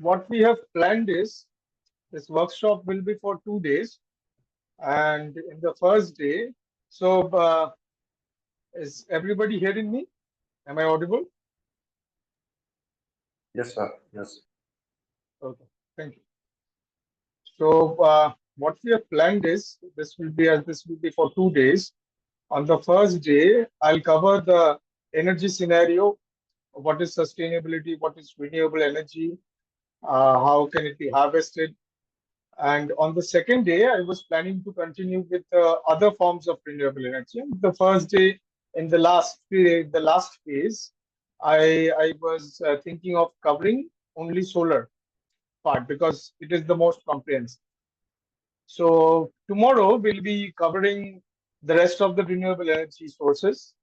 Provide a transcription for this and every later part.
what we have planned is this workshop will be for 2 days. And in the first day, so is everybody hearing me? Am I audible? Yes, sir. Yes. Okay, thank you. So what we have planned is this will be for 2 days. On the first day, I'll cover the energy scenario. What is sustainability? What is renewable energy? How can it be harvested? And on the second day, I was planning to continue with other forms of renewable energy. And the first day, in the last phase, I was thinking of covering only solar part because it is the most comprehensive. So tomorrow we'll be covering the rest of the renewable energy sources,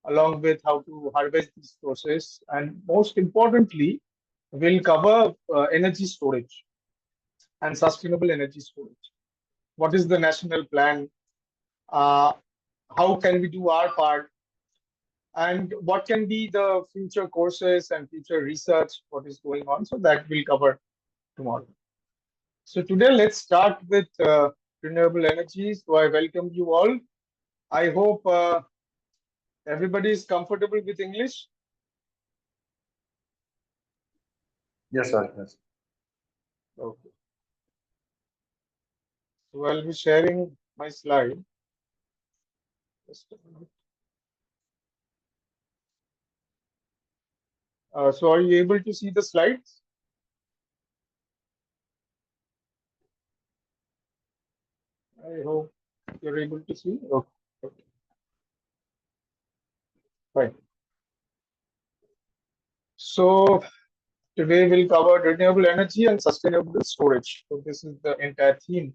along with how to harvest these sources, and most importantly, we'll cover energy storage and sustainable energy storage. What is the national plan? Uh, how can we do our part? And what can be the future courses and future research? What is going on? So that we'll cover tomorrow. So today, let's start with renewable energy. So I welcome you all. I hope everybody is comfortable with English. Yes, sir. Yes. Okay. So I'll be sharing my slide. Just a minute. So are you able to see the slides? I hope you're able to see. Okay. Okay. Fine. So today we'll cover renewable energy and sustainable storage. So this is the entire theme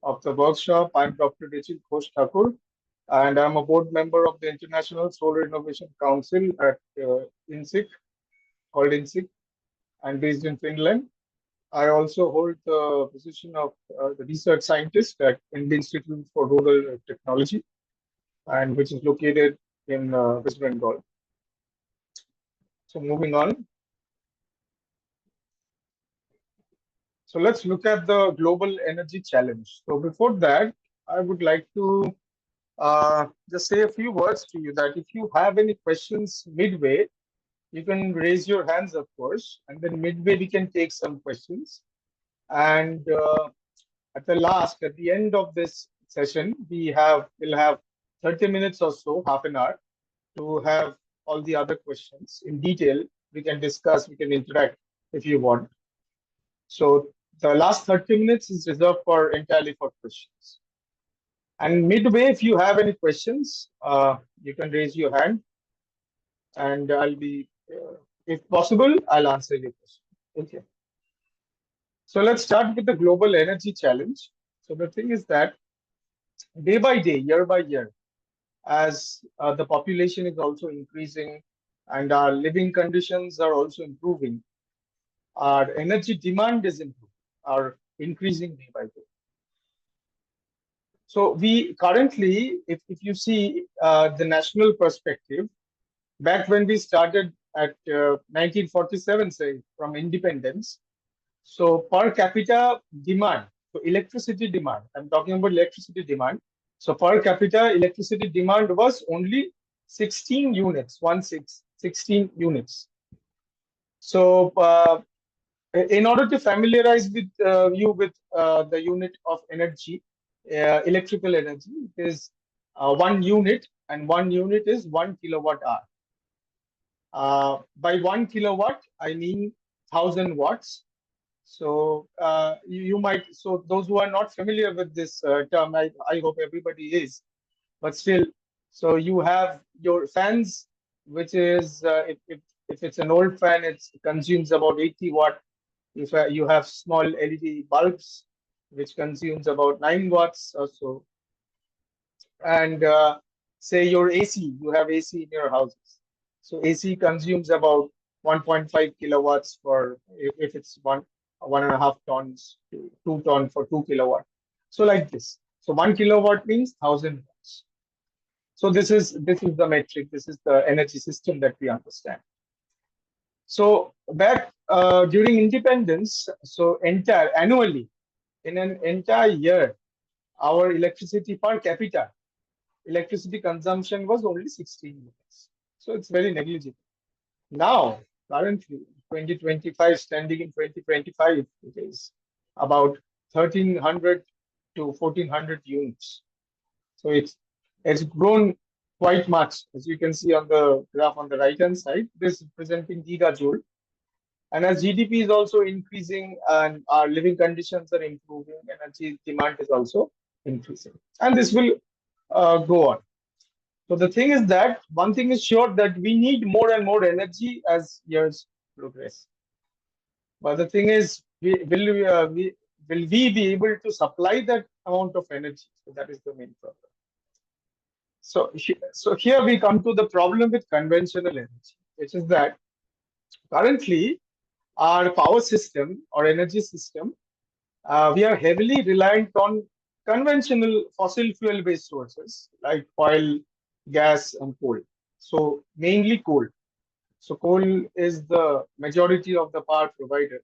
of the workshop. I'm Dr. Richik, GhoshThakur, and I'm a board member of the International Solar Innovation Council at InSIC, called InSIC, and based in Finland. I also hold the position of the research scientist at Indian Institute for Rural Technology, and which is located in West Bengal. So moving on. So let's look at the global energy challenge. So before that, I would like to just say a few words to you that if you have any questions midway, you can raise your hands, of course, and then midway we can take some questions. And at the end of this session, we'll have 30 minutes or so, half an hour, to have all the other questions in detail. We can discuss, we can interact if you want. So the last 30 minutes is reserved entirely for questions. And midway, if you have any questions, you can raise your hand, and if possible, I'll answer your question. Okay. So let's start with the global energy challenge. So the thing is that day by day, year by year, as the population is also increasing and our living conditions are also improving, our energy demand is increasing day by day. So we currently, if you see the national perspective, back when we started at 1947, say, from independence, so per capita demand, so electricity demand, I'm talking about electricity demand. So per capita electricity demand was only 16 units, 16 units. So in order to familiarize with you with the unit of energy, electrical energy, it is 1 unit, and 1 unit is 1 kilowatt hour. By 1 kilowatt, I mean 1000 watts. So you might, so those who are not familiar with this term, I hope everybody is, but still, so you have your fans, which is, if it's an old fan, it consumes about 80 watt. If you have small LED bulbs, which consumes about 9 watts or so. And say your AC, you have AC in your houses. So AC consumes about 1.5 kilowatts for, if it's 1.5 tons to 2 tons for 2 kilowatt. So like this. So 1 kilowatt means 1000 watts. So this is the metric. This is the energy system that we understand. So back during independence, so annually, in an entire year, our electricity per capita, electricity consumption was only 16 units. So it's very negligible. Now, currently, 2025, standing in 2025, it is about 1300 to 1400 units. So it's grown quite much, as you can see on the graph on the right hand side. This is presenting gigajoule. And as GDP is also increasing and our living conditions are improving, energy demand is also increasing. And this will go on. So the thing is that one thing is sure that we need more and more energy as years progress. But the thing is, will we be able to supply that amount of energy? So that is the main problem. So here we come to the problem with conventional energy, which is that currently our power system or energy system, we are heavily reliant on conventional fossil fuel based sources like oil, gas, and coal. So mainly coal. So coal is the majority of the power provider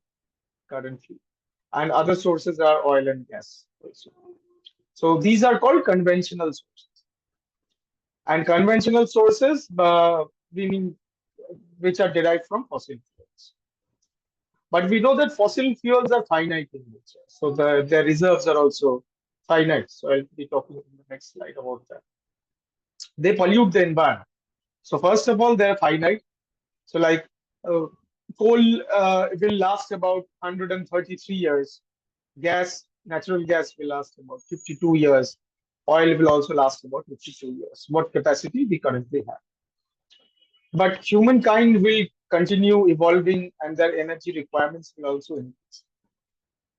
currently, and other sources are oil and gas also. So these are called conventional sources. And conventional sources, we mean which are derived from fossil fuels. But we know that fossil fuels are finite in nature. So their reserves are also finite. So I'll be talking in the next slide about that. They pollute the environment. So first of all, they're finite. So like uh, coal will last about 133 years. Natural gas will last about 52 years. Oil will also last about 52 years. What capacity we currently have. But humankind will continue evolving and their energy requirements will also increase.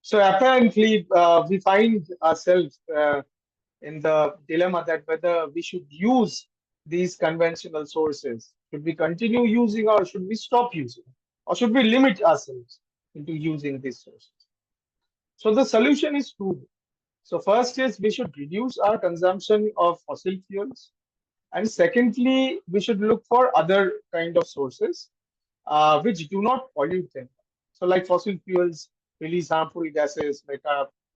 So apparently, we find ourselves in the dilemma that whether we should use these conventional sources. Should we continue using or should we stop using? Or should we limit ourselves into using these sources? So the solution is two. So first is we should reduce our consumption of fossil fuels. And secondly, we should look for other kind of sources which do not pollute them. So like fossil fuels release harmful gases like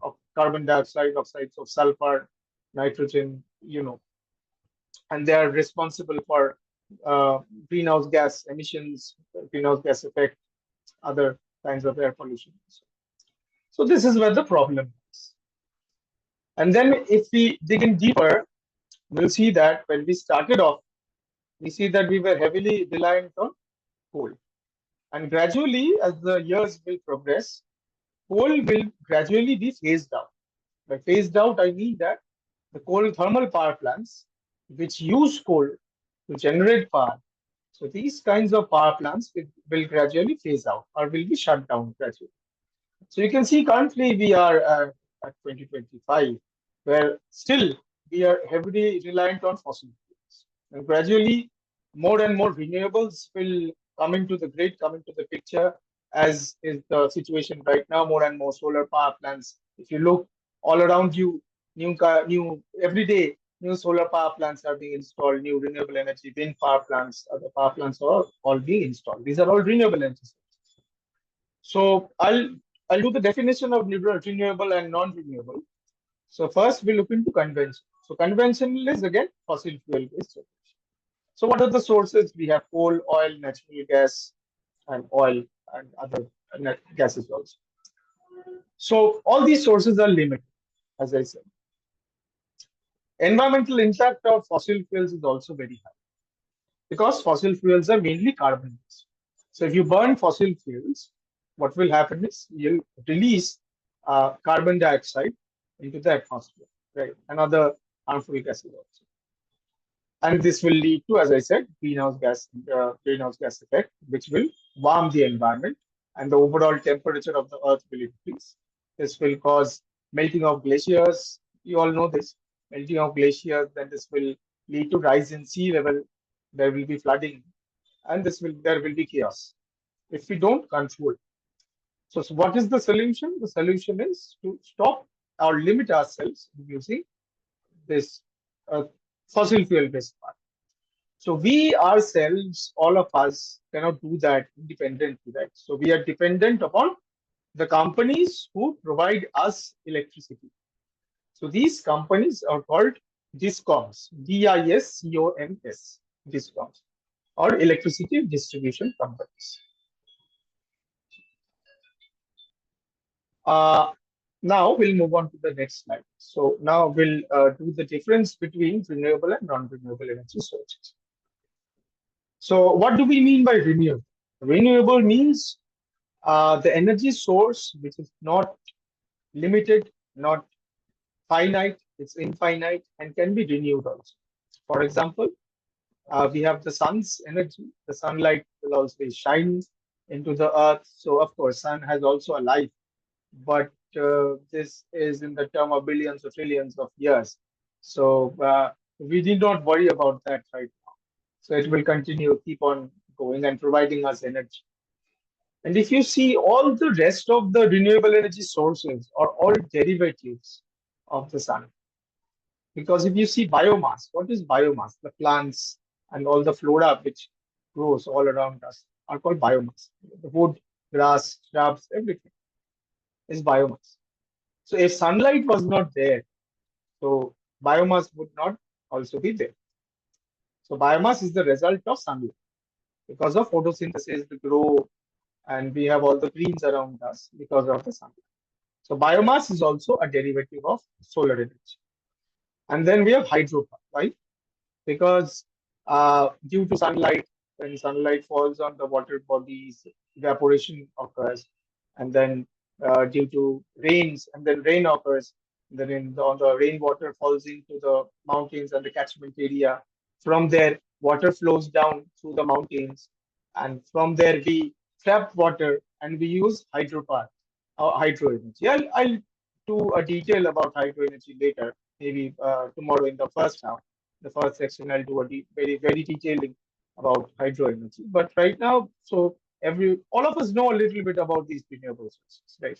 of carbon dioxide, oxides of sulfur, nitrogen, and they are responsible for uh, greenhouse gas emissions, greenhouse gas effect, other kinds of air pollution. So this is where the problem is. And then if we dig in deeper, we'll see that when we started off, we see that we were heavily reliant on coal. And gradually, as the years will progress, coal will gradually be phased out. By phased out, I mean that the coal thermal power plants, which use coal to generate power, so these kinds of power plants will gradually phase out or will be shut down gradually. So you can see currently we are at 2025, where still we are heavily reliant on fossil fuels. And gradually, more and more renewables will come into the grid, come into the picture, as is the situation right now. More and more solar power plants. If you look all around you, new every day, new solar power plants are being installed. New renewable energy wind power plants, other power plants are all being installed. These are all renewable energy. So I'll do the definition of renewable and non-renewable. So first we look into conventional. So conventional is again fossil fuel based. So what are the sources? We have coal, oil, natural gas, and oil and other gases also. So all these sources are limited, as I said. Environmental impact of fossil fuels is also very high because fossil fuels are mainly carbon based. So if you burn fossil fuels, what will happen is you'll release carbon dioxide into the atmosphere, right? And other harmful gases also. And this will lead to, as I said, greenhouse gas effect, which will warm the environment and the overall temperature of the earth will increase. This will cause melting of glaciers. You all know this, melting of glaciers, then this will lead to rise in sea level. There will be flooding and there will be chaos if we don't control. So what is the solution? The solution is to stop or limit ourselves using this fossil fuel based part. So we ourselves, all of us, cannot do that independently, right? So we are dependent upon the companies who provide us electricity. So these companies are called DISCOMs, DISCOMS, DISCOMs, or electricity distribution companies. Uh, Now we'll move on to the next slide. So now we'll do the difference between renewable and non-renewable energy sources. So what do we mean by renewable? Renewable means the energy source which is not limited, not finite, it's infinite, and can be renewed also. For example, we have the sun's energy. The sunlight will always shine into the earth. So of course, sun has also a life, but this is in the term of billions or trillions of years. So we need not worry about that right now. So it will continue, keep on going and providing us energy. And if you see, all the rest of the renewable energy sources are all derivatives of the sun. Because if you see biomass, what is biomass? The plants and all the flora which grows all around us are called biomass. The wood, grass, shrubs, everything is biomass. So if sunlight was not there, so biomass would not also be there. So biomass is the result of sunlight because of photosynthesis, the grow, and we have all the greens around us because of the sunlight. So biomass is also a derivative of solar energy. And then we have hydropower, right? Because due to sunlight, when sunlight falls on the water bodies, evaporation occurs, and then due to rains, and then rain occurs, then on the rainwater falls into the mountains and the catchment area. From there, water flows down through the mountains, and from there we trap water and we use hydropower, hydro energy. I'll do a detail about hydro energy later, maybe tomorrow in the first half. The first section I'll do a very detailing about hydro energy. But right now, so all of us know a little bit about these renewable sources, right?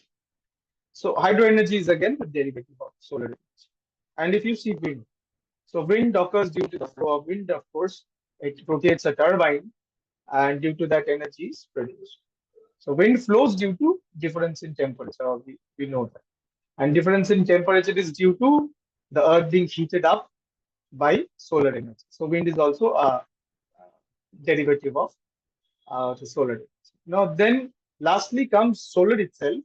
So hydro energy is again the derivative of solar energy. And if you see wind, so wind occurs due to the flow of wind, of course, it rotates a turbine, and due to that energy is produced. So wind flows due to difference in temperature, we know that. And difference in temperature is due to the earth being heated up by solar energy. So wind is also a derivative of the solar energy. Now then lastly comes solar itself.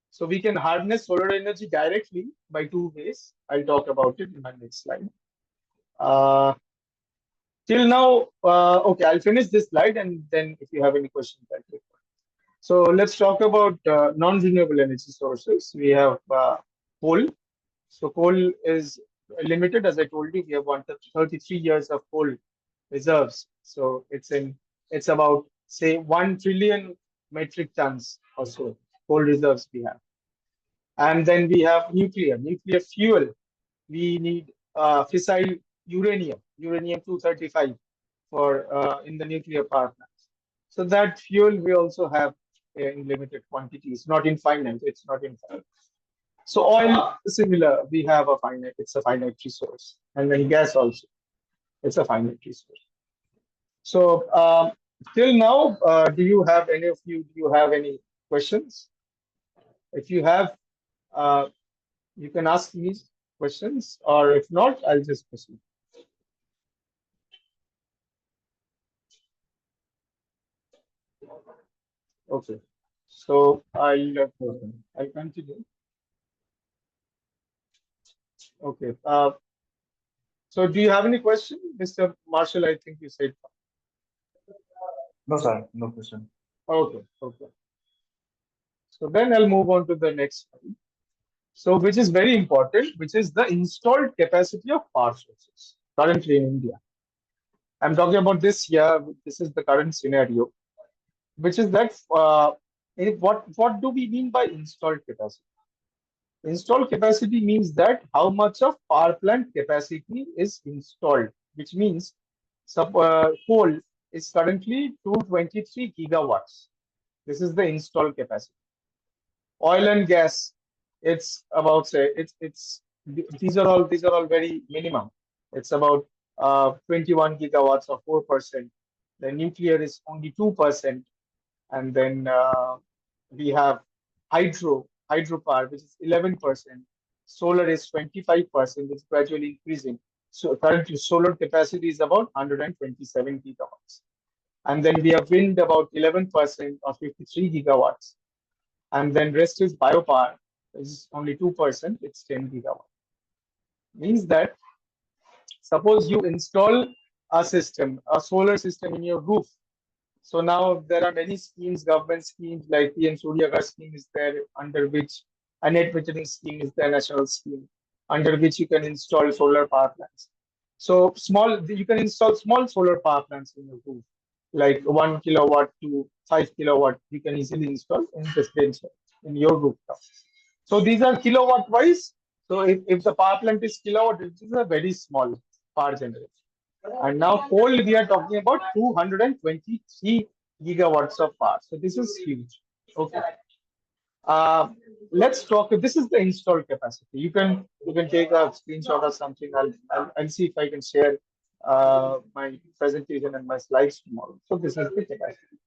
So we can harness solar energy directly by two ways. I'll talk about it in my next slide. Till now, okay, I'll finish this slide and then if you have any questions, I'll take one. So let's talk about non-renewable energy sources. We have coal. So coal is limited, as I told you. We have 133 years of coal reserves. So it's about say 1 trillion metric tons or so coal reserves we have. And then we have nuclear fuel. We need fissile uranium 235 for in the nuclear power plants. So that fuel we also have in limited quantities, not infinite. It's not infinite. So oil, similar, we have a finite. It's a finite resource, and then gas also, it's a finite resource. So till now, do you have any of you? Do you have any questions? If you have, you can ask me questions, or if not, I'll just proceed. Okay. So I'll continue. Okay. So do you have any question, Mr. Marshall? I think you said. No, sir. No question. Okay. Okay. So then I'll move on to the next slide. So which is very important, which is the installed capacity of power sources currently in India. I'm talking about this year. This is the current scenario, which is that what do we mean by installed capacity? Installed capacity means that how much of power plant capacity is installed, which means coal is currently 223 gigawatts. This is the installed capacity. Oil and gas, it's about say it's these are all very minimum. It's about 21 gigawatts or 4%. The nuclear is only 2%. And then we have hydropower, which is 11%. Solar is 25%. It's gradually increasing. So currently, solar capacity is about 127 gigawatts. And then we have wind about 11% or 53 gigawatts. And then rest is biopower, which is only 2%. It's 10 gigawatts. Means that suppose you install a system, a solar system in your roof. So now there are many schemes, government schemes like PM Surya Ghar scheme is there, under which a net metering scheme is the national scheme, under which you can install solar power plants. So you can install small solar power plants in your roof, like 1 kilowatt to 5 kilowatt. You can easily install in residential in your rooftop. So these are kilowatt wise. So if the power plant is kilowatt, it is a very small power generation. And now coal, we are talking about 223 gigawatts of power. So this is huge. Okay. Let's talk. This is the installed capacity. You can take a screenshot or something. I'll see if I can share my presentation and my slides tomorrow. So this is the capacity.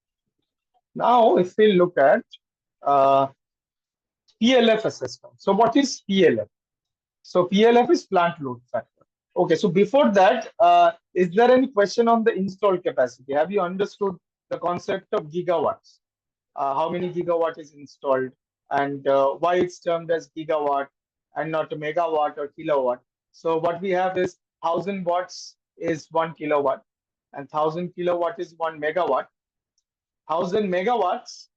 Now, if we look at PLF assessment. So what is PLF? So PLF is plant load factor. Okay, so before that, is there any question on the installed capacity? Have you understood the concept of gigawatts? How many gigawatt is installed, and why it's termed as gigawatt and not a megawatt or kilowatt? So what we have is 1,000 watts is 1 kilowatt, and 1,000 kilowatt is 1 megawatt. 1,000 megawatts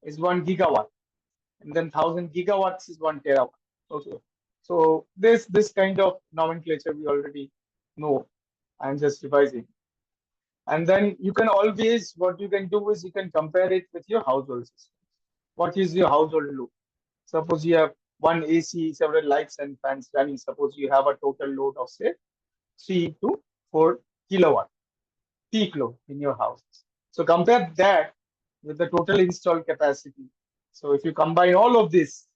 is 1 gigawatt, and then 1,000 gigawatts is 1 terawatt. Okay. So this kind of nomenclature we already know. I'm just revising. And then you can always, what you can do is you can compare it with your household system. What is your household load? Suppose you have one AC, several lights and fans running. Suppose you have a total load of say 3 to 4 kilowatt peak load in your house. So compare that with the total installed capacity. So if you combine all of this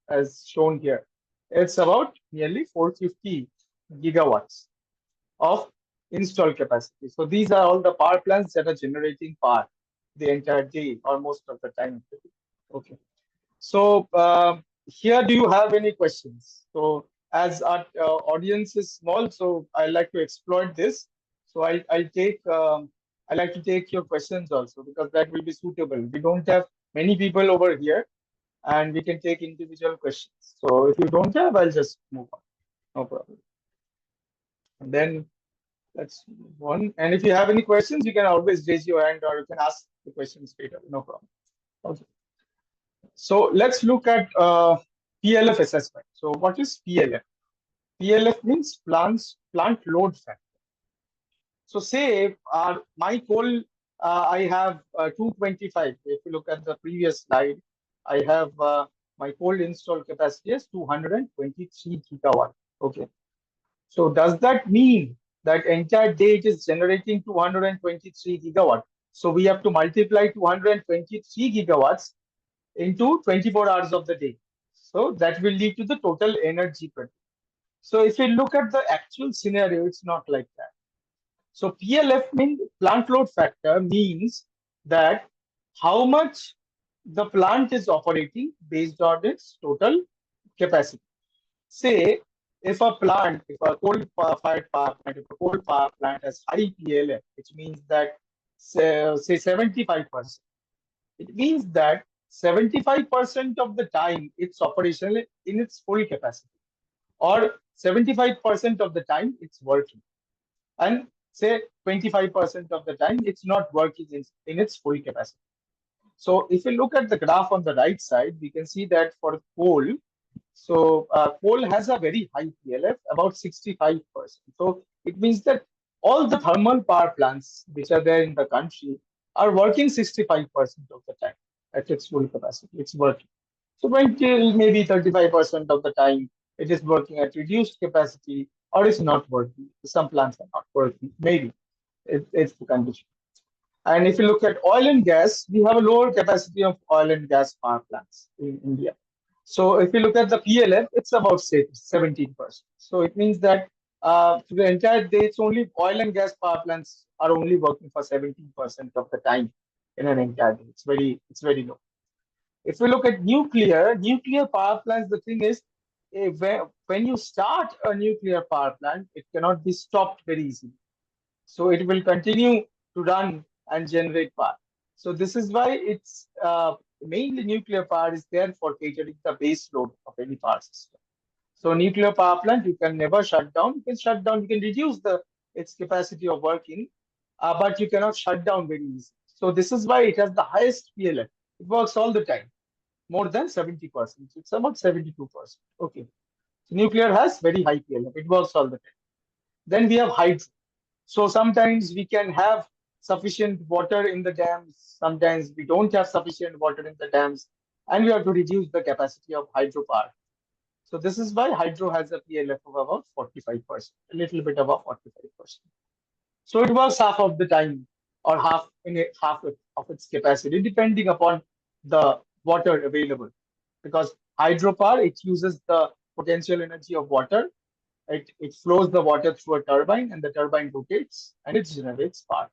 as shown here, it's about nearly 450 gigawatts of installed capacity. So these are all the power plants that are generating power the entire day or most of the time. Okay. So here, do you have any questions? So as our audience is small, so I like to exploit this. So I like to take your questions also, because that will be suitable. We don't have many people over here, and we can take individual questions. So if you don't have, I'll just move on. No problem. And then let's move on. And if you have any questions, you can always raise your hand, or you can ask the questions straight away. No problem. Okay. So let's look at PLF assessment. So what is PLF? PLF means plant load factor. So say my coal, I have 225. If you look at the previous slide, I have my coal installed capacity is 223 gigawatt. Okay. So does that mean that entire day it is generating 223 gigawatt? So we have to multiply 223 gigawatts into 24 hours of the day. So that will lead to the total energy produced. So if you look at the actual scenario, it's not like that. So PLF means plant load factor means that how much the plant is operating based on its total capacity. Say if a coal-fired power plant, if a coal power plant has high PLF, which means that say 75%, it means that 75% of the time it's operational in its full capacity, or 75% of the time it's working, and say 25% of the time it's not working in its full capacity. So if you look at the graph on the right side, we can see that for coal, so coal has a very high PLF, about 65%. So it means that all the thermal power plants which are there in the country are working 65% of the time at its full capacity. It's working. So maybe 35% of the time it is working at reduced capacity, or it's not working. Some plants are not working. Maybe it's the condition. And if you look at oil and gas, we have a lower capacity of oil and gas power plants in India. So if you look at the PLF, it's about say 17%. So it means that to the entire day, it's only oil and gas power plants are only working for 17% of the time in an entire day. It's very low. If we look at nuclear power plants, the thing is, when you start a nuclear power plant, it cannot be stopped very easily. So it will continue to run and generate power. So this is why it's mainly nuclear power is there for catering the base load of any power system. So nuclear power plant, you can never shut down. You can shut down, you can reduce its capacity of working, but you cannot shut down very easily. So this is why it has the highest PLF. It works all the time, more than 70%. It's about 72%. Okay. So nuclear has very high PLF. It works all the time. Then we have hydro. So sometimes we can have sufficient water in the dams. Sometimes we don't have sufficient water in the dams, and we have to reduce the capacity of hydropower. So this is why hydro has a PLF of about 45%, a little bit above 45%. So it works half of the time or half of its capacity, depending upon the water available. Because hydropower, it uses the potential energy of water. It flows the water through a turbine, and the turbine rotates and it generates power.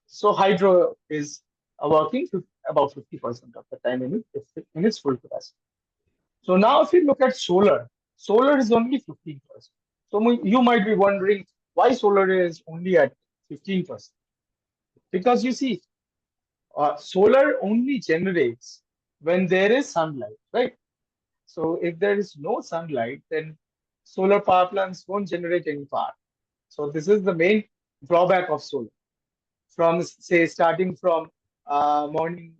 So hydro is working about 50% of the time in its full capacity. So now if you look at solar is only 15%. So you might be wondering why solar is only at 15%. Because you see, solar only generates when there is sunlight, right? So if there is no sunlight, then solar power plants won't generate any power. So this is the main drawback of solar. From say starting from morning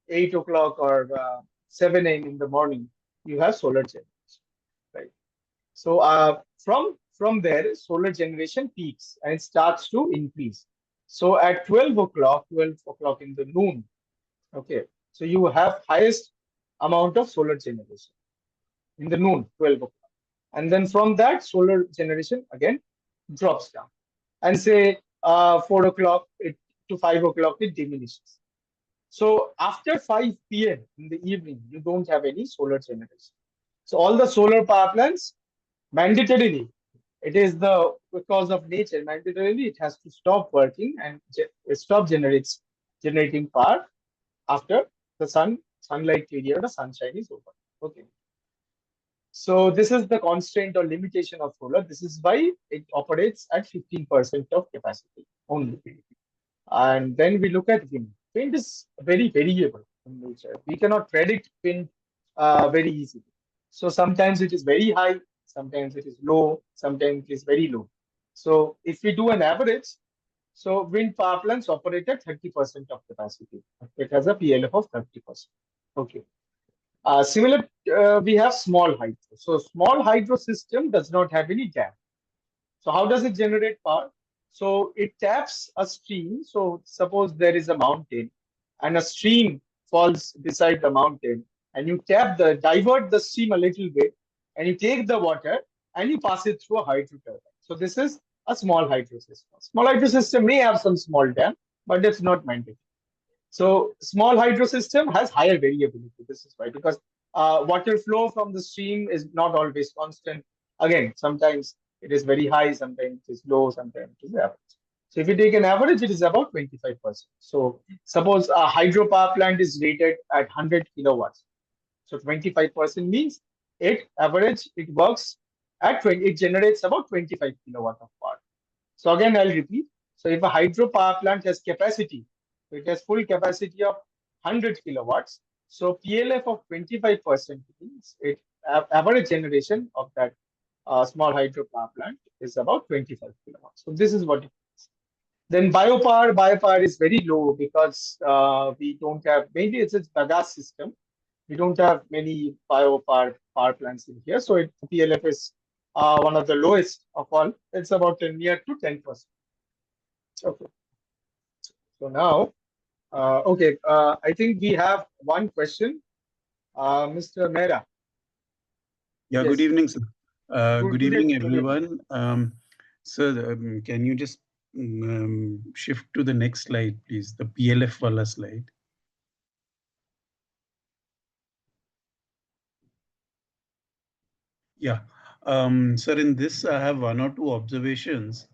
8 o'clock or 7 a.m. in the morning, you have solar generation, right? So from there, solar generation peaks and it starts to increase. So at 12 o'clock in the noon, okay, so you have highest amount of solar generation in the noon, 12 o'clock. And then from that, solar generation again drops down. And say 4 o'clock to 5 o'clock, it diminishes. So after 5 p.m. in the evening, you don't have any solar generation. So all the solar power plants, mandatorily, it is the because of nature, mandatorily it has to stop working and stop generating power after the sunlight period or sunshine is over. Okay. So this is the constraint or limitation of solar. This is why it operates at 15% of capacity only. And then we look at wind. Wind is very variable in nature. We cannot predict wind very easily. So sometimes it is very high, sometimes it is low, sometimes it is very low. So if we do an average, so wind power plants operate at 30% of capacity. It has a PLF of 30%. Okay. Similar, we have small hydro. So small hydro system does not have any dam. So how does it generate power? So it taps a stream. So suppose there is a mountain and a stream falls beside the mountain, and you divert the stream a little bit, and you take the water and you pass it through a hydro turbine. So this is a small hydro system. Small hydro system may have some small dam, but it's not mandatory. So small hydro system has higher variability. This is why, because water flow from the stream is not always constant. Again, sometimes it is very high, sometimes it is low, sometimes it is average. So if you take an average, it is about 25%. So suppose a hydro power plant is rated at 100 kilowatts. So 25% means it works at 20, it generates about 25 kilowatt of power. So again, I'll repeat. So if a hydro power plant has capacity, so it has full capacity of 100 kilowatts. So PLF of 25% means average generation of that small hydro power plant is about 25 kilowatts. So this is what it is. Then biopower is very low because we don't have, mainly it's a bagasse system. We don't have many biopower power plants in here. So PLF is one of the lowest of all. It's about near to 10%. Okay. So now, okay, I think we have one question. Mr. Mehra. Yeah, Yes. good evening, sir. Good evening, Good evening. everyone. Sir, can you just shift to the next slide, please? The PLF wala slide. Yeah. Sir, in this, I have one or two observations.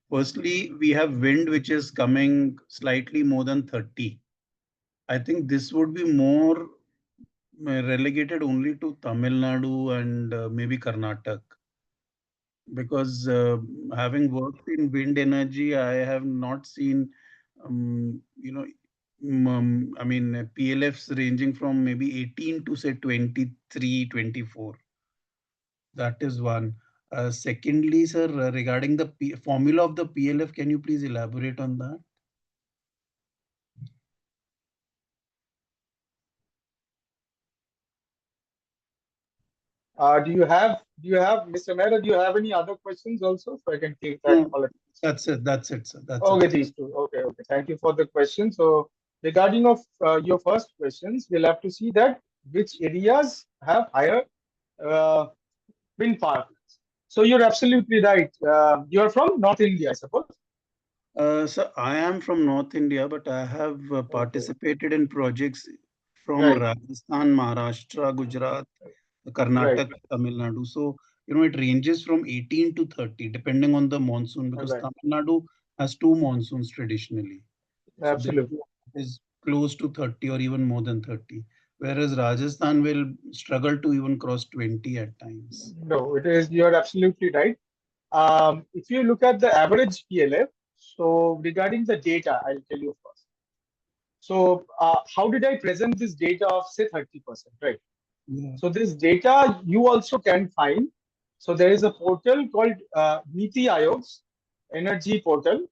Firstly, we have wind which is coming slightly more than 30. I think this would be more relegated only to Tamil Nadu and maybe Karnataka. Because having worked in wind energy, I have not seen, you know, I mean, PLFs ranging from maybe 18 to say 23, 24. That is one. Secondly, sir, regarding the formula of the PLF, can you please elaborate on that? Do you have, Mr. Mehra, do you have any other questions also? So I can take that. No, that's it. That's it, sir. That's Okay, it. these two. Okay, okay. Thank you for the question. So regarding of your first questions, we'll have to see that which areas have higher uh, wind power plants. So you're absolutely right. You're from North India, I suppose. So I am from North India, but I have participated in projects from Right, Rajasthan, Maharashtra, Gujarat, right, Karnataka, Tamil Nadu. So, it ranges from 18 to 30, depending on the monsoon, because right. Tamil Nadu has two monsoons traditionally. So Absolutely. therefore, it is close to 30 or even more than 30. Whereas Rajasthan will struggle to even cross 20 at times. No, it is. You're absolutely right. If you look at the average PLF, so regarding the data, I'll tell you first. So how did I present this data of say 30%, right? Yeah. So this data you also can find. So there is a portal called Niti Aayog's Energy Portal.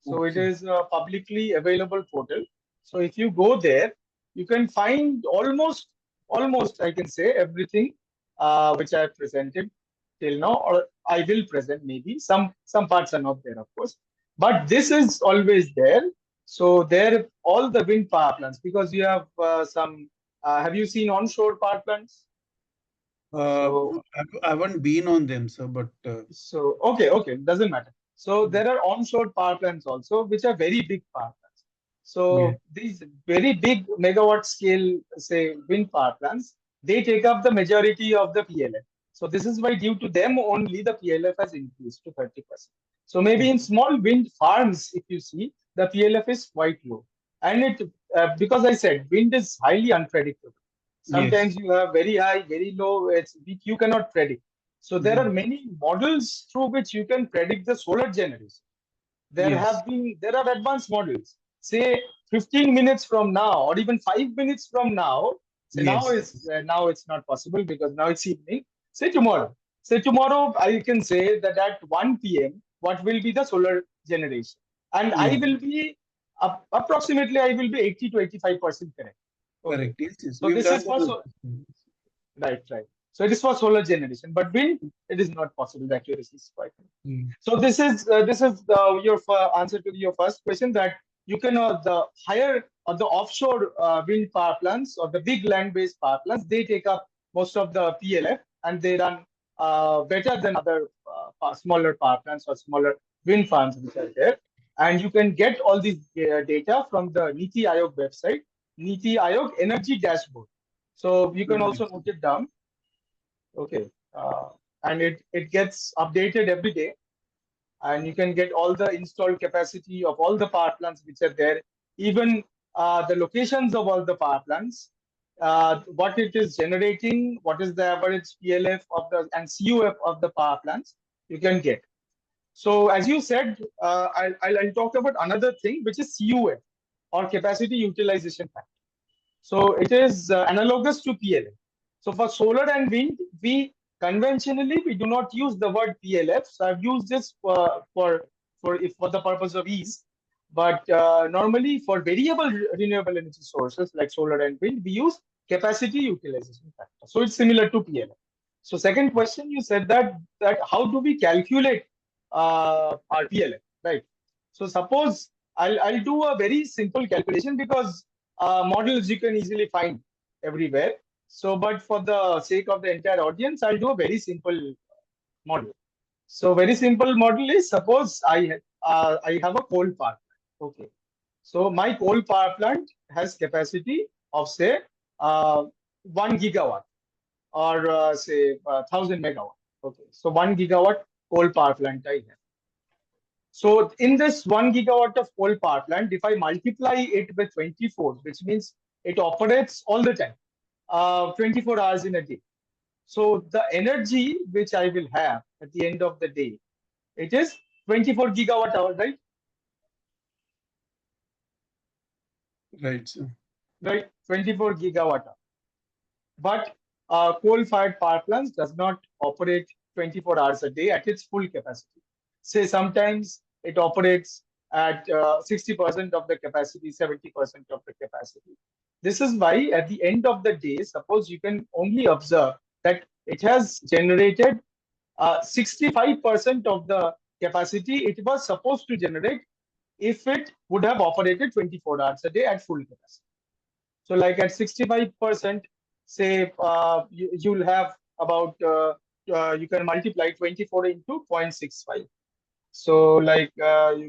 So it Okay. is a publicly available portal. So if you go there, you can find almost I can say everything which I have presented till now, or I will present maybe. Some parts are not there, of course, but this is always there. So there, all the wind power plants, because you have some. Have you seen onshore power plants? So I haven't been on them, sir, but okay, doesn't matter. So there are onshore power plants also, which are very big power plants. yeah. So these very big megawatt scale, say wind power plants, they take up the majority of the PLF. So this is why due to them only the PLF has increased to 30%. So maybe in small wind farms, if you see, the PLF is quite low. And it because I said wind is highly unpredictable. Yes. Sometimes you have very high, very low. You cannot predict. So there are Yeah. many models through which you can predict the solar generation. Yes. There are advanced models. Say 15 minutes from now, or even 5 minutes from now. Say Yes. now it's not possible because now it's evening. Say tomorrow. Say tomorrow I can say that at 1 p.m. what will be the solar generation, and I Yeah. will be approximately I will be 80 to 85% correct. Okay. Correct. Yes. Yes. So We've this done is for all. right, right. So it is for solar generation, but wind, it is not possible. The accuracy is quite low. Mm. So this is your answer to your first question, that you can the higher or the offshore wind power plants or the big land-based power plants, they take up most of the PLF and they run better than other smaller power plants or smaller wind farms which are there. And you can get all these data from the Niti Aayog website, Niti Aayog Energy Dashboard. So you can also note it down. Okay. And it gets updated every day. And you can get all the installed capacity of all the power plants which are there, even the locations of all the power plants, what it is generating, what is the average PLF of the and CUF of the power plants, you can get. So as you said, I'll talk about another thing, which is CUF, or capacity utilization factor. So it is analogous to PLF. So for solar and wind, we conventionally we do not use the word PLF. So I've used this for the purpose of ease. But normally for variable renewable energy sources like solar and wind, we use capacity utilization factor. So it's similar to PLF. So second question, you said that how do we calculate our PLF, right? So suppose I'll do a very simple calculation because models you can easily find everywhere. So, but for the sake of the entire audience, I'll do a very simple model. So, very simple model is, suppose I have a coal power plant. Okay. So my coal power plant has capacity of say 1 gigawatt, or say 1,000 megawatt. Okay, so 1 gigawatt coal power plant I have. So in this 1 gigawatt of coal power plant, if I multiply it by 24, which means it operates all the time, 24 hours in a day. So the energy which I will have at the end of the day, it is 24 gigawatt hour, right? Right, sir. Right, 24 gigawatt hour. But coal-fired power plants does not operate 24 hours a day at its full capacity. Say sometimes it operates at 60% of the capacity, 70% of the capacity. This is why at the end of the day, suppose you can only observe that it has generated 65% of the capacity it was supposed to generate if it would have operated 24 hours a day at full capacity. So like at 65%, say you'll have about, you can multiply 24 into 0.65. So like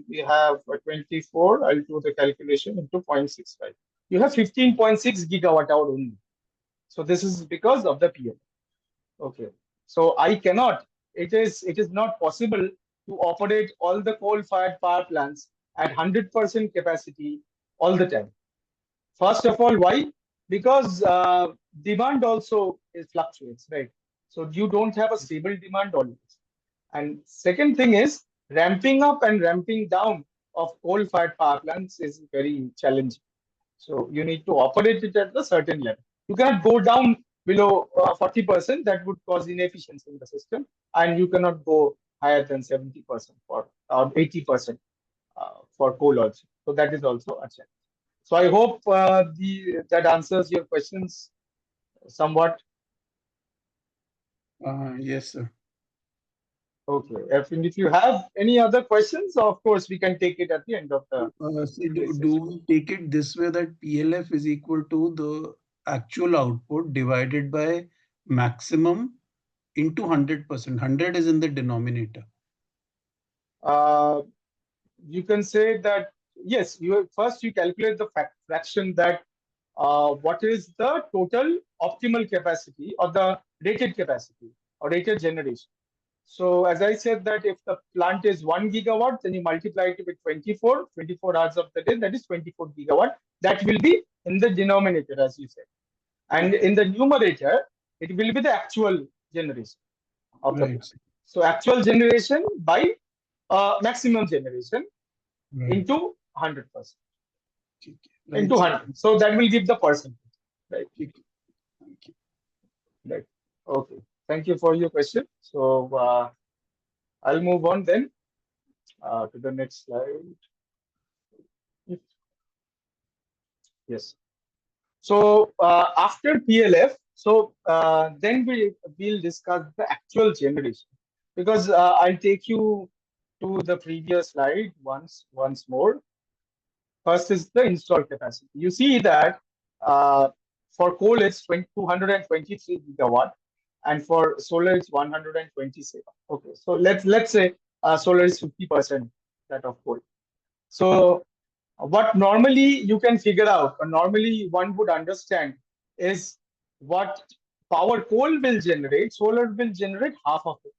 we have 24, I'll do the calculation into 0.65. You have 15.6 gigawatt hour only. So this is because of the PL. Okay. So I cannot, it is not possible to operate all the coal-fired power plants at 100% capacity all the time. First of all, why? Because demand also fluctuates, right? So you don't have a stable demand always. And second thing is ramping up and ramping down of coal-fired power plants is very challenging. So you need to operate it at a certain level. You cannot go down below 40%. That would cause inefficiency in the system, and you cannot go higher than 70% for 80% for coal also. So that is also a challenge. So I hope that answers your questions somewhat. Yes, sir. Okay. If you have any other questions, of course, we can take it at the end of the So do session. we take it this way that PLF is equal to the actual output divided by maximum into 100%? 100 is in the denominator. Uh, you can say that, yes, first you calculate the fraction that what is the total optimal capacity or the rated capacity or rated generation. So as I said that if the plant is 1 gigawatt, then you multiply it with 24 hours of the day, that is 24 gigawatt. That will be in the denominator, as you said. And in the numerator, it will be the actual generation of the plant. Right. So actual generation by maximum generation Right. into 100%. Right. Into 100. So that will give the percentage. Right. Thank you. Right. Okay. Thank you for your question. So I'll move on then to the next slide. Yes. So after PLF, so then we'll discuss the actual generation, because I'll take you to the previous slide once more. First is the installed capacity. You see that for coal it's 223 gigawatt, and for solar it's 127. Okay, so let's say solar is 50% that of coal. So what normally you can figure out, or normally one would understand, is what power coal will generate, solar will generate half of it,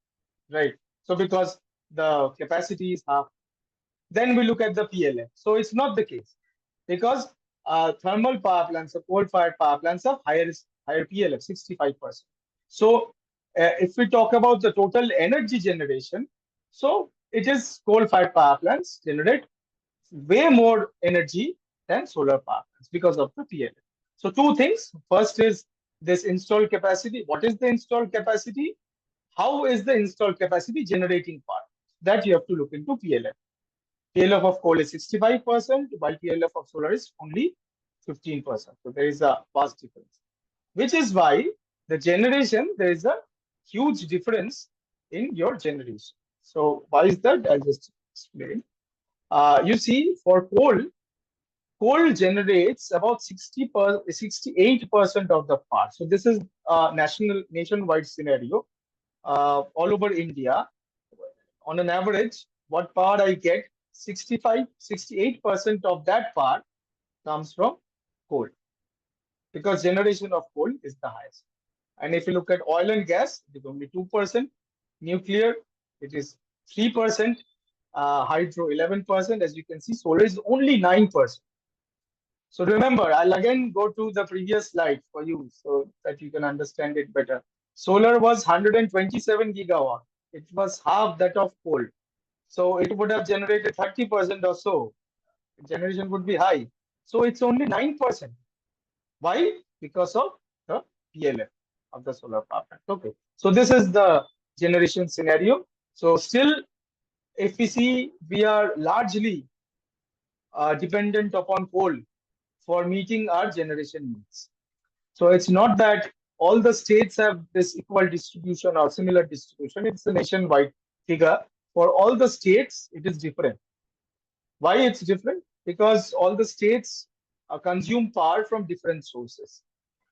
right? So because the capacity is half, then we look at the PLF. So it's not the case, because thermal power plants, or coal-fired power plants, have higher PLF, 65%. So if we talk about the total energy generation, so it is coal-fired power plants generate way more energy than solar power plants because of the PLF. So two things. First is this installed capacity. What is the installed capacity? How is the installed capacity generating power? That you have to look into PLF. PLF of coal is 65%, while PLF of solar is only 15%. So there is a vast difference, which is why the generation, there is a huge difference in your generation. So why is that? I'll just explain. You see, for coal generates about 68% of the power. So this is a nationwide scenario. All over India, on an average, what power I get, 68% of that power comes from coal, because generation of coal is the highest. And if you look at oil and gas, it is only 2%. Nuclear, it is 3%. Hydro, 11%. As you can see, solar is only 9%. So remember, I'll again go to the previous slide for you so that you can understand it better. Solar was 127 gigawatt. It was half that of coal. So it would have generated 30% or so. Generation would be high. So it's only 9%. Why? Because of the PLF of the solar power plant. Okay. So this is the generation scenario. So still, if we see, we are largely dependent upon coal for meeting our generation needs. So it's not that all the states have this equal distribution or similar distribution. It's a nationwide figure. For all the states, it is different. Why it's different? Because all the states consume power from different sources.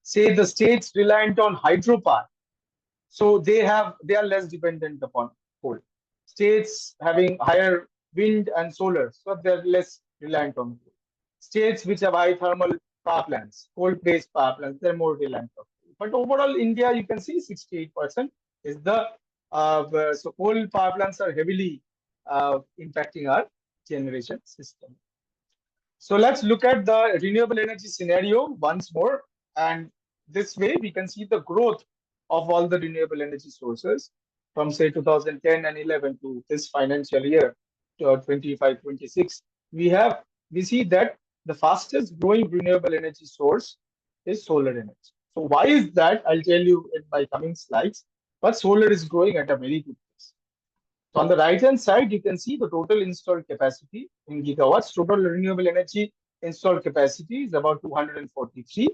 Say the states reliant on hydropower, so they are less dependent upon coal. States having higher wind and solar, so they're less reliant on coal. States which have high thermal power plants, coal-based power plants, they're more reliant on coal. But overall, India, you can see 68% is the so coal power plants are heavily impacting our generation system. So let's look at the renewable energy scenario once more. And this way we can see the growth of all the renewable energy sources from say 2010 and 11 to this financial year to 25-26. We see that the fastest growing renewable energy source is solar energy. So why is that? I'll tell you in my coming slides. But solar is growing at a very good pace. So on the right-hand side, you can see the total installed capacity in gigawatts. Total renewable energy installed capacity is about 243,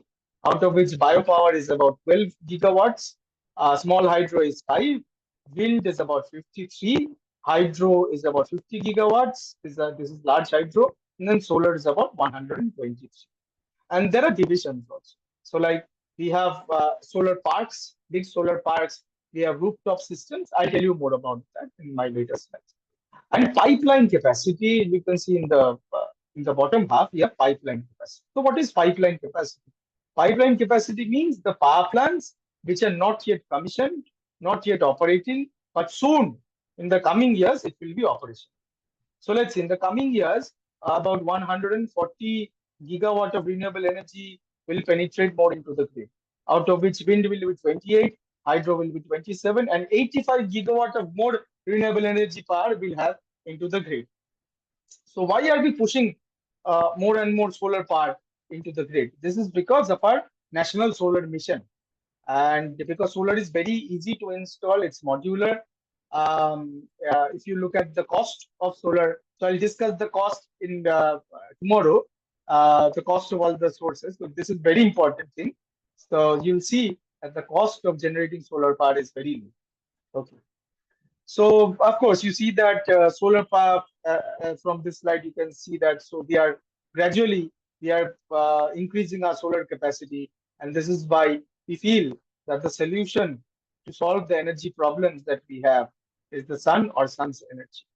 out of which biopower is about 12 gigawatts. Small hydro is 5. Wind is about 53. Hydro is about 50 gigawatts. This is large hydro. And then solar is about 123. And there are divisions also. So like we have solar parks, big solar parks. We have rooftop systems. I'll tell you more about that in my later slides. And pipeline capacity, you can see in the bottom half, we have pipeline capacity. So what is pipeline capacity? Pipeline capacity means the power plants which are not yet commissioned, not yet operating, but soon in the coming years, it will be operational. So let's see, in the coming years, about 140 gigawatt of renewable energy will penetrate more into the grid, out of which wind will be 28, hydro will be 27, and 85 gigawatt of more renewable energy power will have into the grid. So why are we pushing more and more solar power into the grid? This is because of our national solar mission. And because solar is very easy to install, it's modular. If you look at the cost of solar, so I'll discuss the cost in tomorrow, the cost of all the sources. So this is very important thing. So you'll see that the cost of generating solar power is very low. Okay. So of course you see that solar power from this slide, you can see that. So we are gradually increasing our solar capacity, and this is why we feel that the solution to solve the energy problems that we have is the sun or sun's energy.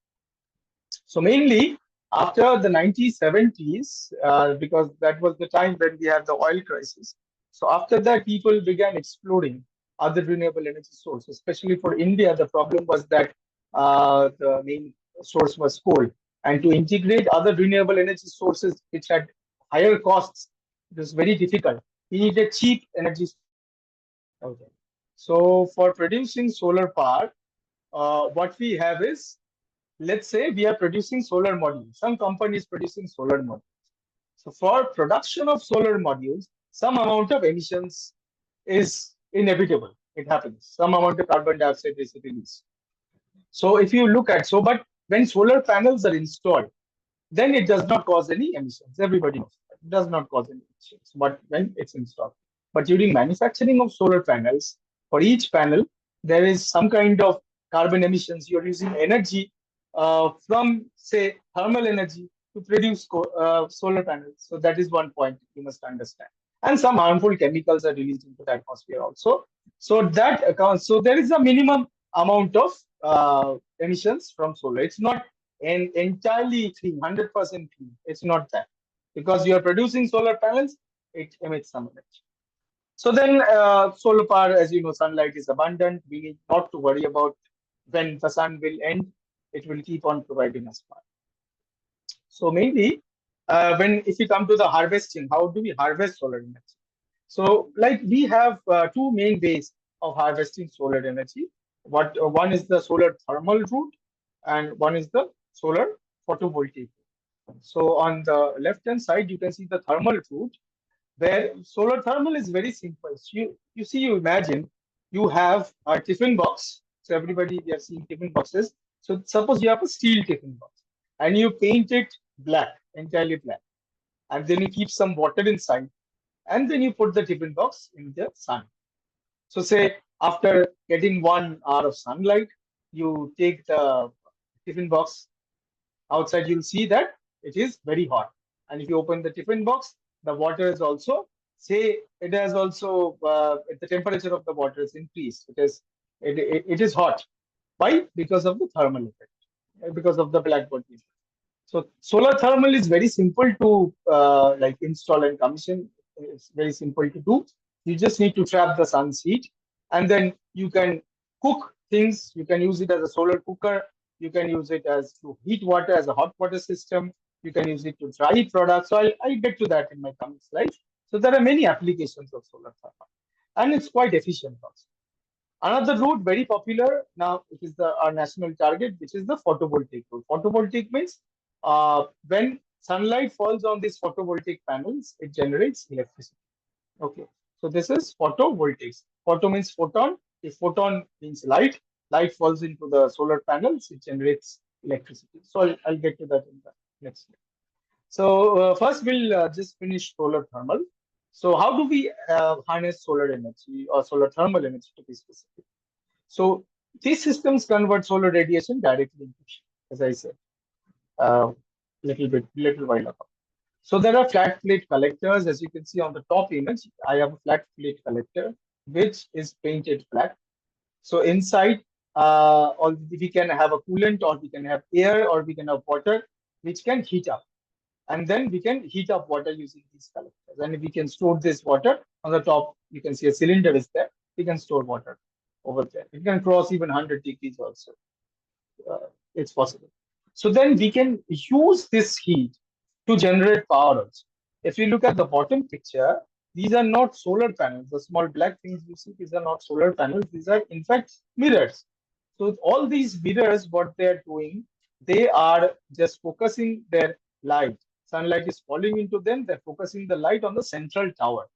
So mainly after the 1970s, because that was the time when we had the oil crisis. So after that, people began exploring other renewable energy sources. Especially for India, the problem was that the main source was coal. And to integrate other renewable energy sources which had higher costs, it was very difficult. We needed cheap energy. Okay. So for producing solar power, what we have is, let's say we are producing solar modules. Some company is producing solar modules. So for production of solar modules, some amount of emissions is inevitable. It happens. Some amount of carbon dioxide is released. So if you look at, but when solar panels are installed, then it does not cause any emissions. Everybody knows that. It does not cause any emissions, but when it's installed. But during manufacturing of solar panels, for each panel, there is some kind of carbon emissions. You're using energy from, say, thermal energy to produce solar panels. So that is one point you must understand. And some harmful chemicals are released into the atmosphere also. So that accounts. So there is a minimum amount of emissions from solar. It's not entirely clean, 100% clean. It's not that. Because you are producing solar panels, it emits some energy. So then solar power, as you know, sunlight is abundant. We need not to worry about when the sun will end, it will keep on providing us power. So mainly, if we come to the harvesting, how do we harvest solar energy? So like we have two main ways of harvesting solar energy. One is the solar thermal route, and one is the solar photovoltaic. So on the left hand side, you can see the thermal route, where solar thermal is very simple. So you imagine you have a tiffin box. So everybody, we are seeing tiffin boxes. So suppose you have a steel tiffin box and you paint it black, entirely black, and then you keep some water inside, and then you put the tiffin box in the sun. So say after getting 1 hour of sunlight, you take the tiffin box outside, you'll see that it is very hot. And if you open the tiffin box, the water is also, say, it has also, the temperature of the water is increased. It is hot. Why? Because of the thermal effect, because of the black body. So solar thermal is very simple to like install and commission. It's very simple to do. You just need to trap the sun's heat, and then you can cook things. You can use it as a solar cooker. You can use it as to heat water as a hot water system. You can use it to dry products. So I'll get to that in my coming slides. So there are many applications of solar thermal, and it's quite efficient also. Another route very popular now, it is our national target, which is the photovoltaic route. Photovoltaic means when sunlight falls on these photovoltaic panels, it generates electricity. Okay, so this is photovoltaics. Photo means photon. If photon means light, light falls into the solar panels, it generates electricity. So I'll get to that in the next slide. So first we'll just finish solar thermal. So how do we harness solar energy or solar thermal energy to be specific? So these systems convert solar radiation directly into heat, as I said little while ago. So there are flat plate collectors, as you can see on the top image. I have a flat plate collector which is painted black. So inside, or we can have a coolant, or we can have air, or we can have water, which can heat up. And then we can heat up water using these collectors. And we can store this water on the top. You can see a cylinder is there. We can store water over there. It can cross even 100 degrees also. It's possible. So then we can use this heat to generate power also. If you look at the bottom picture, these are not solar panels. The small black things you see, these are not solar panels. These are in fact mirrors. So all these mirrors, what they are doing, they are just focusing their light. Sunlight is falling into them. They're focusing the light on the central tower.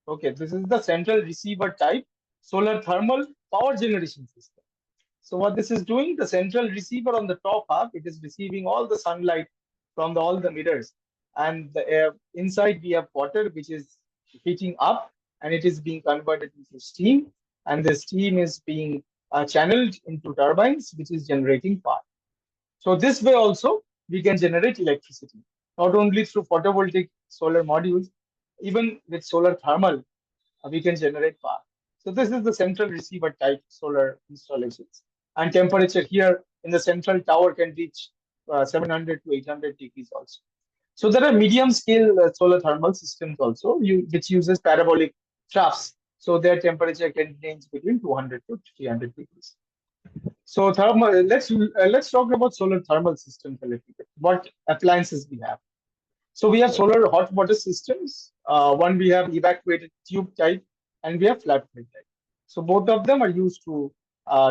Okay, this is the central receiver type solar thermal power generation system. So what this is doing, the central receiver on the top half, it is receiving all the sunlight from all the mirrors. And inside we have water, which is heating up, and it is being converted into steam. And the steam is being channeled into turbines, which is generating power. So this way also, we can generate electricity, not only through photovoltaic solar modules, even with solar thermal, we can generate power. So this is the central receiver type solar installations. And temperature here in the central tower can reach 700 to 800 degrees also. So there are medium scale solar thermal systems also, which uses parabolic troughs. So their temperature can range between 200 to 300 degrees. So thermal, let's talk about solar thermal systems a little bit. What appliances we have? So we have solar hot water systems. One we have evacuated tube type, and we have flat plate type. So both of them are used to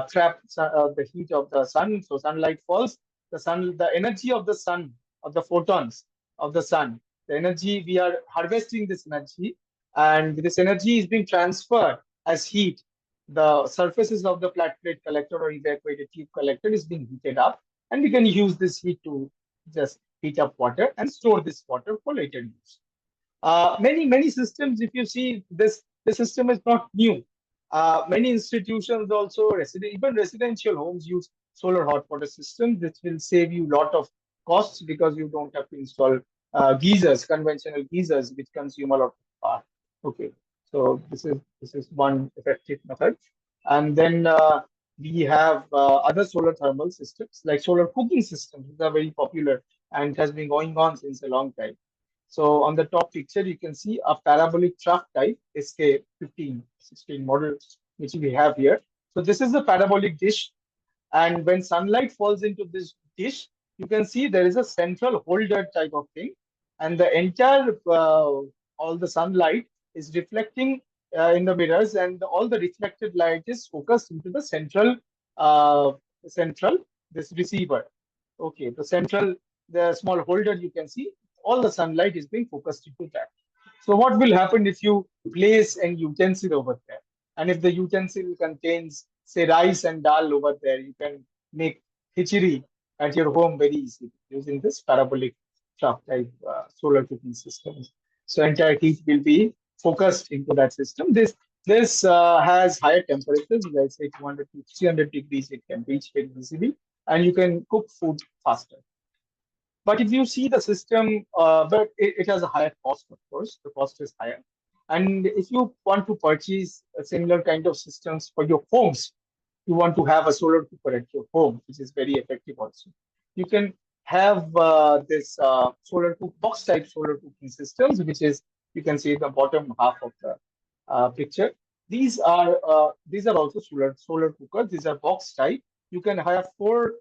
trap the heat of the sun. So sunlight falls, the energy of the sun, of the photons of the sun, the energy, we are harvesting this energy, and this energy is being transferred as heat. The surfaces of the flat plate collector or evacuated tube collector is being heated up, and we can use this heat to just heat up water and store this water for later use. Many systems, if you see this system is not new. Many institutions also, even residential homes use solar hot water systems. This will save you a lot of costs because you don't have to install geysers, conventional geysers, which consume a lot of power. Okay, so this is one effective method. And then we have other solar thermal systems like solar cooking systems. These are very popular and has been going on since a long time. So on the top picture, you can see a parabolic trough type SK15, 16 model, which we have here. So this is a parabolic dish. And when sunlight falls into this dish, you can see there is a central holder type of thing, and the entire all the sunlight is reflecting in the mirrors, and all the reflected light is focused into the uh, central this receiver. Okay, the small holder, you can see all the sunlight is being focused into that. So what will happen if you place an utensil over there? And if the utensil contains, say, rice and dal over there, you can make khichdi at your home very easily using this parabolic trough type solar cooking system. So entire heat will be focused into that system. This has higher temperatures, let's say 200 to 300 degrees, it can reach very easily, and you can cook food faster. But if you see the system, but it has a higher cost, of course, the cost is higher. And if you want to purchase a similar kind of systems for your homes, you want to have a solar cooker at your home, which is very effective also. You can have this solar cook box type solar cooking systems, which is, you can see the bottom half of the picture. These are also solar cookers. These are box type. You can have four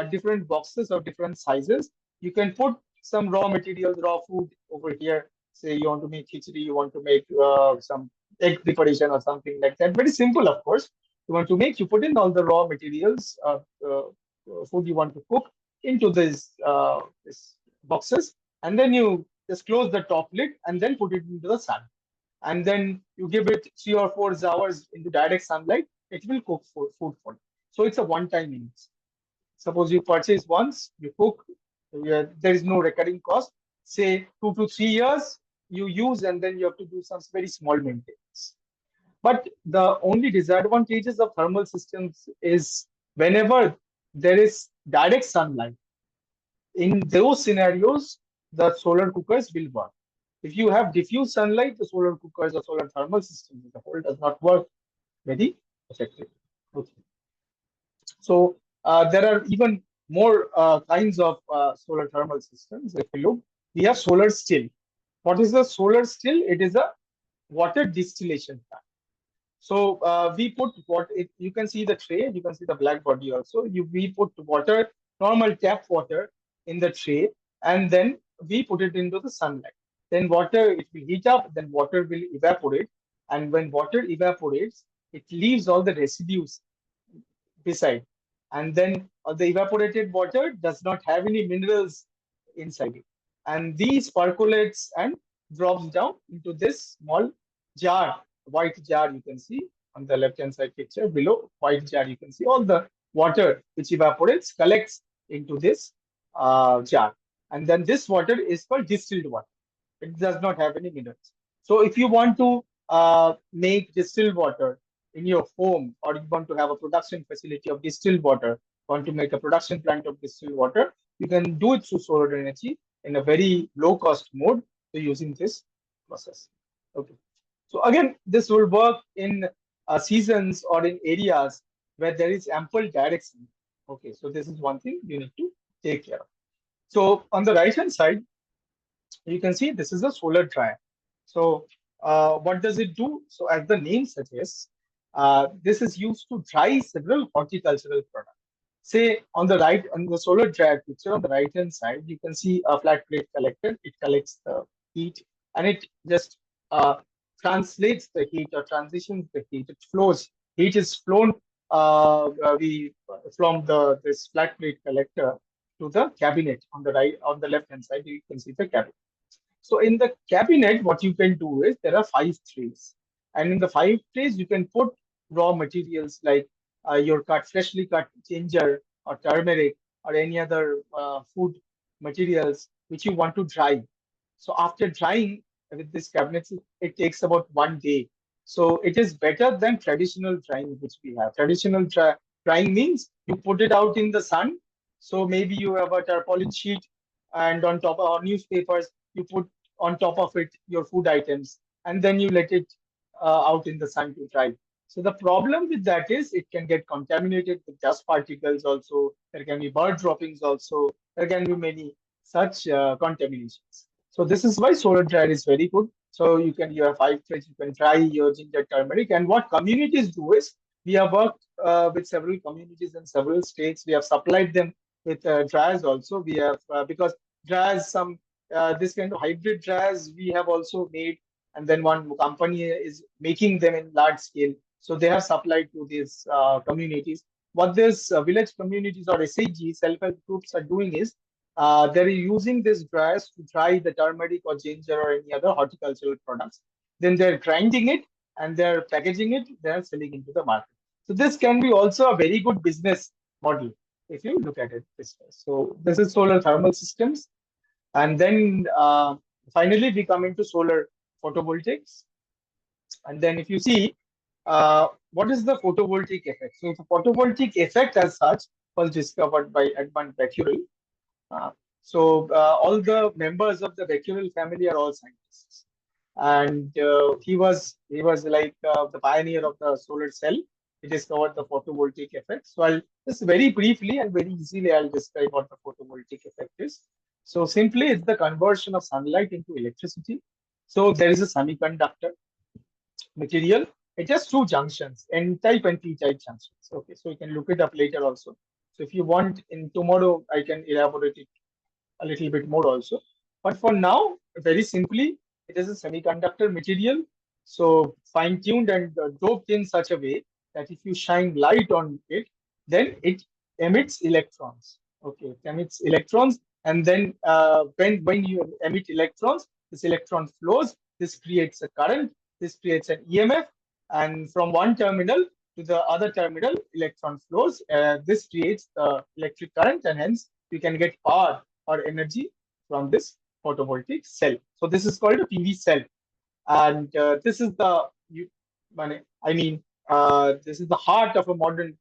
different boxes of different sizes. You can put some raw materials, raw food over here. Say you want to make khichdi, you want to make some egg preparation or something like that. Very simple, of course. You want to make, you put in all the raw materials, food you want to cook into this boxes, and then you just close the top lid and then put it into the sun. And then you give it 3 or 4 hours into direct sunlight, it will cook food for you. So it's a one-time use. Suppose you purchase once, you cook, there is no recurring cost. Say 2 to 3 years you use, and then you have to do some very small maintenance. But the only disadvantages of thermal systems is whenever there is direct sunlight, in those scenarios, the solar cookers will work. If you have diffuse sunlight, the solar cookers or solar thermal system as a whole does not work very effectively. Okay. So there are even more kinds of solar thermal systems. If you look, we have solar still. What is the solar still? It is a water distillation plant. So we put what you can see the tray, you can see the black body also. We put water, normal tap water in the tray, and then we put it into the sunlight. Then water, it will heat up, then water will evaporate. And when water evaporates, it leaves all the residues beside. And then the evaporated water does not have any minerals inside it. And these percolates and drops down into this small jar, white jar you can see on the left hand side picture below, white jar you can see all the water which evaporates collects into this jar. And then this water is called distilled water. It does not have any minerals. So if you want to make distilled water in your home, or you want to have a production facility of distilled water, want to make a production plant of distilled water, you can do it through solar energy in a very low cost mode, so using this process. Okay. So again, this will work in seasons or in areas where there is ample direct sun. Okay, so this is one thing you need to take care of. So on the right hand side, you can see this is a solar dryer. So what does it do? So as the name suggests, this is used to dry several horticultural products. Say on the solar dryer picture on the right hand side, you can see a flat plate collector. It collects the heat and it just translates the heat or transitions the heat. It flows. Heat is flown from this flat plate collector to the cabinet on the left hand side. You can see the cabinet. So in the cabinet, what you can do is there are 5 trays, and in the 5 trays you can put raw materials like your freshly cut ginger or turmeric or any other food materials which you want to dry. So after drying with this cabinet, it takes about 1 day. So it is better than traditional drying which we have. Traditional drying means you put it out in the sun. So maybe you have a tarpaulin sheet, and on top of newspapers, you put on top of it your food items, and then you let it out in the sun to dry. So the problem with that is it can get contaminated with dust particles also. There can be bird droppings also. There can be many such contaminations. So this is why solar dryer is very good. So you have 5 trays, you can dry your ginger turmeric. And what communities do is We have worked with several communities in several states. We have supplied them with dryers also. We have, because dryers, this kind of hybrid dryers we have also made, and then one company is making them in large scale. So they have supplied to these communities. What these village communities or SHG, self-help groups, are doing is they're using these dryers to dry the turmeric or ginger or any other horticultural products. Then they're grinding it and they're packaging it, they're selling into the market. So this can be also a very good business model if you look at it this way. So this is solar thermal systems. And then finally we come into solar photovoltaics. And then if you see, what is the photovoltaic effect? So the photovoltaic effect as such was discovered by Edmund Becquerel. Uh, all the members of the Becquerel family are all scientists, and he was like the pioneer of the solar cell. He discovered the photovoltaic effect. So I'll just very briefly and very easily I'll describe what the photovoltaic effect is. So simply, it's the conversion of sunlight into electricity. So there is a semiconductor material. It has two junctions, N-type and P-type junctions. Okay, so you can look it up later also. So if you want, in tomorrow, I can elaborate it a little bit more also. But for now, very simply, it is a semiconductor material. So fine-tuned and doped in such a way that if you shine light on it, then it emits electrons. Okay, it emits electrons. And then when you emit electrons, this electron flows. This creates a current. This creates an EMF. And from one terminal to the other terminal, electron flows. This creates the electric current, and hence you can get power or energy from this photovoltaic cell. So this is called a PV cell, and this is this is the heart of a modern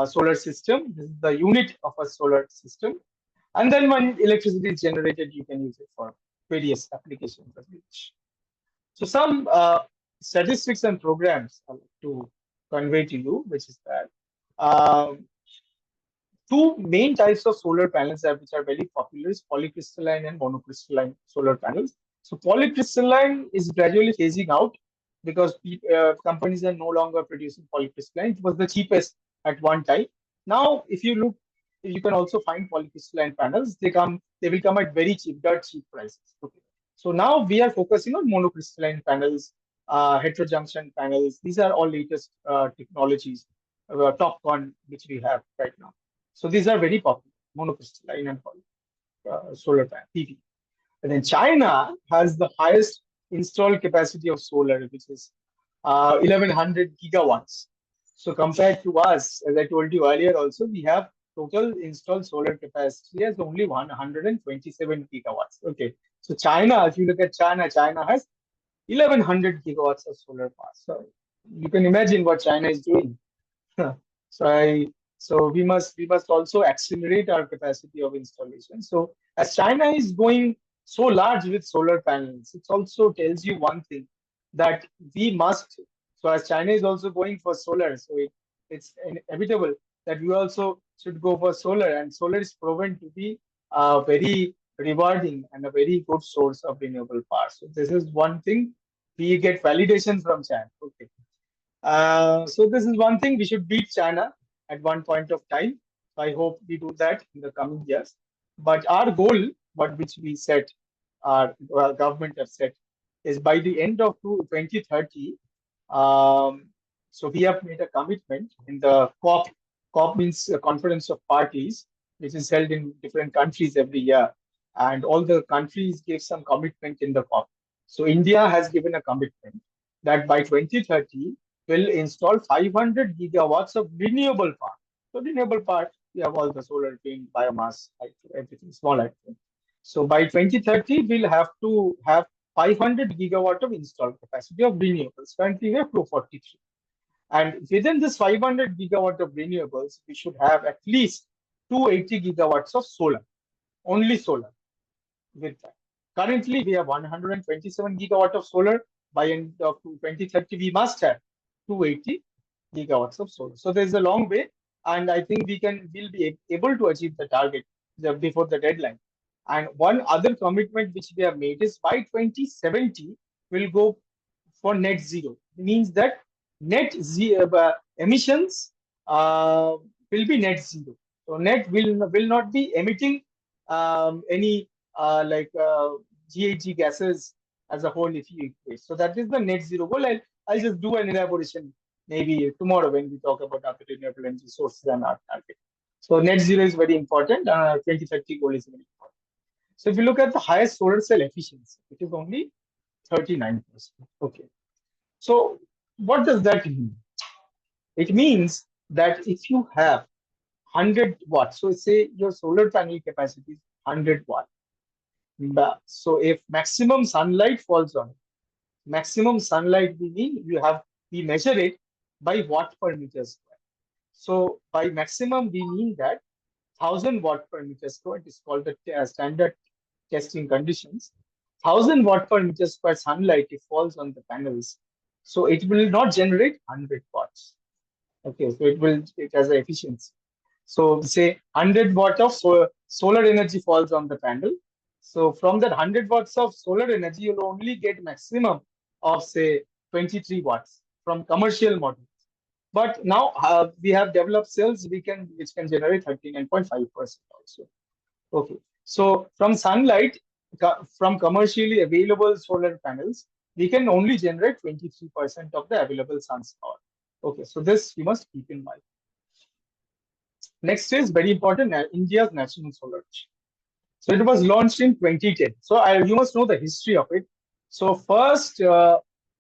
solar system. This is the unit of a solar system, and then when electricity is generated, you can use it for various applications as you wish. So some statistics and programs I like to convey to you, which is that. Two main types of solar panels which are very popular is polycrystalline and monocrystalline solar panels. So polycrystalline is gradually phasing out because companies are no longer producing polycrystalline. It was the cheapest at one time. Now, if you look, you can also find polycrystalline panels. They will come at very cheap, dirt cheap prices. Okay. So now we are focusing on monocrystalline panels, heterojunction panels. These are all latest technologies, TopCon, which we have right now. So these are very popular, monocrystalline and solar panel, PV. And then China has the highest installed capacity of solar, which is 1100 gigawatts. So compared to us, as I told you earlier also, we have total installed solar capacity as only 127 gigawatts. Okay. So China, if you look at China, China has 1100 gigawatts of solar power. So you can imagine what China is doing. So we must also accelerate our capacity of installation. So as China is going so large with solar panels, it also tells you one thing, that we must. So as China is also going for solar, so it's inevitable that we also should go for solar, and solar is proven to be very rewarding and a very good source of renewable power. So this is one thing we get validation from China. Okay. So this is one thing, we should beat China at one point of time. I hope we do that in the coming years. But our goal, which we set, our government has set, is by the end of 2030. So we have made a commitment in the COP. COP means a Conference of Parties, which is held in different countries every year, and all the countries give some commitment in the COP. So India has given a commitment that by 2030 will install 500 gigawatts of renewable power. So renewable power, we have all the solar, wind, biomass, everything, small everything. So by 2030, we'll have to have 500 gigawatt of installed capacity of renewables. Currently, we have 243. And within this 500 gigawatt of renewables, we should have at least 280 gigawatts of solar, only solar with that. Currently, we have 127 gigawatt of solar. By end of 2030, we must have 280 gigawatts of solar. So there's a long way, and I think we'll be able to achieve the target before the deadline. And one other commitment which we have made is by 2070 we'll go for net zero. It means that net zero, emissions will be net zero. So net will not be emitting any GHG gases as a whole if you equate. So that is the net zero goal. I'll just do an elaboration maybe tomorrow when we talk about other renewable energy sources and our target. So net zero is very important. 2030 goal is very important. So if you look at the highest solar cell efficiency, it is only 39%. Okay. So what does that mean? It means that if you have 100 watts, so say your solar panel capacity is 100 watts. So if maximum sunlight falls on it, maximum sunlight we measure it by watt per meter square. So by maximum we mean that 1000 watt per meter square. It is called the standard testing conditions. 1000 watt per meter square sunlight if falls on the panels, so it will not generate 100 watts. Okay, so it has an efficiency. So say 100 watt of solar energy falls on the panel. So from that 100 watts of solar energy, you'll only get maximum of say 23 watts from commercial models. But now we have developed cells which can generate 39.5% also. Okay, so from sunlight, from commercially available solar panels, we can only generate 23% of the available sun's power. Okay, so this you must keep in mind. Next is very important, India's national solar mission. So it was launched in 2010. So you must know the history of it. So first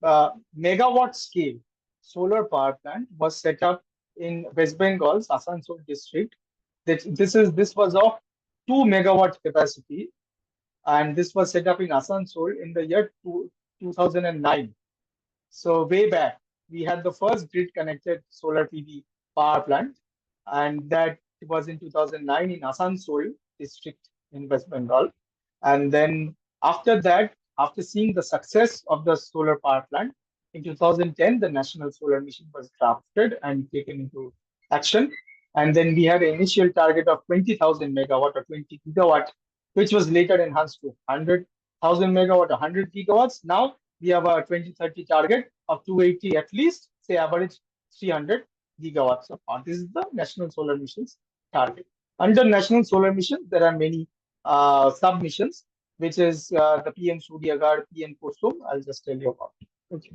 megawatt scale solar power plant was set up in West Bengal's Asansol district. This was of 2 megawatt capacity, and this was set up in Asansol in the year 2009. So way back, we had the first grid connected solar PV power plant, and that was in 2009 in Asansol district in West Bengal. And then after that, after seeing the success of the solar power plant, in 2010, the National Solar Mission was drafted and taken into action. And then we had an initial target of 20,000 megawatt or 20 gigawatt, which was later enhanced to 100,000 megawatt, 100 gigawatts. Now we have a 2030 target of 280 at least, say average 300 gigawatts of power. This is the National Solar Mission's target. Under National Solar Mission, there are many sub-missions, which is the PM Surya Ghar, PM Kusum. I'll just tell you about it. Okay.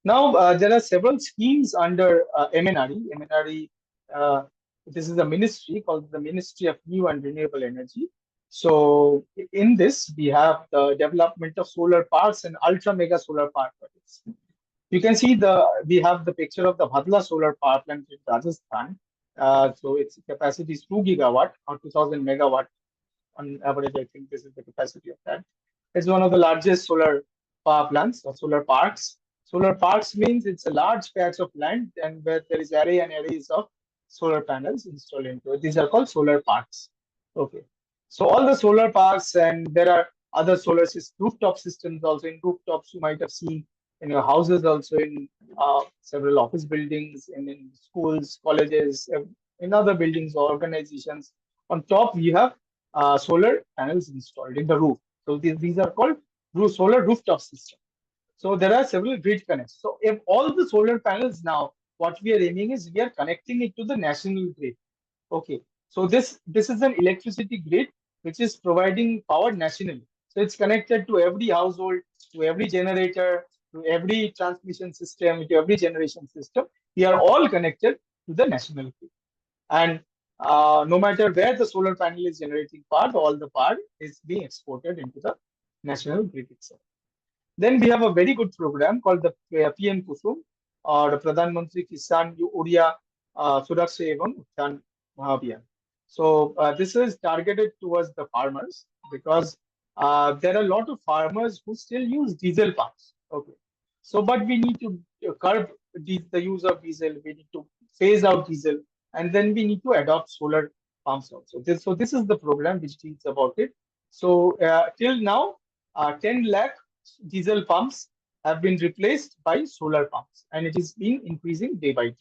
Now, there are several schemes under MNRE. MNRE, this is a ministry called the Ministry of New and Renewable Energy. So in this, we have the development of solar parks and ultra mega solar park projects. You can see we have the picture of the Bhadla solar power plant in Rajasthan. So its capacity is 2 gigawatt or 2000 megawatt on average. I think this is the capacity of that. It's one of the largest solar power plants or solar parks. Solar parks means it's a large patch of land and where there is array and arrays of solar panels installed into it. These are called solar parks. Okay. So all the solar parks, and there are other solar rooftop systems also. In rooftops, you might have seen in your houses, also in several office buildings, and in schools, colleges, in other buildings or organizations. On top, we have solar panels installed in the roof. So these are called solar rooftop systems. So there are several grid connects. So if all the solar panels now, what we are aiming is we are connecting it to the national grid. Okay. So this is an electricity grid which is providing power nationally. So it's connected to every household, to every generator, to every transmission system, to every generation system. We are all connected to the national grid. And no matter where the solar panel is generating power, all the power is being exported into the national grid itself. Then we have a very good program called the PM Kusum or the Pradhan Mantri Kisan Uriya Suraksha Evam Uttan Mahabhiyan. So this is targeted towards the farmers because there are a lot of farmers who still use diesel pumps. Okay. So, but we need to curb the use of diesel. We need to phase out diesel, and then we need to adopt solar pumps also. This is the program which deals about it. So till now, 10 lakh diesel pumps have been replaced by solar pumps, and it is being increasing day by day.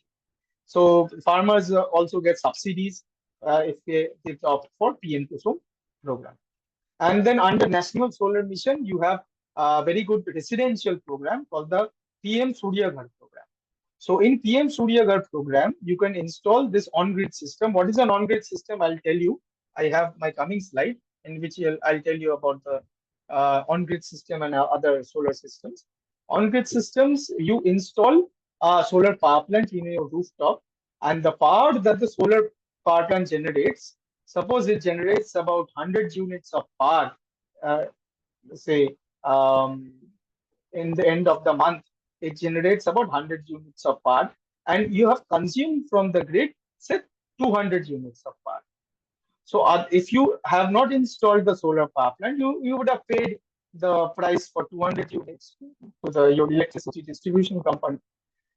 So farmers also get subsidies if they opt for PM Kusum program. And then under National Solar Mission, you have a very good residential program called the PM Surya Ghar program. So in PM Surya Ghar program, you can install this on-grid system. What is an on-grid system? I'll tell you. I have my coming slide in which I'll tell you about the on-grid system and other solar systems. On-grid systems, you install a solar power plant in your rooftop, and the power that the solar power plant generates, suppose it generates about 100 units of power, uh, say in the end of the month, it generates about 100 units of power, and you have consumed from the grid, say, 200 units of power. So if you have not installed the solar power plant, you would have paid the price for 200 units to your electricity distribution company.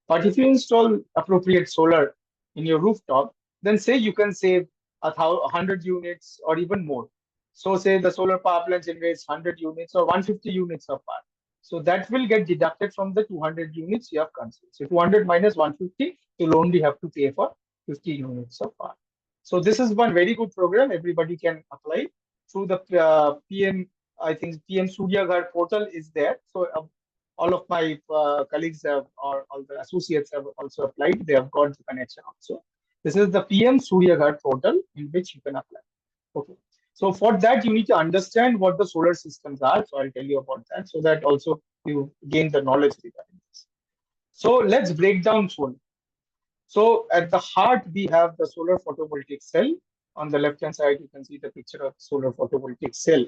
But if you install appropriate solar in your rooftop, then say you can save 100 units or even more. So say the solar power plant generates 100 units or 150 units of power. So that will get deducted from the 200 units you have consumed. So 200 minus 150, you'll only have to pay for 50 units of power. So this is one very good program. Everybody can apply through the PM. I think PM Surya Ghar portal is there. So all of my colleagues have, or all the associates have also applied. They have got the connection also. This is the PM Surya Ghar portal in which you can apply. Okay. So for that, you need to understand what the solar systems are. So I'll tell you about that so that also you gain the knowledge regarding this. So let's break down solar. So at the heart, we have the solar photovoltaic cell. On the left-hand side, you can see the picture of solar photovoltaic cell.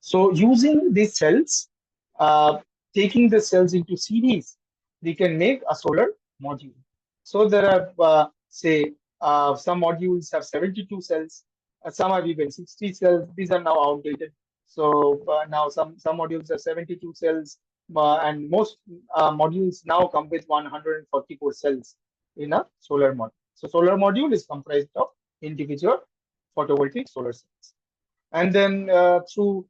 So using these cells, taking the cells into series, we can make a solar module. So there are, some modules have 72 cells, some have even 60 cells. These are now outdated. So now some modules have 72 cells, and most modules now come with 144 cells in a solar module. So solar module is comprised of individual photovoltaic solar cells. And then through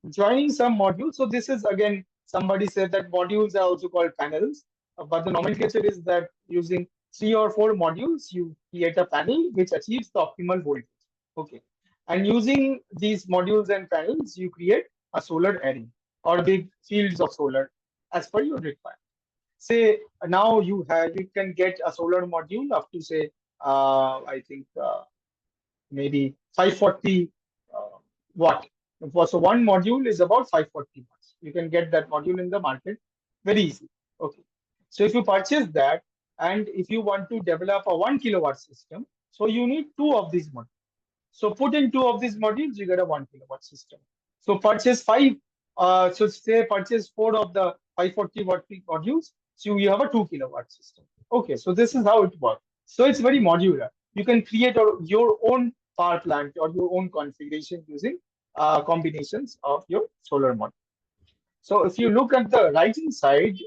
joining some modules. So this is again, somebody said that modules are also called panels, but the nomenclature is that using 3 or 4 modules, you create a panel which achieves the optimal voltage. Okay. And using these modules and panels, you create a solar array or big fields of solar as per your requirement. Say now you can get a solar module up to say, I think maybe 540 watt. So one module is about 540 watts. You can get that module in the market very easy. Okay. So if you purchase that, and if you want to develop a 1 kilowatt system, so you need 2 of these modules. So put in 2 of these modules, you get a 1 kilowatt system. So purchase 5. So say purchase 4 of the 540 watt peak modules. So you have a 2 kilowatt system. Okay. So this is how it works. So it's very modular. You can create your own power plant or your own configuration using combinations of your solar module. So if you look at the right-hand side,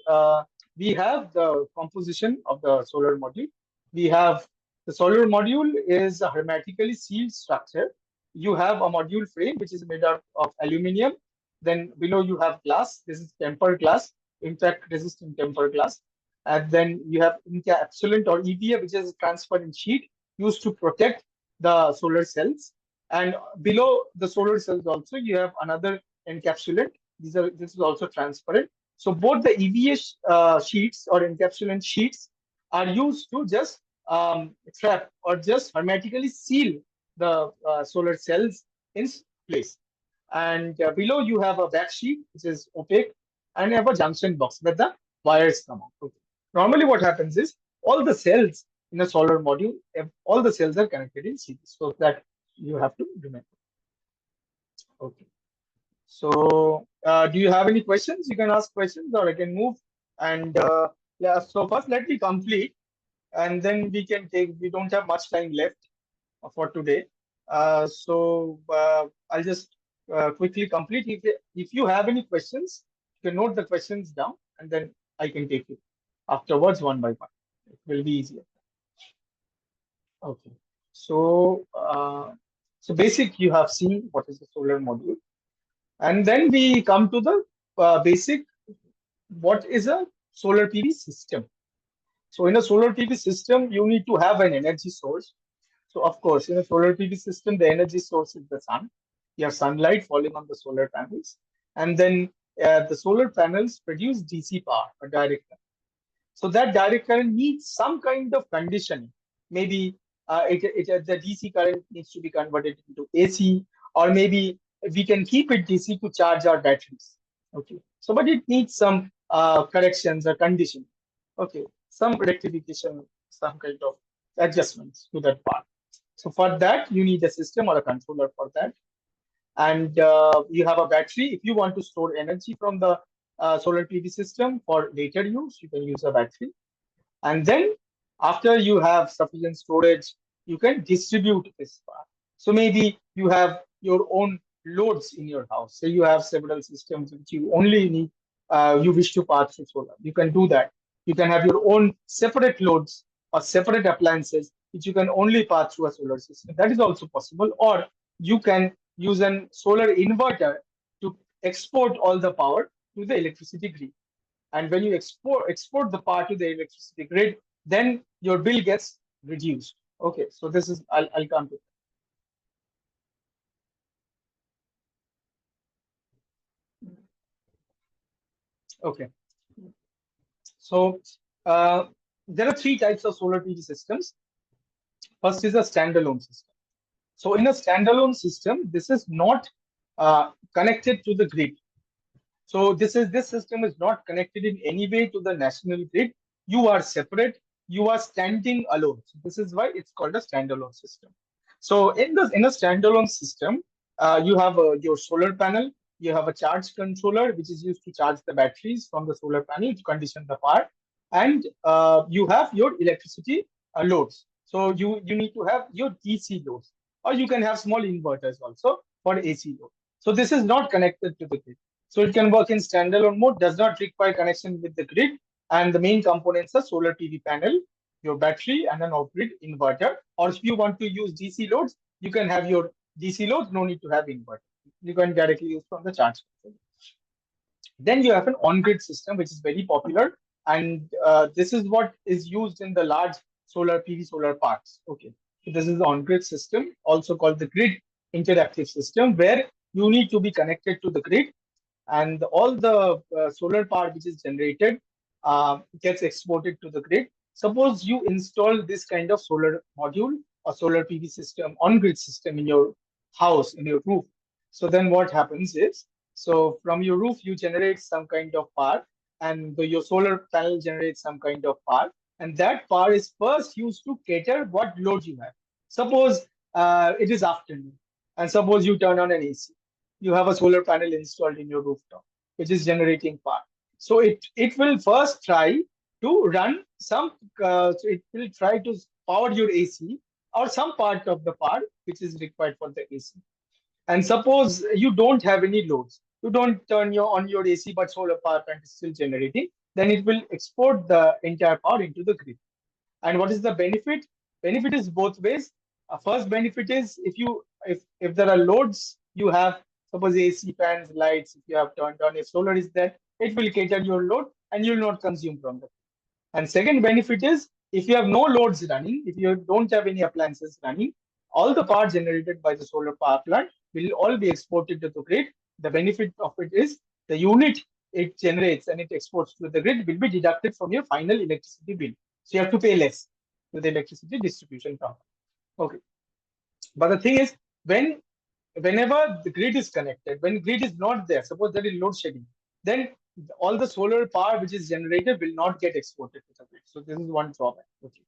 we have the composition of the solar module. We have the solar module is a hermetically sealed structure. You have a module frame which is made up of aluminium. Then below you have glass. This is tempered glass, impact resistant tempered glass. And then you have encapsulant or EVA, which is a transparent sheet used to protect the solar cells. And below the solar cells also, you have another encapsulant. This is also transparent. So both the EVA sheets or encapsulant sheets are used to just trap or just hermetically seal the solar cells in place. And below you have a back sheet, which is opaque, and you have a junction box where the wires come out. Okay. Normally what happens is all the cells in a solar module, all the cells are connected in series. So that you have to remember. Okay. So do you have any questions? You can ask questions or I can move. And yeah, so first let me complete and then we can we don't have much time left for today. So I'll just quickly complete. If you have any questions, you can note the questions down and then I can take it afterwards one by one. It will be easier. Okay. So, so basic, you have seen what is the solar module. And then we come to the basic, what is a solar PV system? So in a solar PV system, you need to have an energy source. So of course, in a solar PV system, the energy source is the sun. You have sunlight falling on the solar panels. And then the solar panels produce DC power or direct current. So that direct current needs some kind of conditioning. Maybe the DC current needs to be converted into AC, or maybe we can keep it DC to charge our batteries. Okay. So, but it needs some corrections or condition. Okay. Some rectification, some kind of adjustments to that part. So for that, you need a system or a controller for that. And you have a battery. If you want to store energy from the solar PV system for later use, you can use a battery. And then after you have sufficient storage, you can distribute this power. So maybe you have your own loads in your house. Say you have several systems which you only need, you wish to pass through solar. You can do that. You can have your own separate loads or separate appliances which you can only pass through a solar system. That is also possible. Or you can use an solar inverter to export all the power to the electricity grid. And when you export the power to the electricity grid, then your bill gets reduced. Okay, so this is I'll come to. Okay, so there are three types of solar PV systems. First is a standalone system. So in a standalone system, this is not connected to the grid. So this system is not connected in any way to the national grid. You are separate. You are standing alone. So this is why it's called a standalone system. So in a standalone system, you have your solar panel. You have a charge controller, which is used to charge the batteries from the solar panel to condition the power, and you have your electricity loads. So you need to have your DC loads, or you can have small inverters also for AC load. So this is not connected to the grid. So it can work in standalone mode, does not require connection with the grid. And the main components are solar PV panel, your battery, and an off-grid inverter. Or if you want to use DC loads, you can have your DC loads, no need to have inverter. You can directly use from the charge. Then you have an on-grid system, which is very popular. And this is what is used in the large solar PV solar parks. Okay. So this is the on-grid system, also called the grid interactive system, where you need to be connected to the grid, and all the solar power which is generated gets exported to the grid. Suppose you install this kind of solar module or solar PV system, on-grid system in your house, in your roof. So then what happens is, so from your roof, you generate some kind of power, and your solar panel generates some kind of power. And that power is first used to cater what load you have. Suppose it is afternoon, and suppose you turn on an AC. You have a solar panel installed in your rooftop, which is generating power. So it will first try to run some, so it will try to power your AC or some part of the power which is required for the AC. And suppose you don't have any loads, you don't turn on your AC, but solar power plant is still generating, then it will export the entire power into the grid. And what is the benefit? Benefit is both ways. First benefit is if there are loads you have, suppose AC fans, lights, if you have turned on, if solar is there, it will cater your load and you will not consume from that. And second benefit is if you have no loads running, if you don't have any appliances running, all the power generated by the solar power plant will all be exported to the grid. The benefit of it is the unit it generates and it exports to the grid will be deducted from your final electricity bill. So you have to pay less to the electricity distribution company. Okay. But the thing is, whenever the grid is connected, when grid is not there, suppose there is load shedding, then all the solar power which is generated will not get exported to the grid. So this is one drawback. Okay.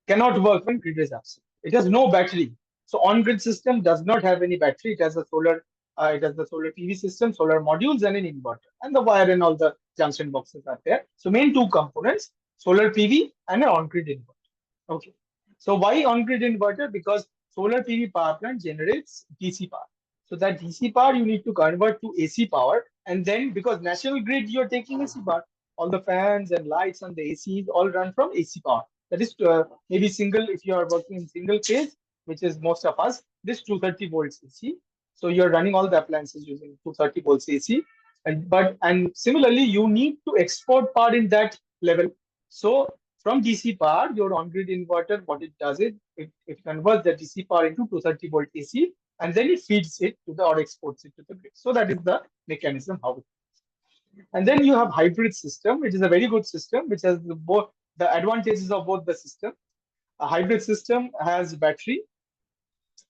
Cannot work when grid is absent. It has no battery. So on-grid system does not have any battery. It has a solar, it has the solar PV system, solar modules, and an inverter, and the wire and all the junction boxes are there. So main two components: solar PV and an on-grid inverter. Okay. So why on-grid inverter? Because solar PV power plant generates DC power. So that DC power you need to convert to AC power, and then because national grid you're taking AC power, all the fans and lights and the ACs all run from AC power. That is maybe single, if you are working in single phase, which is most of us, this 230 volts AC. So you're running all the appliances using 230 volts AC. And similarly, you need to export power in that level. So from DC power, your on-grid inverter, what it does is it converts the DC power into 230 volt AC, and then it feeds it to the or exports it to the grid. So that is the mechanism how it works. And then you have hybrid system, which is a very good system, which has both the advantages of both the system. A hybrid system has battery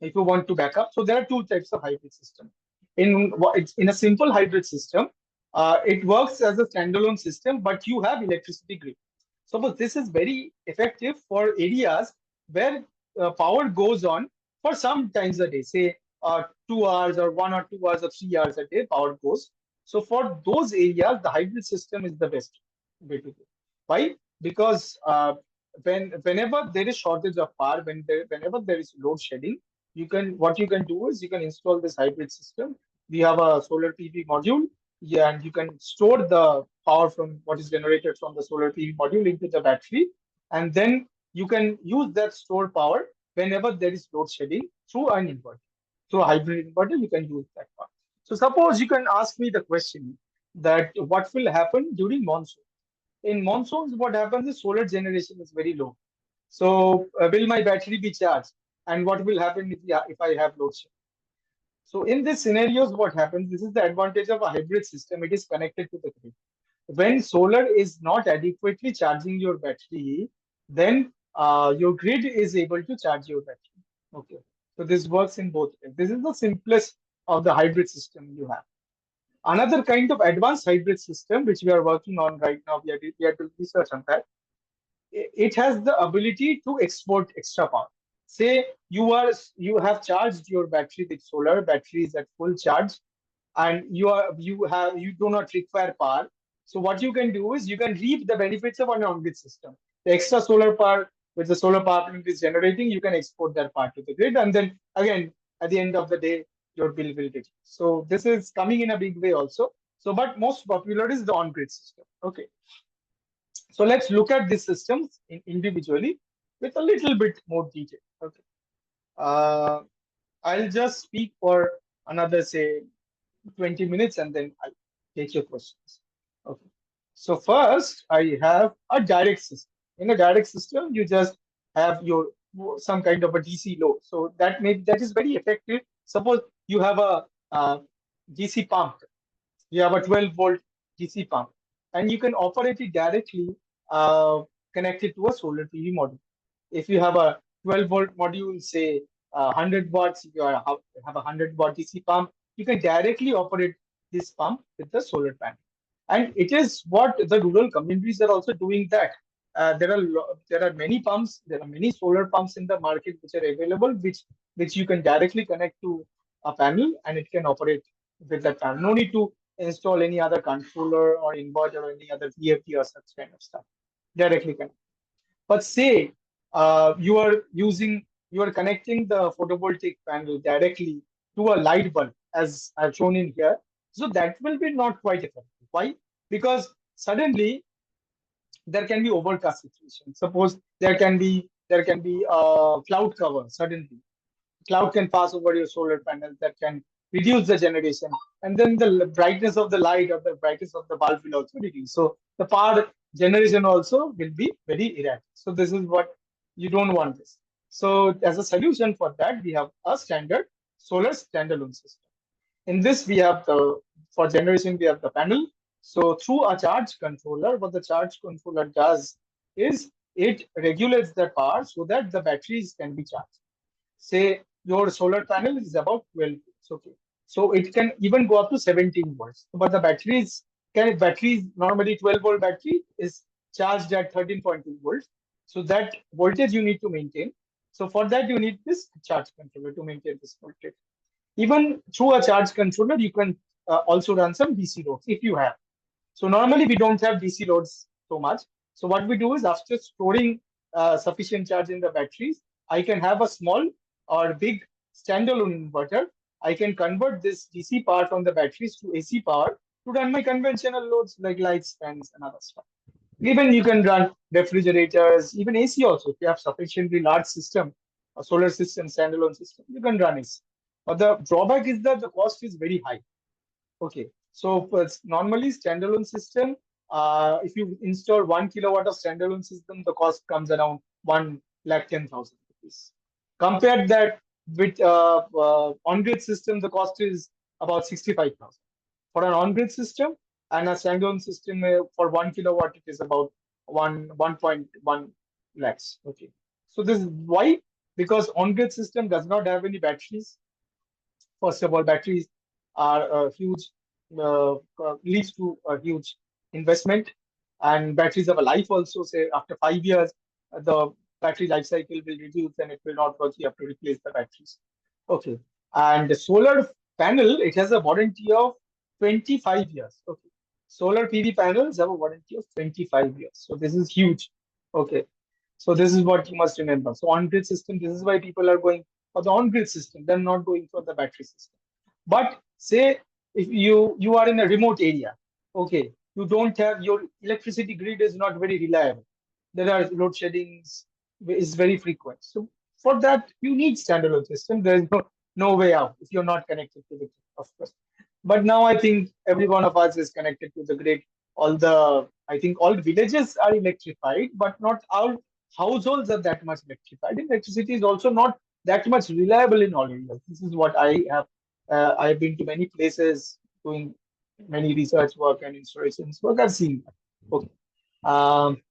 if you want to back up. So there are two types of hybrid system. In a simple hybrid system, it works as a standalone system, but you have electricity grid. Suppose this is very effective for areas where power goes on for some times a day, say 2 hours or 1 or 2 hours or 3 hours a day, power goes. So for those areas, the hybrid system is the best way to go. Why? Because whenever there is shortage of power, whenever there is load shedding, what you can do is you can install this hybrid system. We have a solar PV module, yeah, and you can store the power from what is generated from the solar PV module into the battery, and then you can use that stored power whenever there is load shedding through an inverter. Through a hybrid inverter, you can use that power. So suppose you can ask me the question that what will happen during monsoon? In monsoons, what happens is solar generation is very low. So will my battery be charged? And what will happen if I have load shedding? So in these scenarios, what happens? This is the advantage of a hybrid system. It is connected to the grid. When solar is not adequately charging your battery, then your grid is able to charge your battery. Okay. So this works in both ways. This is the simplest of the hybrid system you have. Another kind of advanced hybrid system, which we are working on right now, we are doing research on that. It has the ability to export extra power. Say you have charged your battery with solar, battery is at full charge, and you do not require power. So what you can do is you can reap the benefits of an on-grid system. The extra solar power which the solar power plant is generating, you can export that power to the grid, and then again at the end of the day, your bill will reduce. So this is coming in a big way also. So, but most popular is the on-grid system. Okay. So let's look at these systems individually with a little bit more detail. Okay. I'll just speak for another, say, 20 minutes and then I'll take your questions. Okay. So first, I have a direct system. In a direct system, you just have your some kind of a DC load. So that is very effective. Suppose you have a DC pump. You have a 12-volt DC pump, and you can operate it directly connected to a solar PV module. If you have a 12-volt module, say 100 watts, you have a 100-watt DC pump, you can directly operate this pump with the solar panel. And it is what the rural communities are also doing that. There are many pumps, there are many solar pumps in the market which are available, which you can directly connect to a panel and it can operate with that panel. No need to install any other controller or inverter or any other VFD or such kind of stuff. Directly connect. But say you are connecting the photovoltaic panel directly to a light bulb, as I've shown in here. So that will be not quite effective. Why? Because suddenly there can be overcast situation. Suppose there can be cloud cover suddenly. Cloud can pass over your solar panel that can reduce the generation, and then the brightness of the light or the brightness of the bulb will also reduce. So the power generation also will be very erratic. So this is what you don't want this. So as a solution for that, we have a standard solar standalone system. In this, we have for generation, we have the panel. So through a charge controller, what the charge controller does is it regulates the power so that the batteries can be charged. Say your solar panel is about 12 volts, okay. So it can even go up to 17 volts. But the batteries normally 12-volt battery is charged at 13.2 volts. So that voltage you need to maintain. So for that you need this charge controller to maintain this voltage. Even through a charge controller, you can also run some DC loads if you have. So normally we don't have DC loads so much. So what we do is after storing sufficient charge in the batteries, I can have a small or big standalone inverter. I can convert this DC power from the batteries to AC power to run my conventional loads like lights, fans, and other stuff. Even you can run refrigerators, even AC also. If you have sufficiently large system, a solar system, standalone system, you can run AC. But the drawback is that the cost is very high. Okay, so normally standalone system, if you install 1 kilowatt of standalone system, the cost comes around 1,10,000 rupees. Compare that with on-grid system, the cost is about 65,000. For an on-grid system, and a standalone system for 1 kilowatt it is about 1.1 lakhs. Okay, so this is why, because on-grid system does not have any batteries. First of all, batteries are a huge leads to a huge investment, and batteries have a life also. Say after 5 years, the battery life cycle will reduce and it will not work. You have to replace the batteries. Okay, and the solar panel, it has a warranty of 25 years. Okay, solar PV panels have a warranty of 25 years. So this is huge. Okay, so this is what you must remember. So on-grid system, this is why people are going for the on-grid system. They're not going for the battery system. But say if you are in a remote area, okay, you don't have, your electricity grid is not very reliable. There are load sheddings is very frequent. So for that you need standalone system. There is no way out if you're not connected to the grid, of course. But now I think every one of us is connected to the grid. I think all villages are electrified, but not all households are that much electrified. Electricity is also not that much reliable in all areas. This is what I have. I've been to many places doing many research work and installations work. I've seen that. Okay. Um,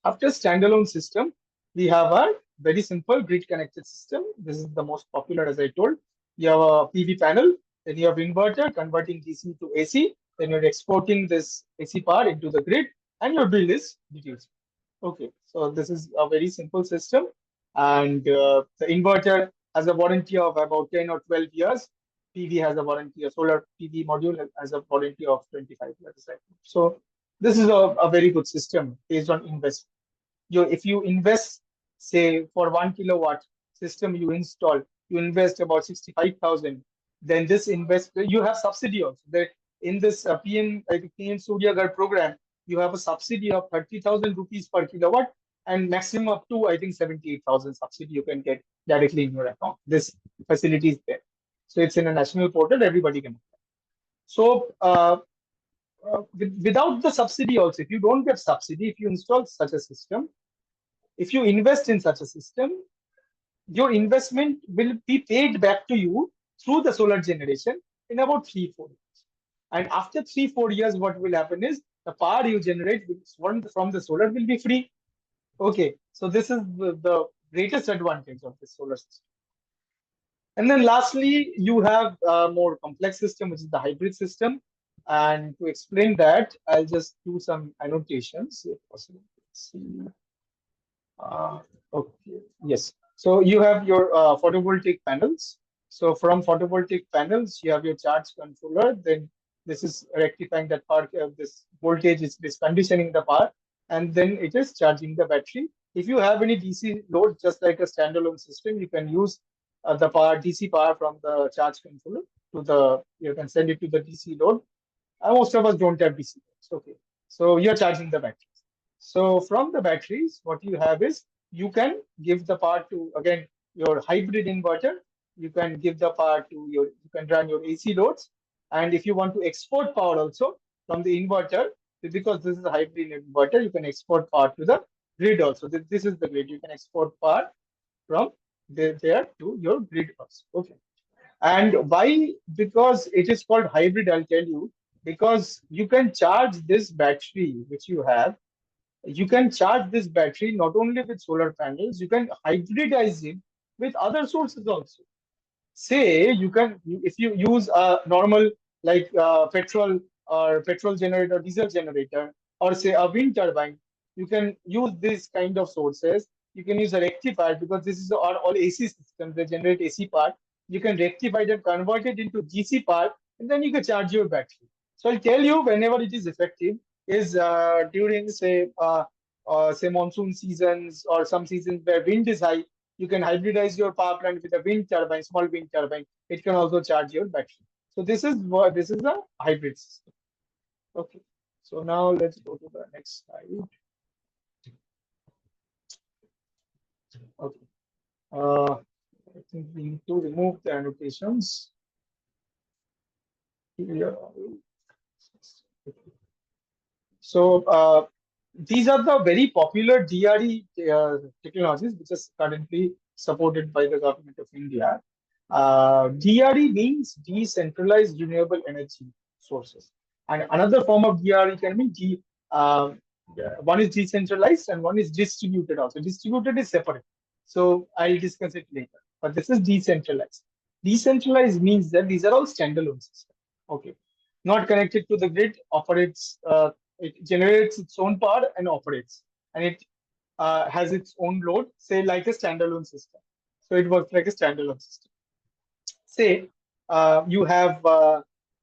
After standalone system, we have a very simple grid connected system. This is the most popular, as I told. You have a PV panel, then you have inverter converting DC to AC, then you're exporting this AC power into the grid, and your bill is reduced. Okay, so this is a very simple system, and the inverter has a warranty of about 10 or 12 years. PV has a warranty, a solar PV module has a warranty of 25 years. So this is a very good system based on investment. If you invest, say, for 1 kilowatt system you install, you invest about 65,000. Then this you have subsidy also. That in this PM Surya Ghar program, you have a subsidy of 30,000 rupees per kilowatt, and maximum up to I think 78,000 subsidy you can get directly in your account. This facility is there, so it's in a national portal. Everybody can apply. So without the subsidy also, if you don't get subsidy, if you install such a system, if you invest in such a system, your investment will be paid back to you through the solar generation in about 3-4 years. And after 3-4 years, what will happen is the power you generate from the solar will be free. Okay, so this is the greatest advantage of the solar system. And then lastly, you have a more complex system, which is the hybrid system. And to explain that, I'll just do some annotations if possible. Let's see. Okay, yes. So you have your photovoltaic panels. So from photovoltaic panels, you have your charge controller. Then this is rectifying that power. This voltage is conditioning the power, and then it is charging the battery. If you have any DC load, just like a standalone system, you can use the DC power from the charge controller to the. You can send it to the DC load. Most of us don't have DC loads. Okay, so you're charging the battery. So from the batteries, what you have is you can give the power to, again, your hybrid inverter. You can give the power to you can run your AC loads. And if you want to export power also from the inverter, because this is a hybrid inverter, you can export power to the grid also. This is the grid. You can export power from there to your grid also. Okay. And why? Because it is called hybrid, I'll tell you, because you can charge this battery which you have. You can charge this battery not only with solar panels, you can hybridize it with other sources also. Say if you use a normal like petrol or petrol generator, diesel generator, or say a wind turbine, you can use this kind of sources. You can use a rectifier because this is all AC systems. They generate AC power. You can rectify that, convert it into DC power, and then you can charge your battery. So I'll tell you whenever it is effective is during say monsoon seasons or some seasons where wind is high. You can hybridize your power plant with a wind turbine, small wind turbine. It can also charge your battery. So this is a hybrid system. Okay. So now let's go to the next slide. Okay. I think we need to remove the annotations. Here. So these are the very popular DRE technologies which is currently supported by the government of India. DRE means decentralized renewable energy sources. And another form of DRE can be one is decentralized and one is distributed also. Distributed is separate. So I'll discuss it later. But this is decentralized. Decentralized means that these are all standalone systems. Okay. Not connected to the grid, operates, it generates its own power and operates. And it has its own load, say like a standalone system. So it works like a standalone system. Say you have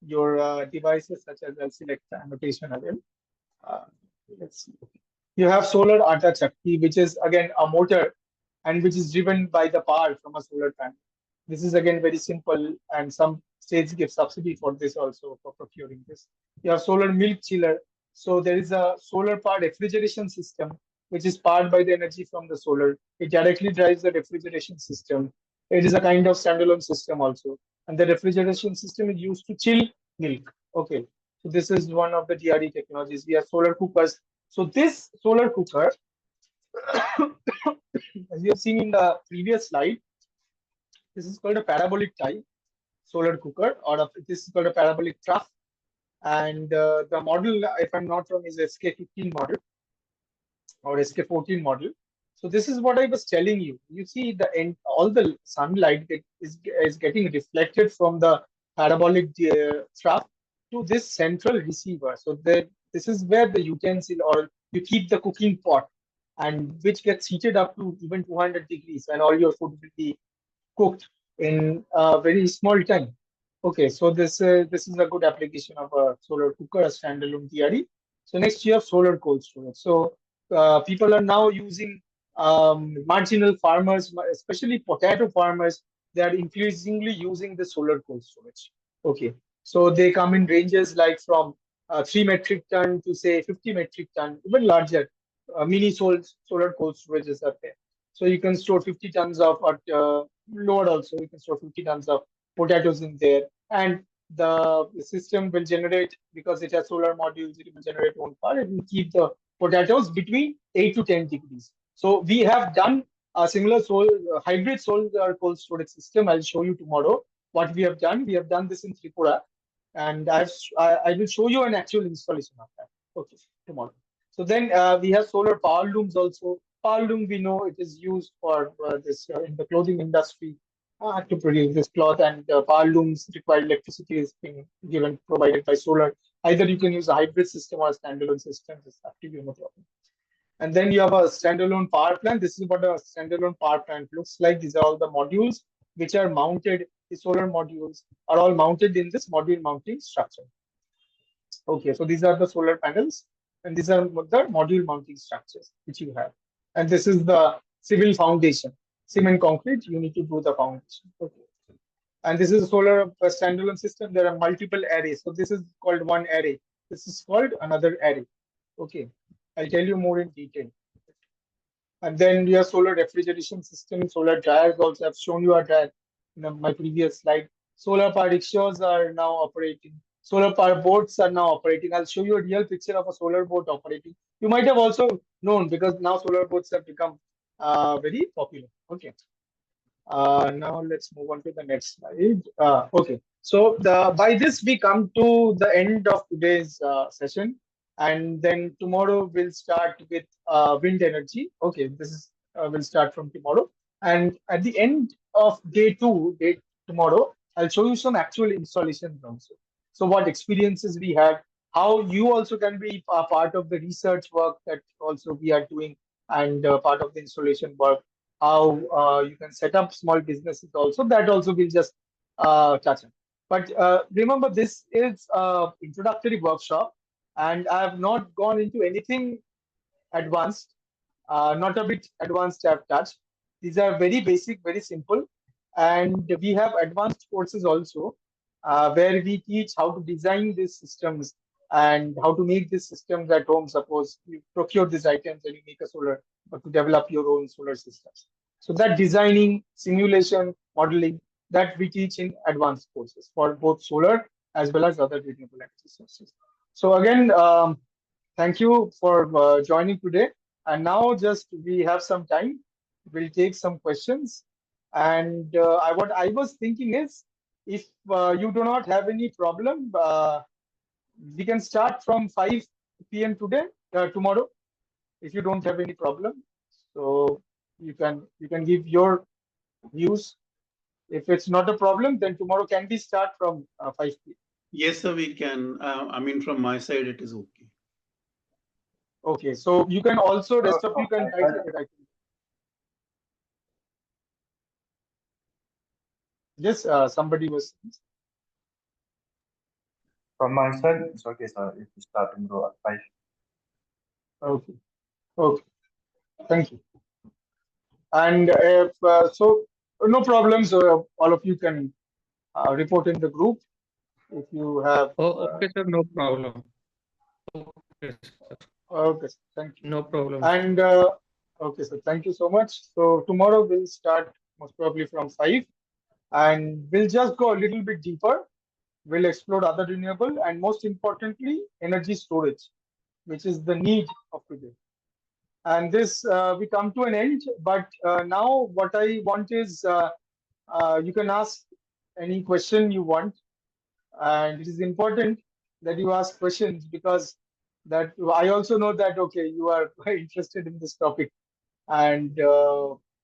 your devices such as, I'll select annotation again. Uh, let's see. You have solar atta chakti, which is again a motor and which is driven by the power from a solar panel. This is again very simple, and some states give subsidy for this also for procuring this. You have solar milk chiller. So there is a solar powered refrigeration system which is powered by the energy from the solar. It directly drives the refrigeration system. It is a kind of standalone system also. And the refrigeration system is used to chill milk. Okay. So this is one of the DRE technologies. We have solar cookers. So this solar cooker, as you have seen in the previous slide, this is called a parabolic type solar cooker, or this is called a parabolic trough. And the model, if I'm not wrong, is SK15 model or SK14 model. So this is what I was telling you. You see the end, all the sunlight is getting reflected from the parabolic trough to this central receiver. So this is where the utensil, or you keep the cooking pot, and which gets heated up to even 200 degrees, and all your food will be cooked in a very small time. Okay, so this is a good application of a solar cooker, a standalone DRE. So next you have solar cold storage. So people are now using marginal farmers, especially potato farmers. They are increasingly using the solar cold storage. Okay, so they come in ranges like from 3 metric ton to say 50 metric ton, even larger. Mini solar cold storages are there. So you can store 50 tons of load also. You can store 50 tons of potatoes in there, and the system will generate, because it has solar modules, it will generate own power. It will keep the potatoes between 8 to 10 degrees. So we have done a similar hybrid solar cold storage system. I'll show you tomorrow what we have done. We have done this in Tripura, and I will show you an actual installation of that. Okay, tomorrow. So then we have solar power looms also. Power loom, we know it is used for this in the clothing industry to produce this cloth, and power looms require electricity is being provided by solar. Either you can use a hybrid system or a standalone system. It's up to you, no problem. And then you have a standalone power plant. This is what a standalone power plant looks like. These are all the modules which are mounted. The solar modules are all mounted in this module mounting structure. Okay, so these are the solar panels, and these are the module mounting structures which you have. And this is the civil foundation. Cement concrete, you need to do the foundation. Okay. And this is a solar standalone system. There are multiple arrays. So this is called one array. This is called another array. Okay. I'll tell you more in detail. And then we have solar refrigeration system, solar dryers also. I've shown you a dryer in my previous slide. Solar power rickshaws are now operating. Solar power boats are now operating. I'll show you a real picture of a solar boat operating. You might have also known, because now solar boats have become very popular. Okay. Now let's move on to the next slide. Okay. So by this we come to the end of today's session, and then tomorrow we'll start with wind energy. Okay, this is will start from tomorrow, and at the end of day tomorrow, I'll show you some actual installations also. So what experiences we had, how you also can be a part of the research work that also we are doing, and part of the installation work. How you can set up small businesses also. That also we'll just touch on. But remember, this is an introductory workshop, and I have not gone into anything advanced, not a bit advanced I've touched. These are very basic, very simple. And we have advanced courses also, where we teach how to design these systems and how to make these systems at home. Suppose you procure these items and you make a solar, or to develop your own solar systems. So that designing, simulation, modeling, that we teach in advanced courses for both solar as well as other renewable energy sources. So again, thank you for joining today. And now just we have some time. We'll take some questions. And what I was thinking is, if you do not have any problem, we can start from 5 p.m. today, tomorrow, if you don't have any problem. So you can give your views. If it's not a problem, then tomorrow can we start from 5 p.m. Yes, sir, we can. I mean, from my side, it is okay. Okay, so you can also, rest of you can write. Yes, somebody was. From my side, it's okay, sir. If you start tomorrow at 5. Okay, okay, thank you. And if so, no problems. All of you can report in the group if you have. Oh, okay, sir. No problem. Okay, sir. Okay, thank you. No problem. And okay, so thank you so much. So tomorrow we'll start most probably from 5, and we'll just go a little bit deeper. We'll explore other renewable and most importantly, energy storage, which is the need of today. And this we come to an end. But now what I want is you can ask any question you want, and it is important that you ask questions because that I also know that okay you are quite interested in this topic, and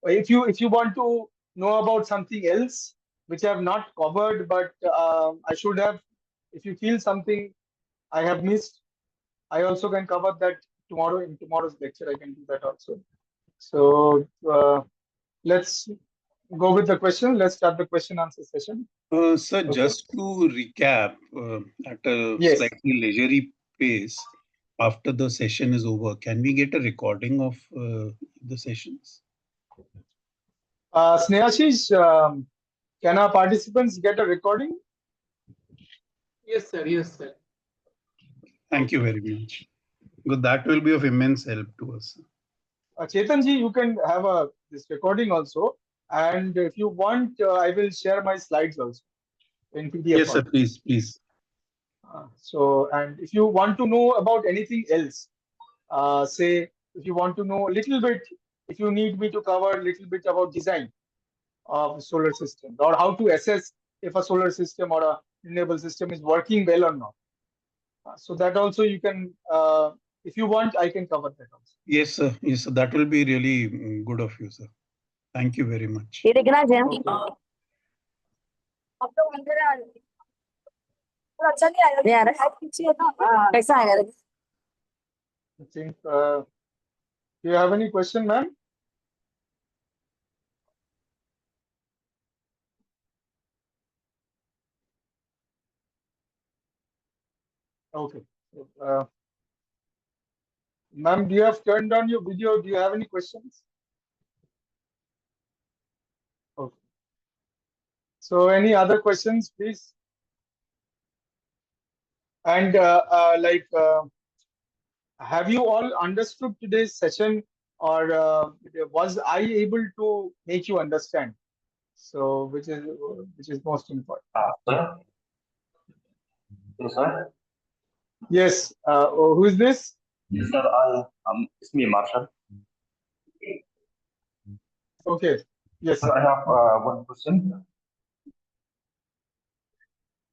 if you want to know about something else which I have not covered but I should have, if you feel something I have missed, I also can cover that tomorrow in tomorrow's lecture. I can do that also. So let's go with the question. Let's start the question answer session. Sir, Okay. just to recap at a Yes. slightly leisurely pace, after the session is over, can we get a recording of the sessions? Snehashish, can our participants get a recording? Yes, sir. Yes, sir. Thank you very much. Because that will be of immense help to us. Chetanji, you can have this recording also. And if you want, I will share my slides also in PDF. Yes, sir, please, please. So, and if you want to know about anything else, say, if you want to know a little bit, if you need me to cover a little bit about design of solar system or how to assess if a solar system or a renewable system is working well or not. So that also you can, if you want, I can cover that also. Yes, sir. Yes, sir. That will be really good of you, sir. Thank you very much. Okay. I think, do you have any question, ma'am? Okay. Ma'am, do you have turned on your video? Do you have any questions? Okay. So any other questions, please? And have you all understood today's session, or was I able to make you understand? So which is most important? Sir? Yes, sir. Yes. Who is this? Yes, sir. It's me, Marshall. Okay. Yes. Sir, I have one question.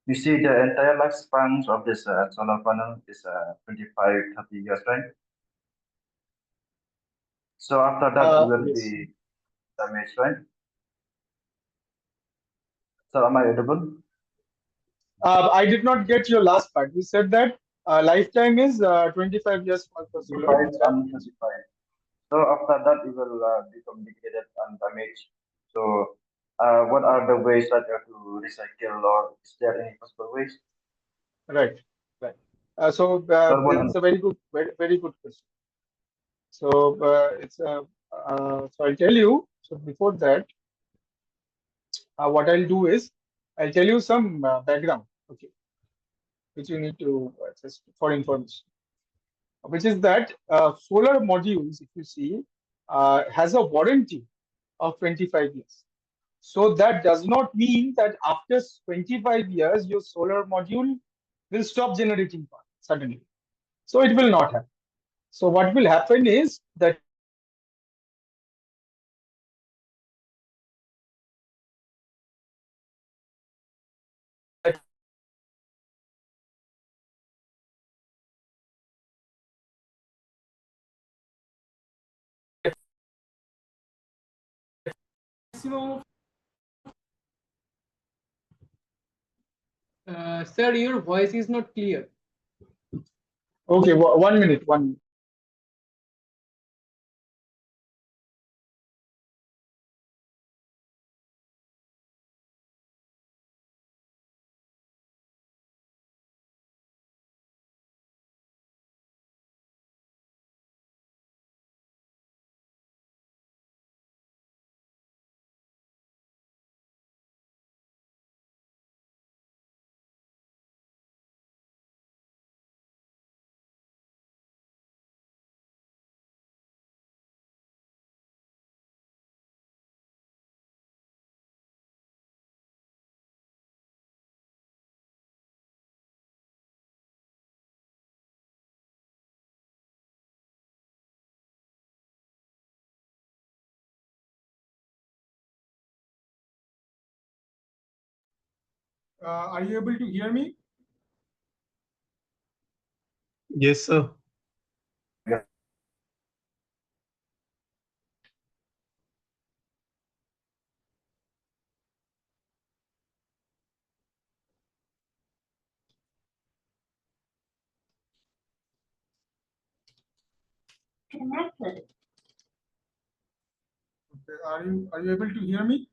You see, the entire lifespan of this solar panel is 25, 30 years, right? So after that, it will Yes. be damaged, right? So am I audible? I did not get your last part. You said that lifetime is 25 years for the solar. 25 and 25. So after that, it will become degraded and damaged. So what are the ways that you have to recycle, or is there any possible ways? Right. Right. So it's a very good, very good question. So so I'll tell you. So before that, what I'll do is I'll tell you some background, okay, which you need to just for information, which is that solar modules, if you see, has a warranty of 25 years. So that does not mean that after 25 years, your solar module will stop generating power suddenly. So it will not happen. So what will happen is that maximum. Sir, your voice is not clear. Okay, 1 minute, 1 minute. Are you able to hear me? Yes, sir. Yeah. Connected. Okay. Are you able to hear me?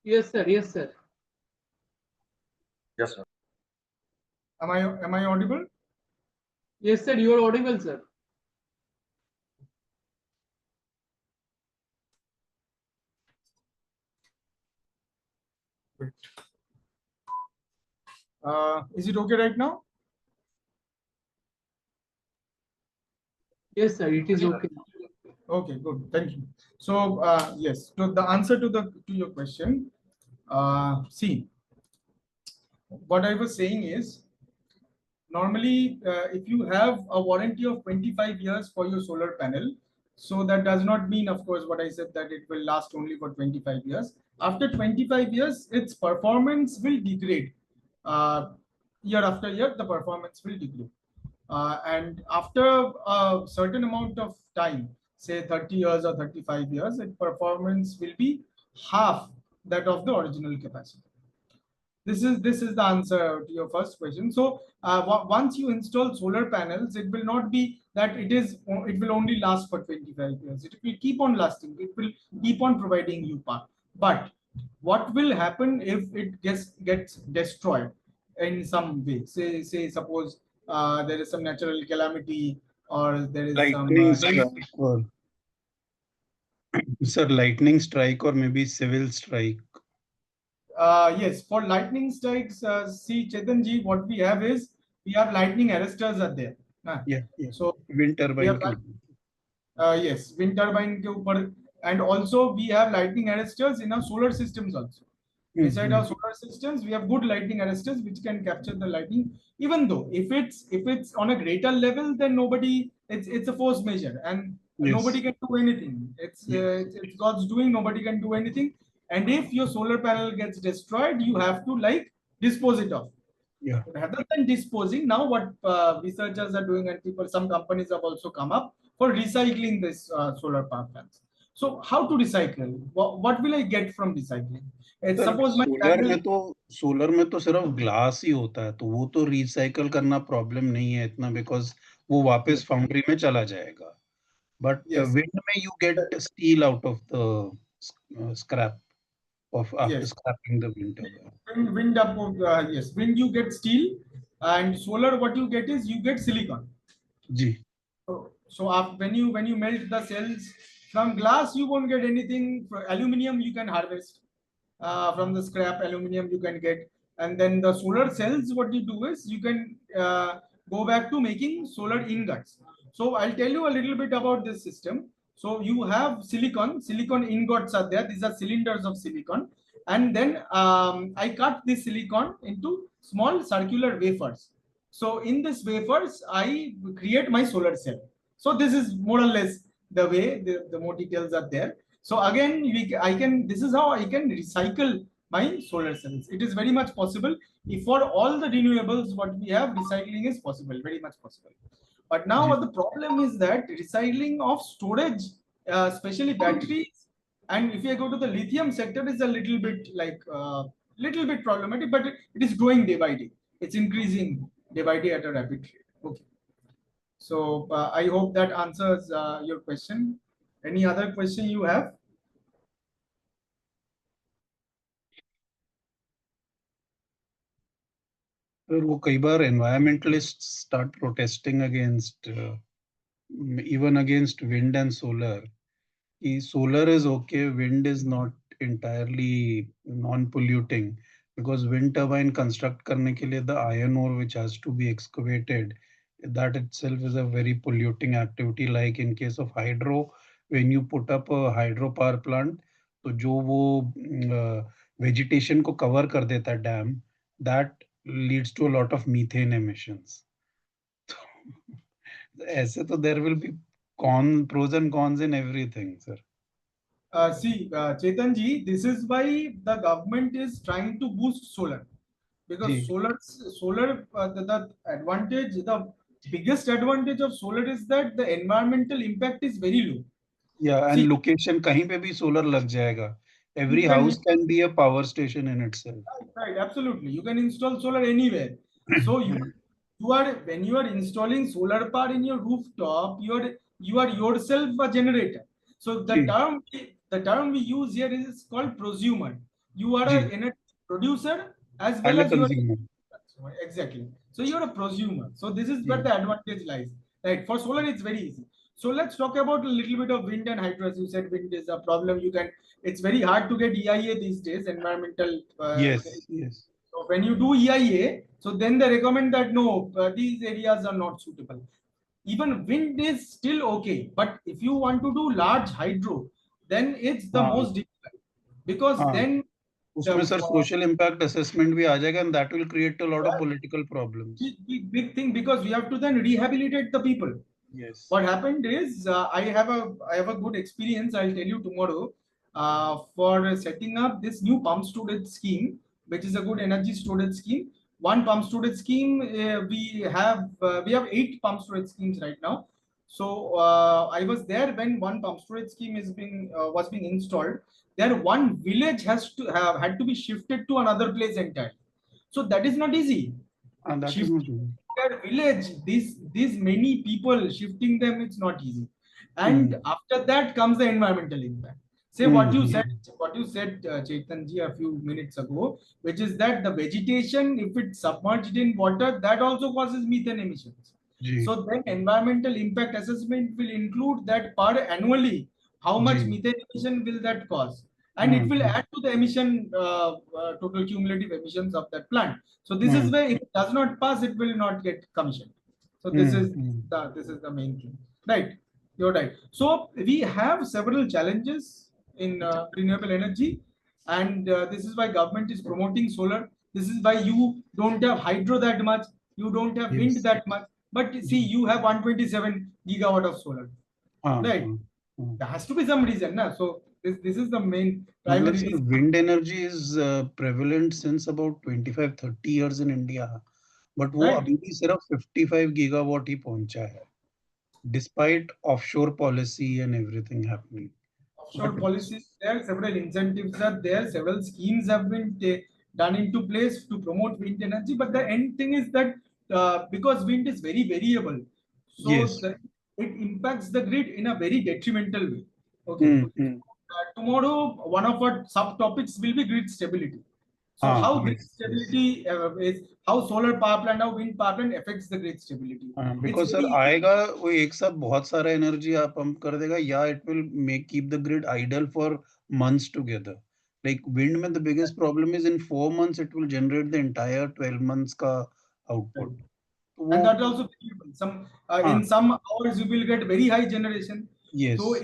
Yes, sir. Yes, sir. Yes, sir. Am I audible? Yes, sir. You are audible, sir. Wait. Is it okay right now? Yes, sir. It is Yes, sir. okay. Okay, good. Thank you. So yes, so the answer to your question. See, what I was saying is, normally if you have a warranty of 25 years for your solar panel, so that does not mean, of course, what I said, that it will last only for 25 years. After 25 years, its performance will degrade. Year after year, the performance will degrade. And after a certain amount of time, say 30 years or 35 years, its performance will be half that of the original capacity. This is the answer to your first question. So once you install solar panels, it will not be that it will only last for 25 years. It will keep on lasting. It will keep on providing you power. But what will happen if it gets destroyed in some way? Say suppose there is some natural calamity, or there is some Lightning strike or sir, lightning strike or maybe civil strike. yes, for lightning strikes, see Chetanji, what we have is we have lightning arresters are there. Yeah, yeah. So Wind we turbine. have yes, wind turbine ke upar, and also we have lightning arresters in our solar systems also. Beside our solar systems, we have good lightning arresters which can capture the lightning. Even though if it's on a greater level, then it's a force measure, and nobody can do anything. It's God's doing. Nobody can do anything. And if your solar panel gets destroyed, you have to like dispose it off. Yeah. Rather than disposing, now what researchers are doing, and some companies have also come up for recycling this solar power plants. So how to recycle? What will I get from recycling? Sir Suppose my solar में तो सिर्फ glass ही होता है, तो वो तो recycle करना problem नहीं है इतना, बिकॉज वो वापस फाउंड्री में चला जाएगा. बट विंड में you get steel out of the scrap of after scrapping the wind turbine. Wind you get steel, and solar what you get is you get silicon. Ji. So when you melt the cells from glass, you won't get anything. Aluminum you can harvest from the scrap. Aluminum you can get, and then the solar cells, what you do is you can go back to making solar ingots. So I'll tell you a little bit about this system. So you have silicon ingots are there. These are cylinders of silicon, and then I cut this silicon into small circular wafers. So in this wafers, I create my solar cell. So this is more or less the way. The more details are there. So again, this is how I can recycle my solar cells. It is very much possible. If for all the renewables what we have, recycling is possible, very much possible. But now the problem is that recycling of storage especially batteries. And if you go to the lithium sector, is a little bit like little bit problematic, but it is growing day by day. It's increasing day by day at a rapid rate. Okay. So I hope that answers your question. Any other question you have? वो कई बार environmentalists start protesting against even against wind and solar. Solar is okay, wind is not entirely non-polluting, because wind turbine construct करने के लिए the iron ore which has to be excavated, that itself is a very polluting activity. Like in case of hydro, when you put up a hydropower plant, तो जो वो vegetation को cover कर देता है dam, that leads to a lot of methane emissions. ऐसे तो there will be pros and cons in everything, sir. See, Chetan ji, this is why the government is trying to boost solar, because Ji. solar the advantage, the biggest advantage of solar is that the environmental impact is very low. Yeah, and See, location कहीं पे भी solar लग जाएगा. Every you can- house can be a power station in itself. Right, absolutely. You can install solar anywhere. So you are when you are installing solar power in your rooftop, you are yourself a generator. So Ji. the term we use here is called prosumer. You are Ji. an energy producer as well And a as you are consumer. exactly. So you're a prosumer. So this is where the advantage lies. Right. For solar, it's very easy. So let's talk about a little bit of wind and hydro. As you said, wind is a problem. It's very hard to get EIA these days, environmental. Yes. So when you do EIA, so then they recommend that no, these areas are not suitable. Even wind is still okay, but if you want to do large hydro, then it's the most difficult, because then उसमें sir social impact assessment भी आ जाएगा, and that will create a lot of political problems. Big thing, because we have to then rehabilitate the people. Yes. What happened is I have a good experience. I'll tell you tomorrow for setting up this new pump storage scheme, which is a good energy storage scheme. One pump storage scheme we have 8 pump storage schemes right now. So I was there when one pump storage scheme was being installed. There one village had to be shifted to another place entirely. So that is not easy. And that is not easy. Village, these many people shifting them, it's not easy. And after that comes the environmental impact. Say what you said, Chetan ji, a few minutes ago, which is that the vegetation, if it's submerged in water, that also causes methane emissions. So then environmental impact assessment will include that per annually, how much methane emission will that cause? And it will add to the emission, total cumulative emissions of that plant. So this is where if it does not pass, it will not get commissioned. So this is the main thing, right? You're right. So we have several challenges in renewable energy, and this is why government is promoting solar. This is why you don't have hydro that much, you don't have wind that much, but see, you have 127 gigawatt of solar, right? There has to be some reason, na? So this is the main primary reason. Wind energy is prevalent since about 25-30 years in India, but वो अभी भी सिर्फ 55 gigawatt ही पहुंचा है, despite offshore policy and everything happening. Offshore policies, there are several incentives are there, several schemes have been done into place to promote wind energy, but the end thing is that because wind is very variable, so it impacts the grid in a very detrimental way. Okay. Tomorrow, one of our subtopics will be grid stability. So how grid stability is, how solar power plant, how wind power plant affects the grid stability. Because sir, आएगा वो एक साथ बहुत सारा energy आप pump कर देगा, yeah, it will keep the grid idle for months together. Like wind में the biggest problem is in 4 months it will generate the entire 12 months का output. And that also in some hours you will get very high generation. Yes. So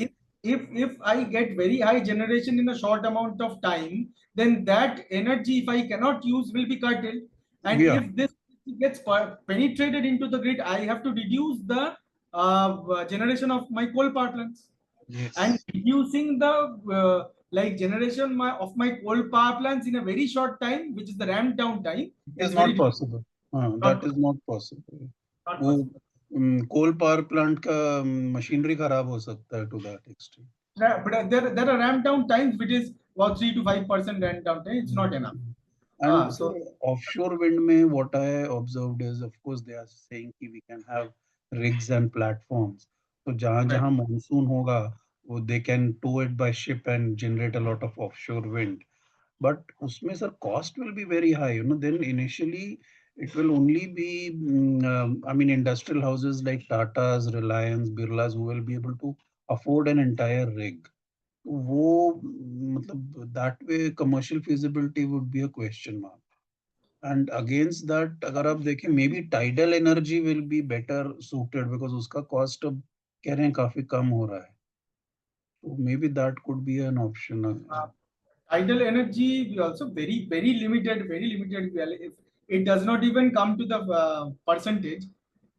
if I get very high generation in a short amount of time, then that energy, if I cannot use, will be curtailed. And if this gets penetrated into the grid, I have to reduce the generation of my coal power plants. Yes. And reducing the generation of my coal power plants in a very short time, which is the ramp down time, is not possible. That is not possible. Coal power plant का machinery खराब हो सकता है to that extent. But there are ramp down times which is about 3 to 5% ramp down time. It's not enough. And So offshore wind में what I observed is, of course, they are saying कि we can have rigs and platforms. तो जहाँ monsoon होगा, they can tow it by ship and generate a lot of offshore wind. But उसमें sir cost will be very high. Then initially it will only be, I mean, industrial houses like Tata's, Reliance, Birla's who will be able to afford an entire rig. वो मतलब that way commercial feasibility would be a question mark. And against that अगर आप देखें maybe tidal energy will be better suited because उसका cost अब कह रहे हैं काफी कम हो रहा है. So maybe that could be an option. Tidal energy we also very limited. Well, if it does not even come to the percentage,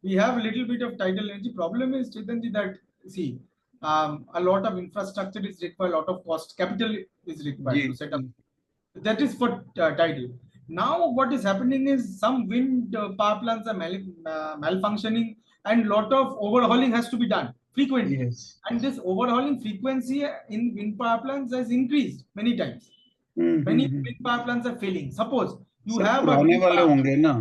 we have a little bit of tidal energy. Problem is, Chetanji, that see, a lot of infrastructure is required, a lot of cost, capital is required to set up. That is for tidal. Now, what is happening is some wind power plants are malfunctioning, and lot of overhauling has to be done frequently. Yes. And this overhauling frequency in wind power plants has increased many times. Many wind power plants are failing. Suppose you have पुराने वाले होंगे ना,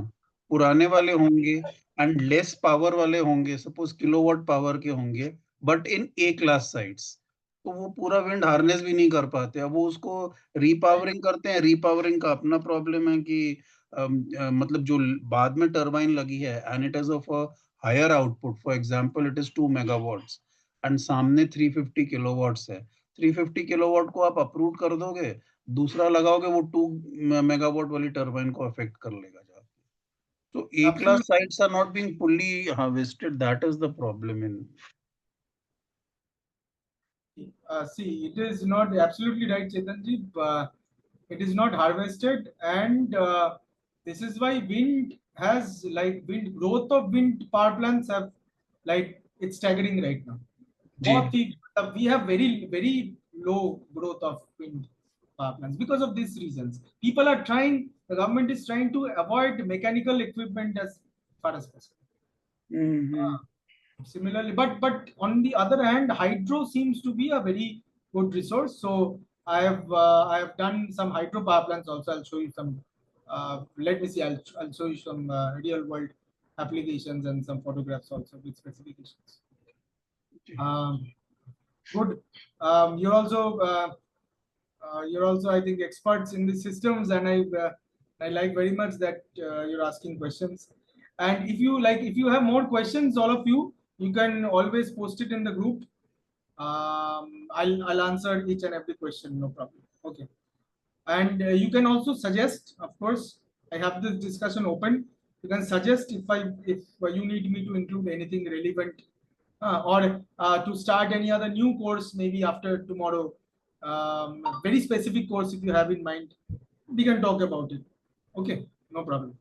पुराने वाले होंगे and less power वाले होंगे, suppose kilowatt power के होंगे, but in A class sites, तो वो पूरा विंड हार्नेस भी नहीं कर पाते. अब वो उसको रीपावरिंग करते हैं. रीपावरिंग का अपना प्रॉब्लम है कि मतलब जो बाद में टरबाइन लगी है and it is of a higher output, for example it is 2 megawatts and सामने 350 किलोवाट्स है. 350 किलोवाट को आप अप्रूव कर दोगे, दूसरा लगाओगे, वो 2 मेगावाट वाली टरबाइन को अफेक्ट कर लेगा जाके. So A class sites are not being fully harvested. That is the problem in. See, it is not absolutely right, Chetanji. It is not harvested, and this is why wind has wind growth of wind power plants have it's staggering right now. We have very low growth of wind power plants because of these reasons. People are trying. The government is trying to avoid mechanical equipment as far as possible. Similarly, but on the other hand, hydro seems to be a very good resource. So I have done some hydro power plants also. I'll show you some. Let me see. I'll show you some real world applications and some photographs also with specifications. Good. You're also I think experts in the systems, and I like very much that you're asking questions. And if you have more questions, all of you can always post it in the group. I'll answer each and every question, no problem. Okay. And you can also suggest, of course, I have this discussion open. You can suggest if you need me to include anything relevant or to start any other new course maybe after tomorrow. Very specific course if you have in mind, we can talk about it. Okay, no problem.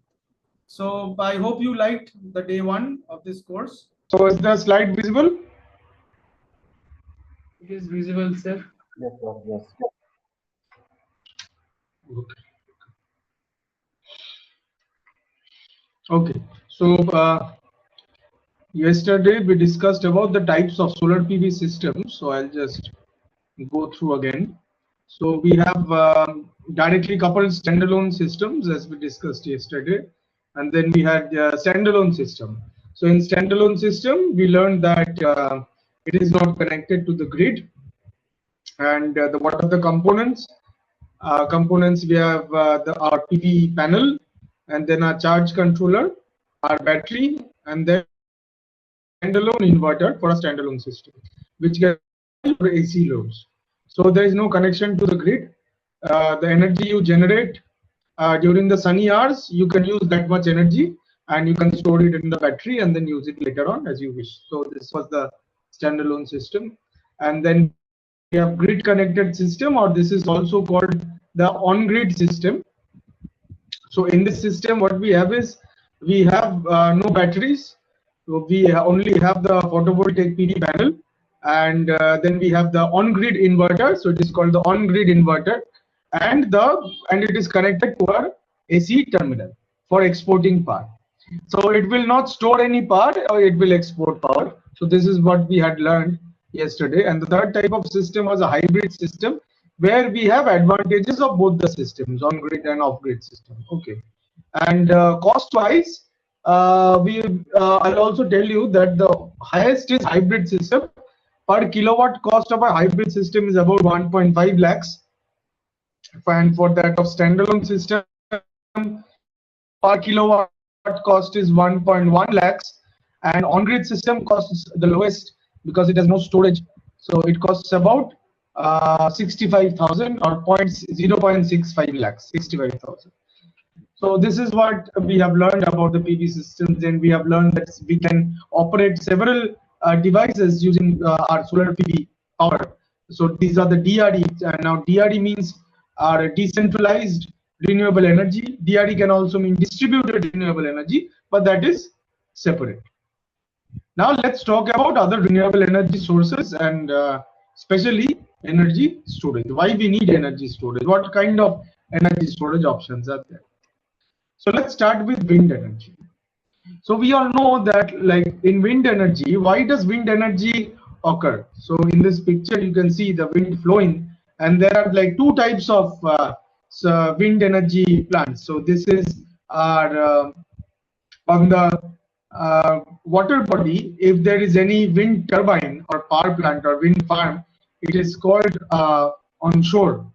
So I hope you liked the day 1 of this course. So is the slide visible? It is visible, sir. Yes, sir. Yes. Okay. So yesterday we discussed about the types of solar PV systems. So I'll just go through again. So we have directly coupled standalone systems as we discussed yesterday, and then we had standalone system. So in standalone system, we learned that it is not connected to the grid. And what are the components? Components, we have our PV panel, and then our charge controller, our battery, and then standalone inverter for a standalone system, which can for AC loads. So there is no connection to the grid. The energy you generate during the sunny hours, you can use that much energy, and you can store it in the battery and then use it later on as you wish. So this was the standalone system. And then we have grid connected system, or this is also called the on-grid system. So in this system, what we have is we have no batteries. So we only have the photovoltaic PV panel, and then we have the on-grid inverter. So it is called the on-grid inverter, and it is connected to our AC terminal for exporting power. So it will not store any power or it will export power. So this is what we had learned yesterday. And the third type of system was a hybrid system where we have advantages of both the systems, on grid and off grid system. Okay. And cost wise, I'll also tell you that the highest is hybrid system. Per kilowatt cost of a hybrid system is about 1.5 lakhs. And for that of standalone system, per kilowatt cost is 1.1 lakhs, and on-grid system costs the lowest because it has no storage. So it costs about 65,000 or 0.65 lakhs, 65,000. So this is what we have learned about the PV systems, and we have learned that we can operate several devices using our solar PV power. So these are the DRD. Now DRD means decentralized renewable energy. DRD can also mean distributed renewable energy, but that is separate. Now let's talk about other renewable energy sources and especially energy storage. Why we need energy storage? What kind of energy storage options are there? So let's start with wind energy. So we all know that, like in wind energy, why does wind energy occur? So in this picture, you can see the wind flowing, and there are like two types of wind energy plants. So this is our on the water body. If there is any wind turbine or power plant or wind farm, it is called onshore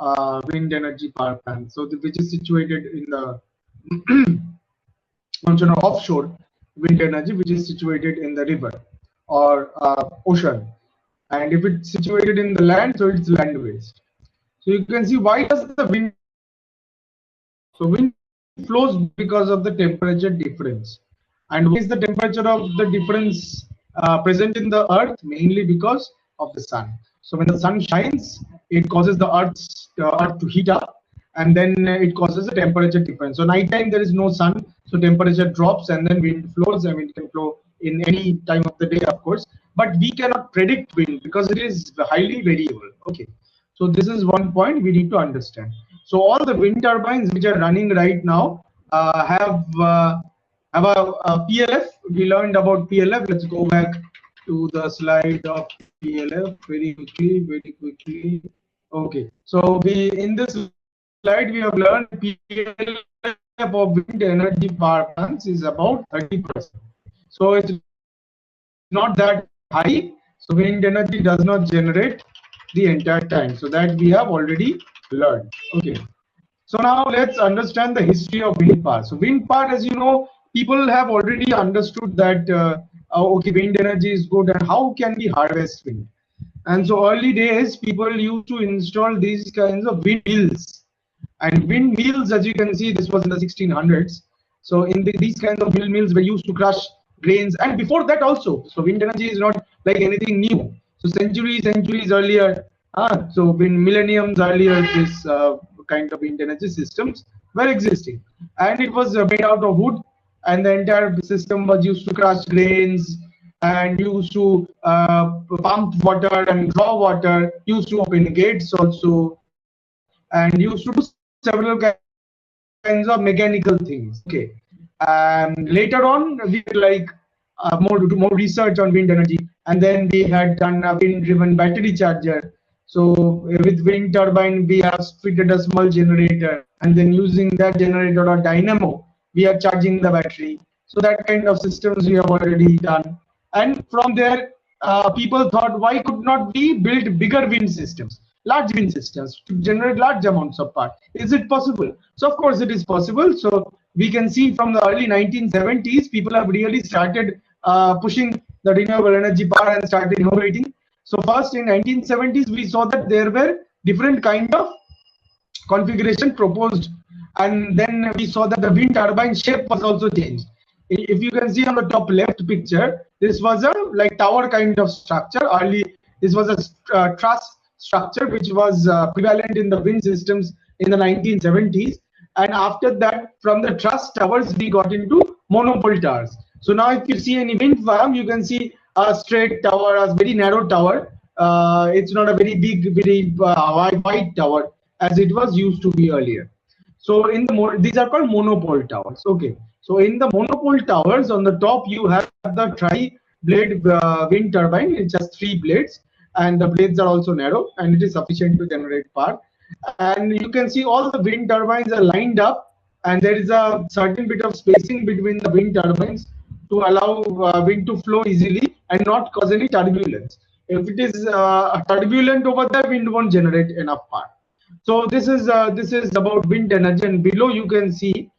wind energy power plant. So which is situated in the onshore or offshore wind energy, which is situated in the river or ocean. And if it's situated in the land, so it's land based. So you can see, why does the wind? So wind flows because of the temperature difference. And what is the temperature of the difference present in the earth? Mainly because of the sun. So when the sun shines, it causes the earth to heat up, and then it causes a temperature difference. So nighttime there is no sun, so temperature drops, and then wind flows. I mean, it can flow in any time of the day, of course, but we cannot predict wind because it is highly variable. Okay, so this is one point we need to understand. So all the wind turbines which are running right now have a PLF. We learned about PLF. Let's go back to the slide of PLF very quickly, very quickly. Okay, so we in this slide we have learned PLF of wind energy power plants is about 30%. So it's not that high. So wind energy does not generate the entire time. So that we have already learned. Okay. So now let's understand the history of wind power. So wind power, as you know, people have already understood that okay, wind energy is good, and how can we harvest wind? And so early days, people used to install these kinds of windmills. And windmills, as you can see, this was in the 1600s. So in these kinds of windmills were used to crush grains, and before that also. So wind energy is not like anything new. So centuries earlier, so in millenniums earlier, this kind of wind energy systems were existing, and it was made out of wood, and the entire system was used to crush grains and used to pump water and draw water, used to open gates also, and used to do several kinds of mechanical things. Okay, and later on we like more research on wind energy, and then we had done a wind-driven battery charger. So with wind turbine, we have fitted a small generator, and then using that generator or dynamo, we are charging the battery. So that kind of systems we have already done. And from there, people thought, why could not we build bigger wind systems, large wind systems to generate large amounts of power? Is it possible? So of course it is possible. So we can see from the early 1970s, people have really started pushing the renewable energy power and started innovating. So first in 1970s, we saw that there were different kind of configuration proposed, and then we saw that the wind turbine shape was also changed. If you can see on the top left picture, this was a like tower kind of structure. Early, this was a truss structure which was prevalent in the wind systems in the 1970s. And after that, from the truss towers, we got into monopole towers. So now if you see any wind farm, you can see a straight tower, a very narrow tower. It's not a very big, very wide tower as it was used to be earlier. So in the these are called monopole towers. Okay. So in the monopole towers, on the top you have the tri-blade wind turbine. It has 3 blades, and the blades are also narrow, and it is sufficient to generate power. And you can see all the wind turbines are lined up, and there is a certain bit of spacing between the wind turbines to allow wind to flow easily and not cause any turbulence. If it is turbulent over there, wind won't generate enough power. So this is about wind energy, and below you can see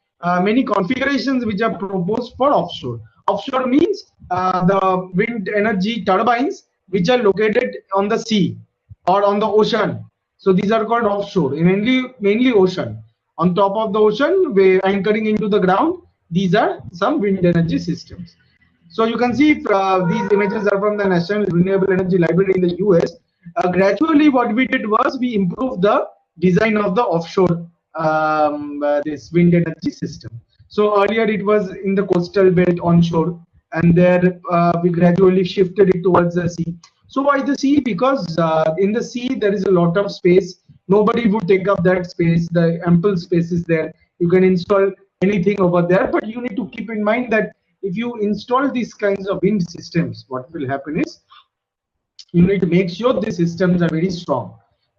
many configurations which are proposed for offshore. Offshore means the wind energy turbines which are located on the sea or on the ocean. So these are called offshore, mainly ocean. On top of the ocean, we anchoring into the ground. These are some wind energy systems. So you can see these images are from the National Renewable Energy Library in the US. Gradually, what we did was we improved the design of the offshore this wind energy system. So earlier it was in the coastal belt onshore, and there we gradually shifted it towards the sea. So why the sea? Because in the sea there is a lot of space. Nobody would take up that space. The ample space is there. You can install anything over there, but you need to keep in mind that if you install these kinds of wind systems, what will happen is you need to make sure the systems are very strong,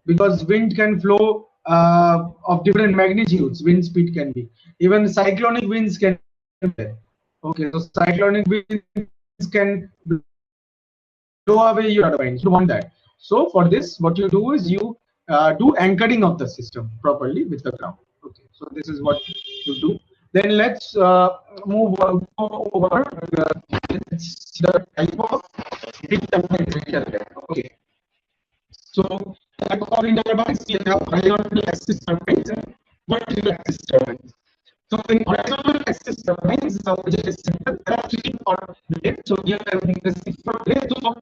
because wind can flow of different magnitudes. Wind speed can be, even cyclonic winds can be there. Okay, so cyclonic winds can blow away your turbines. You don't want that. So for this, what you do is you do anchoring of the system properly with the ground. Okay, so this is what you do. Then let's move over. Let's see the type of wind turbines which are there. Okay, so type of wind turbines, we have horizontal axis turbines and vertical axis turbines. So in horizontal axis turbines, which is there are 3 blades. So here I think the 6 blades. So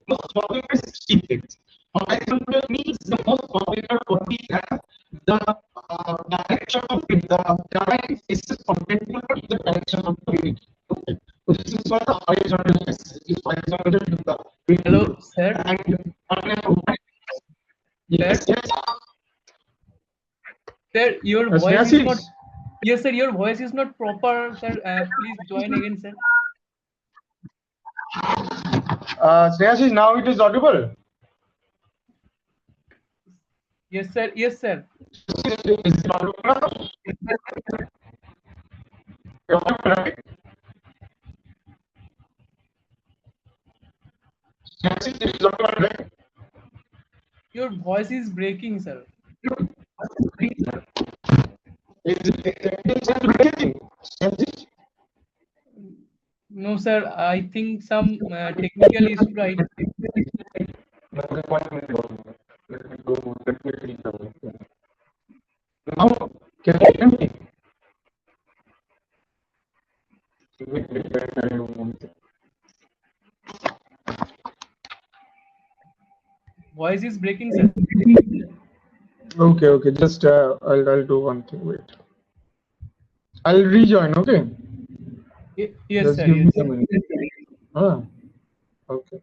most popular is 60 blades. Horizontal means the most popular what we have, the direction of wind. The turbine faces perpendicular to the direction of the wind. Okay. So this is what the horizontal axis is, horizontal to the wind. Hello, sir. And yes, yes. Sir, your Yes, voice yes, is yes. not. Yes, sir. Your voice is not proper, sir. Please join again, sir. Shreyas, now it is audible. Yes, sir. Yes, sir. Is it audible now? Audible, right? Shreyas, it is audible, right? Your voice is breaking, sir. Is it breaking? Shreyas? No, sir. I think some technical issue, right? Okay, 1 minute. Let me go. Let me read the link. Now, can you hear me? Wait. Voice is breaking, sir. Okay. Just I'll do one thing. Wait. I'll rejoin. Okay. Yes, Just sir. give me Yes. a minute. Okay.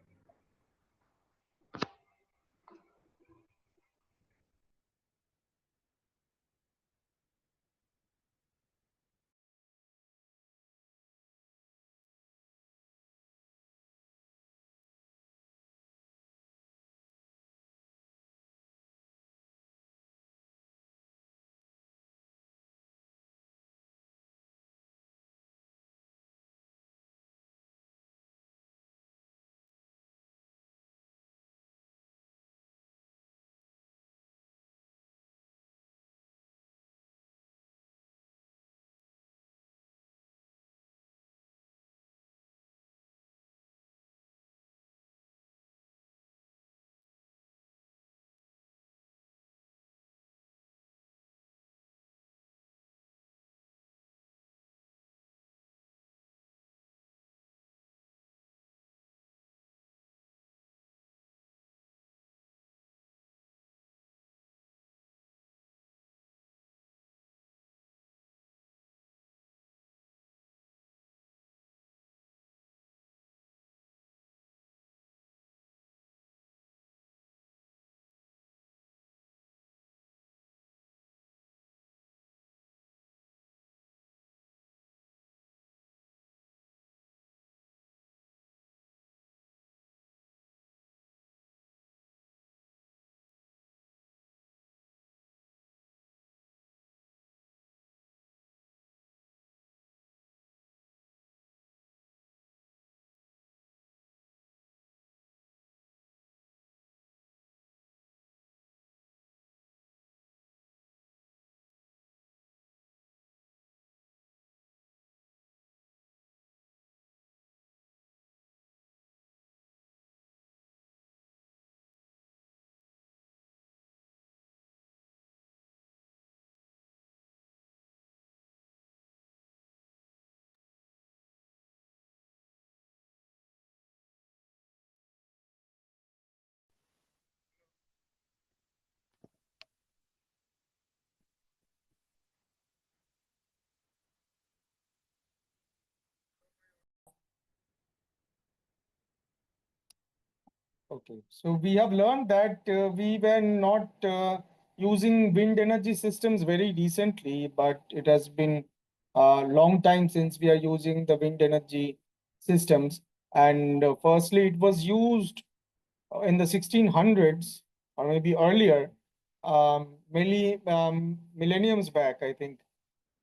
Okay, so we have learned that we were not using wind energy systems very recently, but it has been a long time since we are using the wind energy systems. And firstly, it was used in the 1600s or maybe earlier, many millenniums back, I think,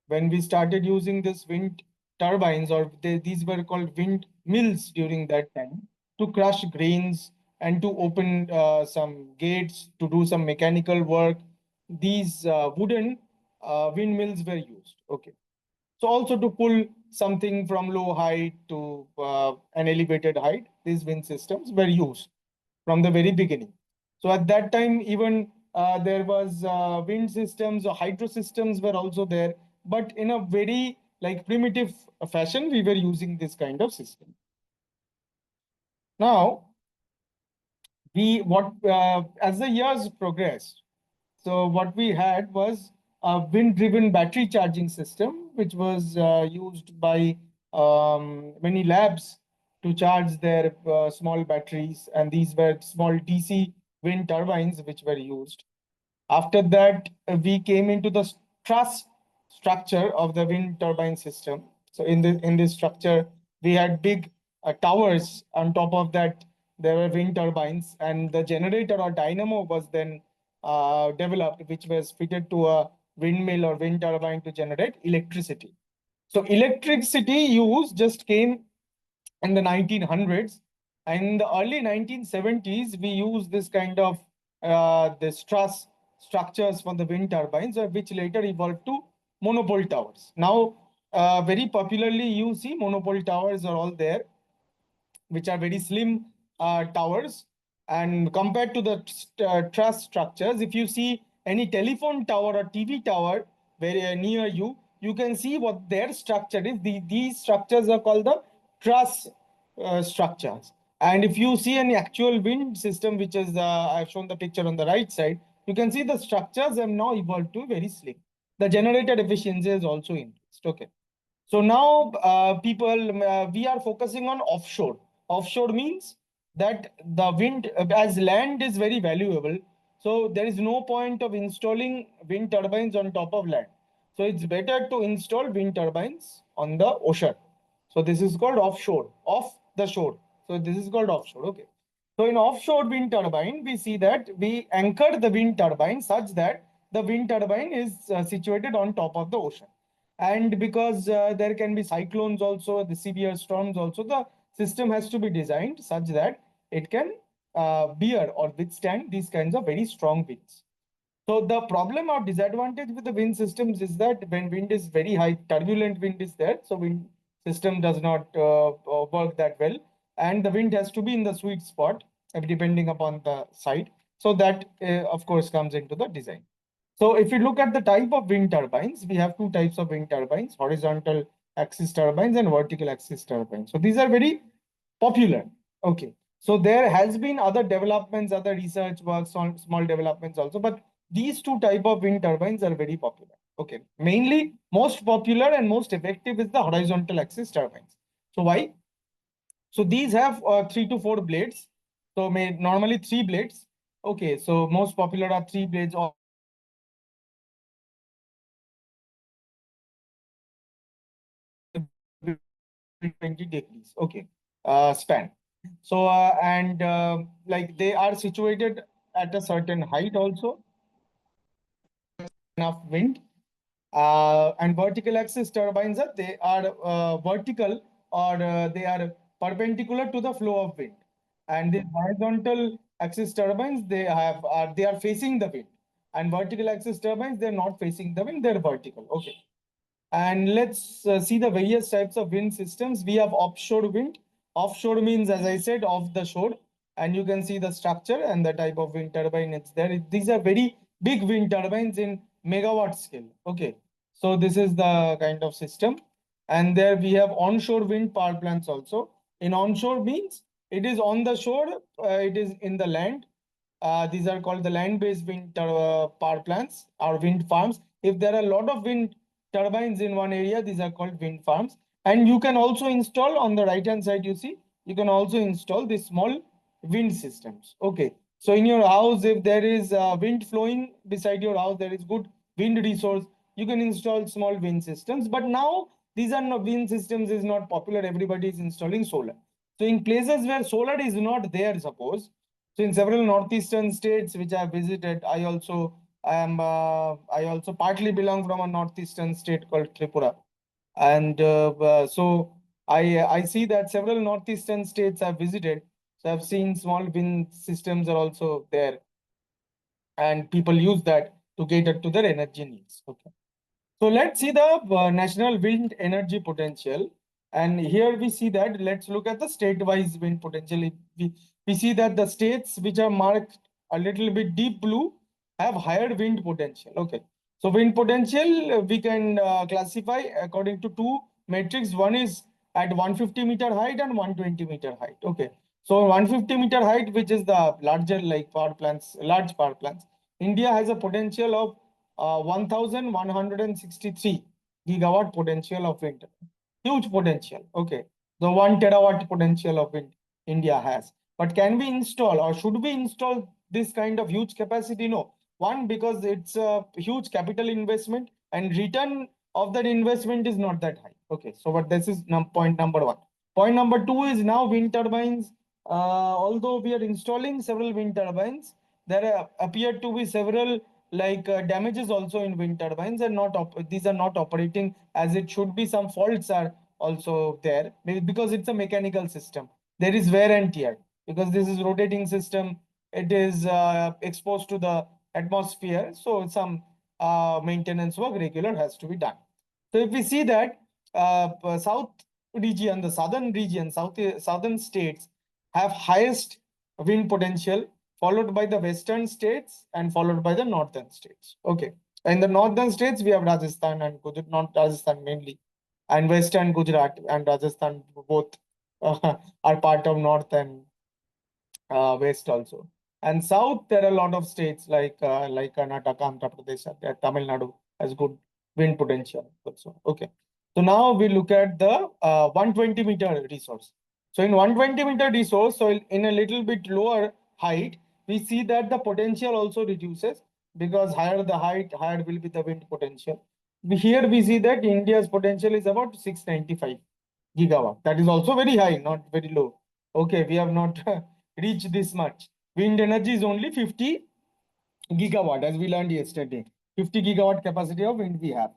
when we started using this wind turbines, or these were called wind mills during that time, to crush grains and to open some gates, to do some mechanical work. These wooden windmills were used. Okay. So also to pull something from low height to an elevated height, these wind systems were used from the very beginning. So at that time, even there was wind systems or hydro systems were also there, but in a very like primitive fashion, we were using this kind of system. Now, as the years progressed, so what we had was a wind-driven battery charging system, which was used by many labs to charge their small batteries, and these were small DC wind turbines which were used. After that, we came into the truss structure of the wind turbine system. So in this structure, we had big towers. On top of that, there were wind turbines, and the generator or dynamo was then developed, which was fitted to a windmill or wind turbine to generate electricity. So electricity use just came in the 1900s. And in the early 1970s, we used this kind of this truss structures for the wind turbines, which later evolved to monopole towers. Now, very popularly, you see monopole towers are all there, which are very slim towers. And compared to the truss structures, if you see any telephone tower or TV tower very near you, you can see what their structure is. These structures are called the truss structures. And if you see any actual wind system, which is I've shown the picture on the right side, you can see the structures have now evolved to very slim. The generator efficiency is also increased. Okay. So now we are focusing on offshore. Offshore means that the wind, as land is very valuable, so there is no point of installing wind turbines on top of land. So it's better to install wind turbines on the ocean. So this is called offshore, off the shore. So this is called offshore. Okay. So in offshore wind turbine, we see that we anchor the wind turbine such that the wind turbine is situated on top of the ocean. And because there can be cyclones also, the severe storms also, the system has to be designed such that it can bear or withstand these kinds of very strong winds. So the problem or disadvantage with the wind systems is that when wind is very high, turbulent wind is there, so wind system does not work that well, and the wind has to be in the sweet spot depending upon the site. So that of course comes into the design. So if you look at the type of wind turbines, we have two types of wind turbines: horizontal axis turbines and vertical axis turbines. So these are very popular. Okay. So there has been other developments, other research works on small developments also, but these two type of wind turbines are very popular. Okay. Mainly most popular and most effective is the horizontal axis turbines. So why? So these have 3 to 4 blades. So normally 3 blades. Okay. So most popular are 3 blades or 20 degrees. Okay. Span. So and like they are situated at a certain height also, enough wind. And vertical axis turbines they are vertical, or they are perpendicular to the flow of wind. And the horizontal axis turbines they are facing the wind, and vertical axis turbines they're not facing the wind, they're vertical. Okay. And let's see the various types of wind systems. We have offshore wind. Offshore means, as I said, off the shore. And you can see the structure and the type of wind turbine it's there. These are very big wind turbines in megawatt scale. Okay. So this is the kind of system. And there we have onshore wind power plants also. In onshore means it is on the shore, it is in the land. These are called the land-based wind power plants or wind farms. If there are a lot of wind turbines in one area, these are called wind farms. And you can also install on the right hand side, you see, you can also install these small wind systems. Okay, so in your house, if there is wind flowing beside your house, there is good wind resource, you can install small wind systems. But now these are not wind systems is not popular. Everybody is installing solar. So in places where solar is not there, suppose, so in several northeastern states which I have visited, I also partly belong from a northeastern state called Tripura, and so I see that several northeastern states I've visited. So I've seen small wind systems are also there, and people use that to cater to their energy needs. Okay. So let's see the national wind energy potential. And here we see that, let's look at the state-wise wind potential. We see that the states which are marked a little bit deep blue have higher wind potential. Okay. So wind potential, we can classify according to two metrics. One is at 150-meter height and 120-meter height. Okay. So 150-meter height, which is the larger like power plants, large power plants, India has a potential of 1,163 gigawatt potential of wind. Huge potential. Okay. The 1 terawatt potential of wind India has. But can we install, or should we install this kind of huge capacity? No. One, because it's a huge capital investment and return of that investment is not that high. Okay. So but this is point number one. Point number two is now wind turbines. Although we are installing several wind turbines, there appear to be several damages also in wind turbines, and these are not operating as it should be. Some faults are also there because it's a mechanical system. There is wear and tear because this is rotating system. It is exposed to the atmosphere, so some maintenance work regular has to be done. So if we see that south region, the southern region, southern states have highest wind potential, followed by the western states and followed by the northern states. Okay. In the northern states, we have Rajasthan and Gujarat, not Rajasthan mainly, and western Gujarat and Rajasthan both are part of north and west also. And south, there are a lot of states like Karnataka, Andhra Pradesh, Tamil Nadu has good wind potential also. Okay. So now we look at the 120-meter resource. So in 120-meter resource, so in a little bit lower height, we see that the potential also reduces because higher the height, higher will be the wind potential. Here we see that India's potential is about 695 gigawatt. That is also very high, not very low. Okay, we have not reached this much. Wind energy is only 50 gigawatt, as we learned yesterday. 50 gigawatt capacity of wind we have.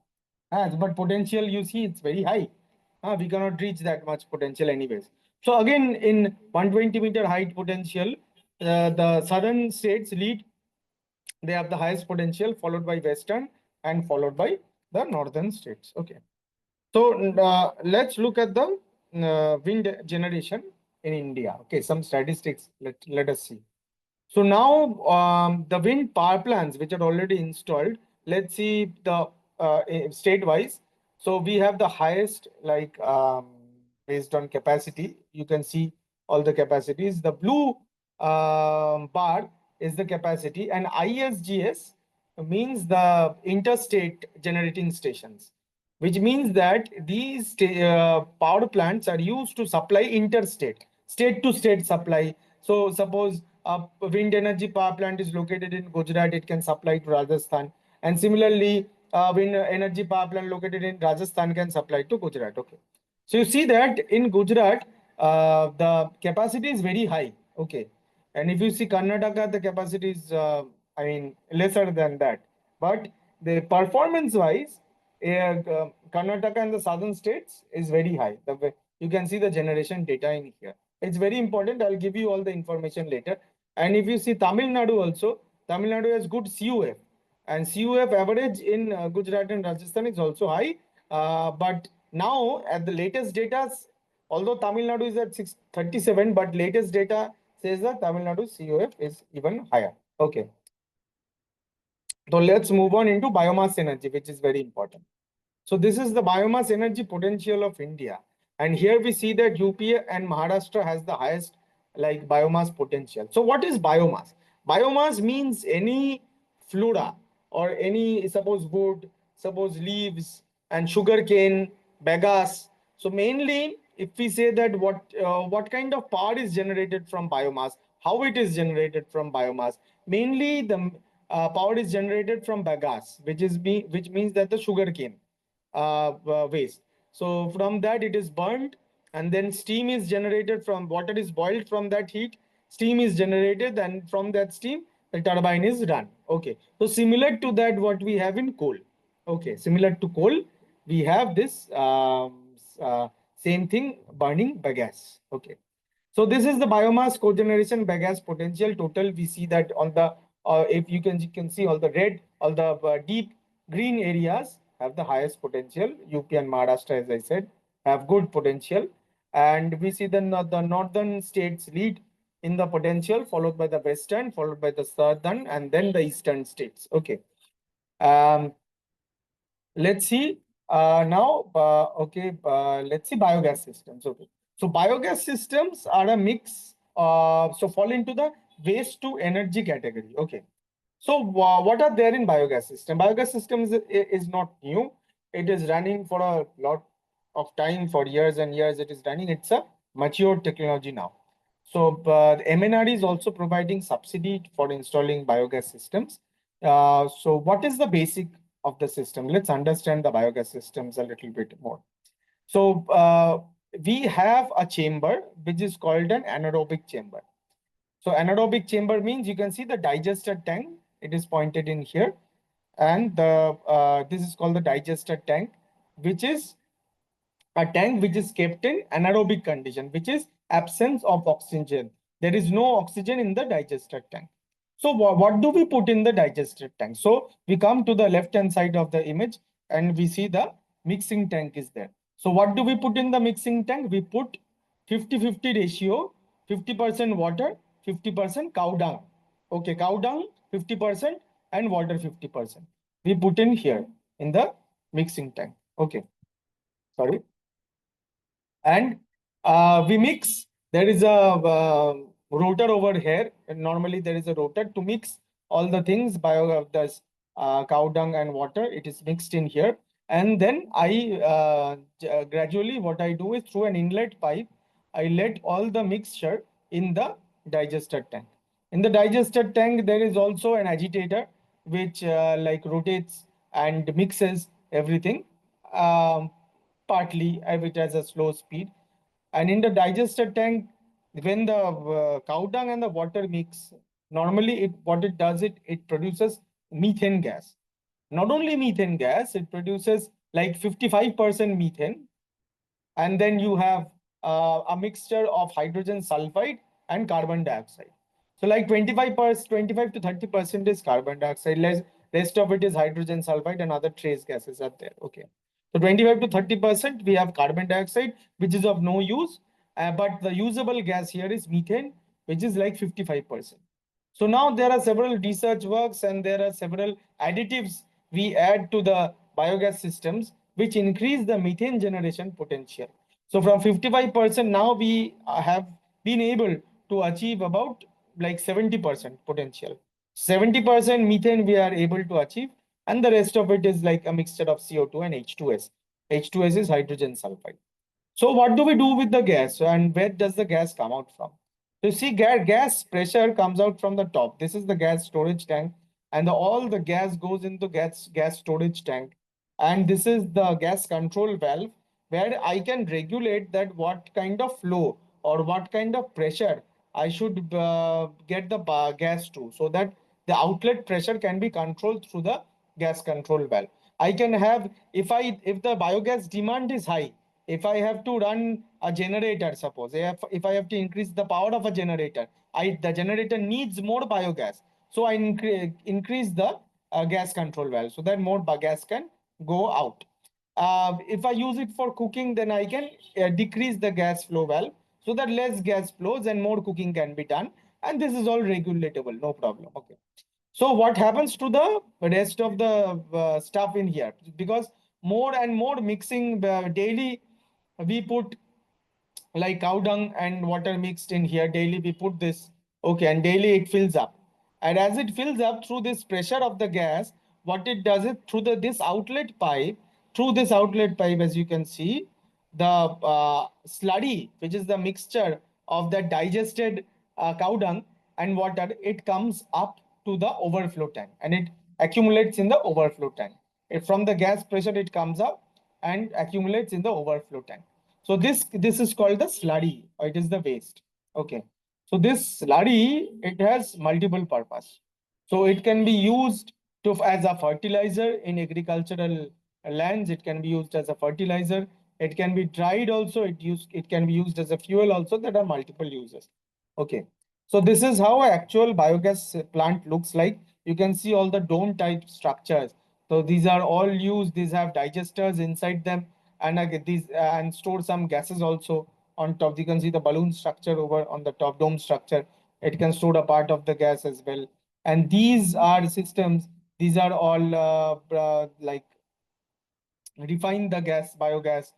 But potential, you see, it's very high. We cannot reach that much potential anyways. So again, in 120-meter height potential, the southern states lead. They have the highest potential, followed by western and followed by the northern states. Okay. So let's look at the wind generation in India. Okay, some statistics. Let us see. So now the wind power plants which are already installed. Let's see the state-wise. So we have the highest based on capacity. You can see all the capacities. The blue bar is the capacity, and ISGS means the interstate generating stations, which means that these power plants are used to supply interstate, state-to-state supply. So suppose a wind energy power plant is located in Gujarat, it can supply to Rajasthan. And similarly, wind energy power plant located in Rajasthan can supply to Gujarat. Okay. So you see that in Gujarat, the capacity is very high. Okay. And if you see Karnataka, the capacity is, lesser than that. But the performance-wise, Karnataka and the southern states is very high. You can see the generation data in here. It's very important. I'll give you all the information later. And if you see Tamil Nadu also, Tamil Nadu has good CUF. And CUF average in Gujarat and Rajasthan is also high. But now at the latest data, although Tamil Nadu is at 637, but latest data says that Tamil Nadu CUF is even higher. Okay. So let's move on into biomass energy, which is very important. So this is the biomass energy potential of India. And here we see that UP and Maharashtra has the highest biomass potential. So what is biomass? Biomass means any flora or any, suppose wood, suppose leaves and sugar cane, bagasse. So mainly if we say that what kind of power is generated from biomass, how it is generated from biomass. Mainly the power is generated from bagasse, which means that the sugarcane waste. So from that it is burned, and then steam is generated from water is boiled from that heat. Steam is generated, and from that steam the turbine is run. Okay, so similar to that what we have in coal. Okay, similar to coal, we have this same thing, burning bagasse. Okay. So this is the biomass cogeneration bagasse potential total. We see that on the, if you can see all the red, all the deep green areas have the highest potential. UP and Maharashtra, as I said, have good potential. And we see the northern states lead in the potential, followed by the western, followed by the southern, and then the eastern states. Okay. Let's see now. Okay, let's see biogas systems. Okay, so biogas systems are a mix. So fall into the waste to energy category. Okay, so what are there in biogas system? Biogas system is not new. It is running for a lot of time, for years and years. It is running. It's a mature technology now. So the MNRE is also providing subsidy for installing biogas systems. So what is the basic of the system? Let's understand the biogas systems a little bit more. So we have a chamber which is called an anaerobic chamber. So anaerobic chamber means you can see the digester tank. It is pointed in here, and the this is called the digester tank, which is a tank which is kept in anaerobic condition, which is absence of oxygen. There is no oxygen in the digester tank. So what do we put in the digester tank? So we come to the left hand side of the image and we see the mixing tank is there. So what do we put in the mixing tank? We put 50-50 ratio, 50% water, 50% cow dung. Okay, cow dung 50% and water 50%. We put in here in the mixing tank. Okay, sorry. And we mix. There is a rotor over here, and normally there is a rotor to mix all the things, this cow dung and water. It is mixed in here, and then I gradually what I do is through an inlet pipe, I let all the mixture in the digester tank. In the digester tank, there is also an agitator which like rotates and mixes everything. Partly it has a slow speed. And in the digester tank, when the cow dung and the water mix, normally what it does, it produces methane gas. Not only methane gas, it produces like 55% methane, and then you have a mixture of hydrogen sulfide and carbon dioxide. So like 25 to 30% is carbon dioxide, rest of it is hydrogen sulfide and other trace gases are there. Okay. So 25 to 30% we have carbon dioxide, which is of no use, but the usable gas here is methane, which is like 55%. So now there are several research works and there are several additives we add to the biogas systems which increase the methane generation potential. So from 55%, now we have been able to achieve about like 70% potential. 70% methane we are able to achieve, and the rest of it is like a mixture of CO2 and H2S. H2S is hydrogen sulfide. So what do we do with the gas, and where does the gas come out from? So you see, gas pressure comes out from the top. This is the gas storage tank, and all the gas goes into gas storage tank. And this is the gas control valve where I can regulate that what kind of flow or what kind of pressure I should get the gas to, so that the outlet pressure can be controlled through the gas control valve. I can have, if the biogas demand is high, if I have to run a generator, suppose if I have to increase the power of a generator, the generator needs more biogas. So I increase the gas control valve so that more gas can go out. If I use it for cooking, then I can decrease the gas flow valve so that less gas flows and more cooking can be done. And this is all regulatable, no problem. Okay. So what happens to the rest of the stuff in here? Because more and more mixing daily, we put like cow dung and water mixed in here. Daily we put this. Okay, and daily it fills up. And as it fills up through this pressure of the gas, what it does is through this outlet pipe, as you can see, the slurry, which is the mixture of the digested cow dung, and water, it comes up to the overflow tank and it accumulates in the overflow tank. From the gas pressure, it comes up and accumulates in the overflow tank. So this is called the slurry, or it is the waste. Okay. So this slurry, it has multiple purpose. So it can be used as a fertilizer in agricultural lands. It can be used as a fertilizer. It can be dried also. It can be used as a fuel also. There are multiple uses. Okay. So this is how an actual biogas plant looks like. You can see all the dome type structures. So these are all used. These have digesters inside them, and and store some gases also on top. You can see the balloon structure over on the top, dome structure. It can store a part of the gas as well. And these are systems. These are all like refine the biogas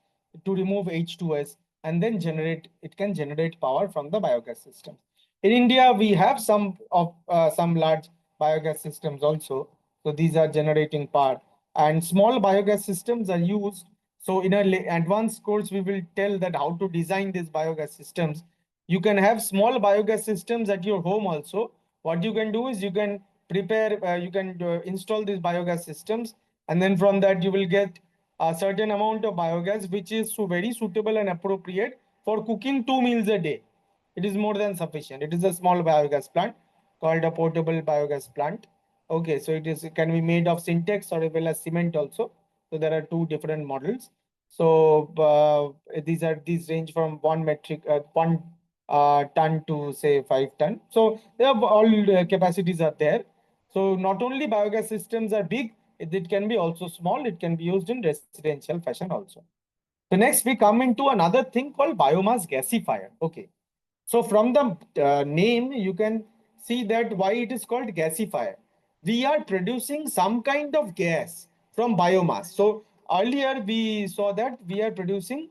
to remove H2S, and then it can generate power from the biogas system. In India, we have some large biogas systems also. So these are generating power, and small biogas systems are used. So in an advanced course, we will tell that how to design these biogas systems. You can have small biogas systems at your home also. What you can do is you can install these biogas systems, and then from that you will get a certain amount of biogas, which is very suitable and appropriate for cooking 2 meals a day. It is more than sufficient. It is a small biogas plant called a portable biogas plant. Okay, so it can be made of syntax or as well as cement also. So there are two different models. So these range from 1 ton to say 5 ton. So they have all capacities are there. So not only biogas systems are big, it can be also small. It can be used in residential fashion also. So next we come into another thing called biomass gasifier. Okay. So from the name, you can see that why it is called gasifier. We are producing some kind of gas from biomass. So earlier we saw that we are producing,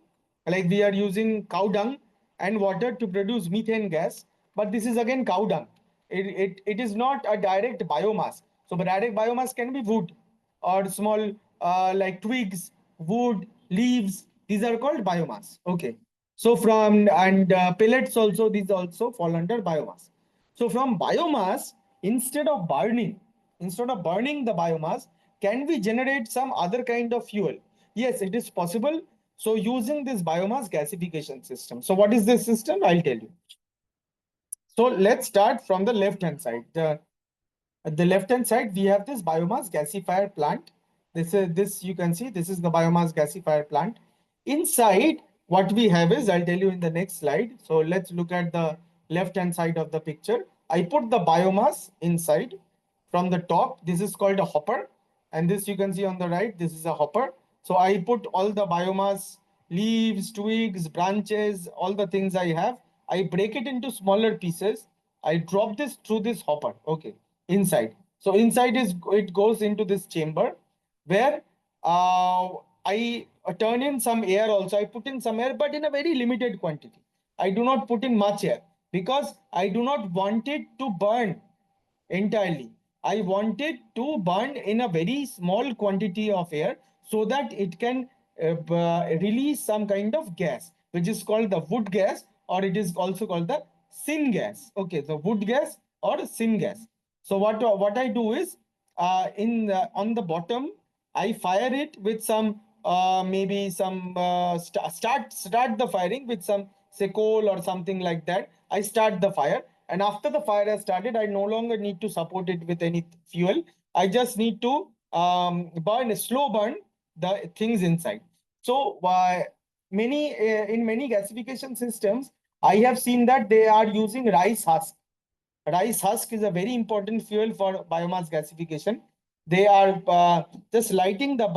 like we are using cow dung and water to produce methane gas, but this is again cow dung. It is not a direct biomass. So the direct biomass can be wood or small like twigs, wood, leaves. These are called biomass. Okay. So pellets also, these also fall under biomass. So from biomass, instead of burning the biomass, can we generate some other kind of fuel? Yes, it is possible. So using this biomass gasification system. So what is this system? I'll tell you. So let's start from the left hand side. At the left hand side, we have this biomass gasifier plant. This you can see, this is the biomass gasifier plant. Inside, what we have is, I'll tell you in the next slide. So let's look at the left hand side of the picture. I put the biomass inside from the top. This is called a hopper. And this you can see on the right, this is a hopper. So I put all the biomass, leaves, twigs, branches, all the things I have. I break it into smaller pieces. I drop this through this hopper. Okay. Inside. So inside it goes into this chamber where I turn in some air also. I put in some air, but in a very limited quantity. I do not put in much air because I do not want it to burn entirely. I want it to burn in a very small quantity of air so that it can release some kind of gas, which is called the wood gas, or it is also called the syngas. Okay, the wood gas or syngas. So what I do is on the bottom, I fire it with some maybe some start the firing with some say coal or something like that. I start the fire, and after the fire has started, I no longer need to support it with any fuel. I just need to slow burn the things inside. So in many gasification systems, I have seen that they are using rice husk. Rice husk is a very important fuel for biomass gasification. They are just lighting the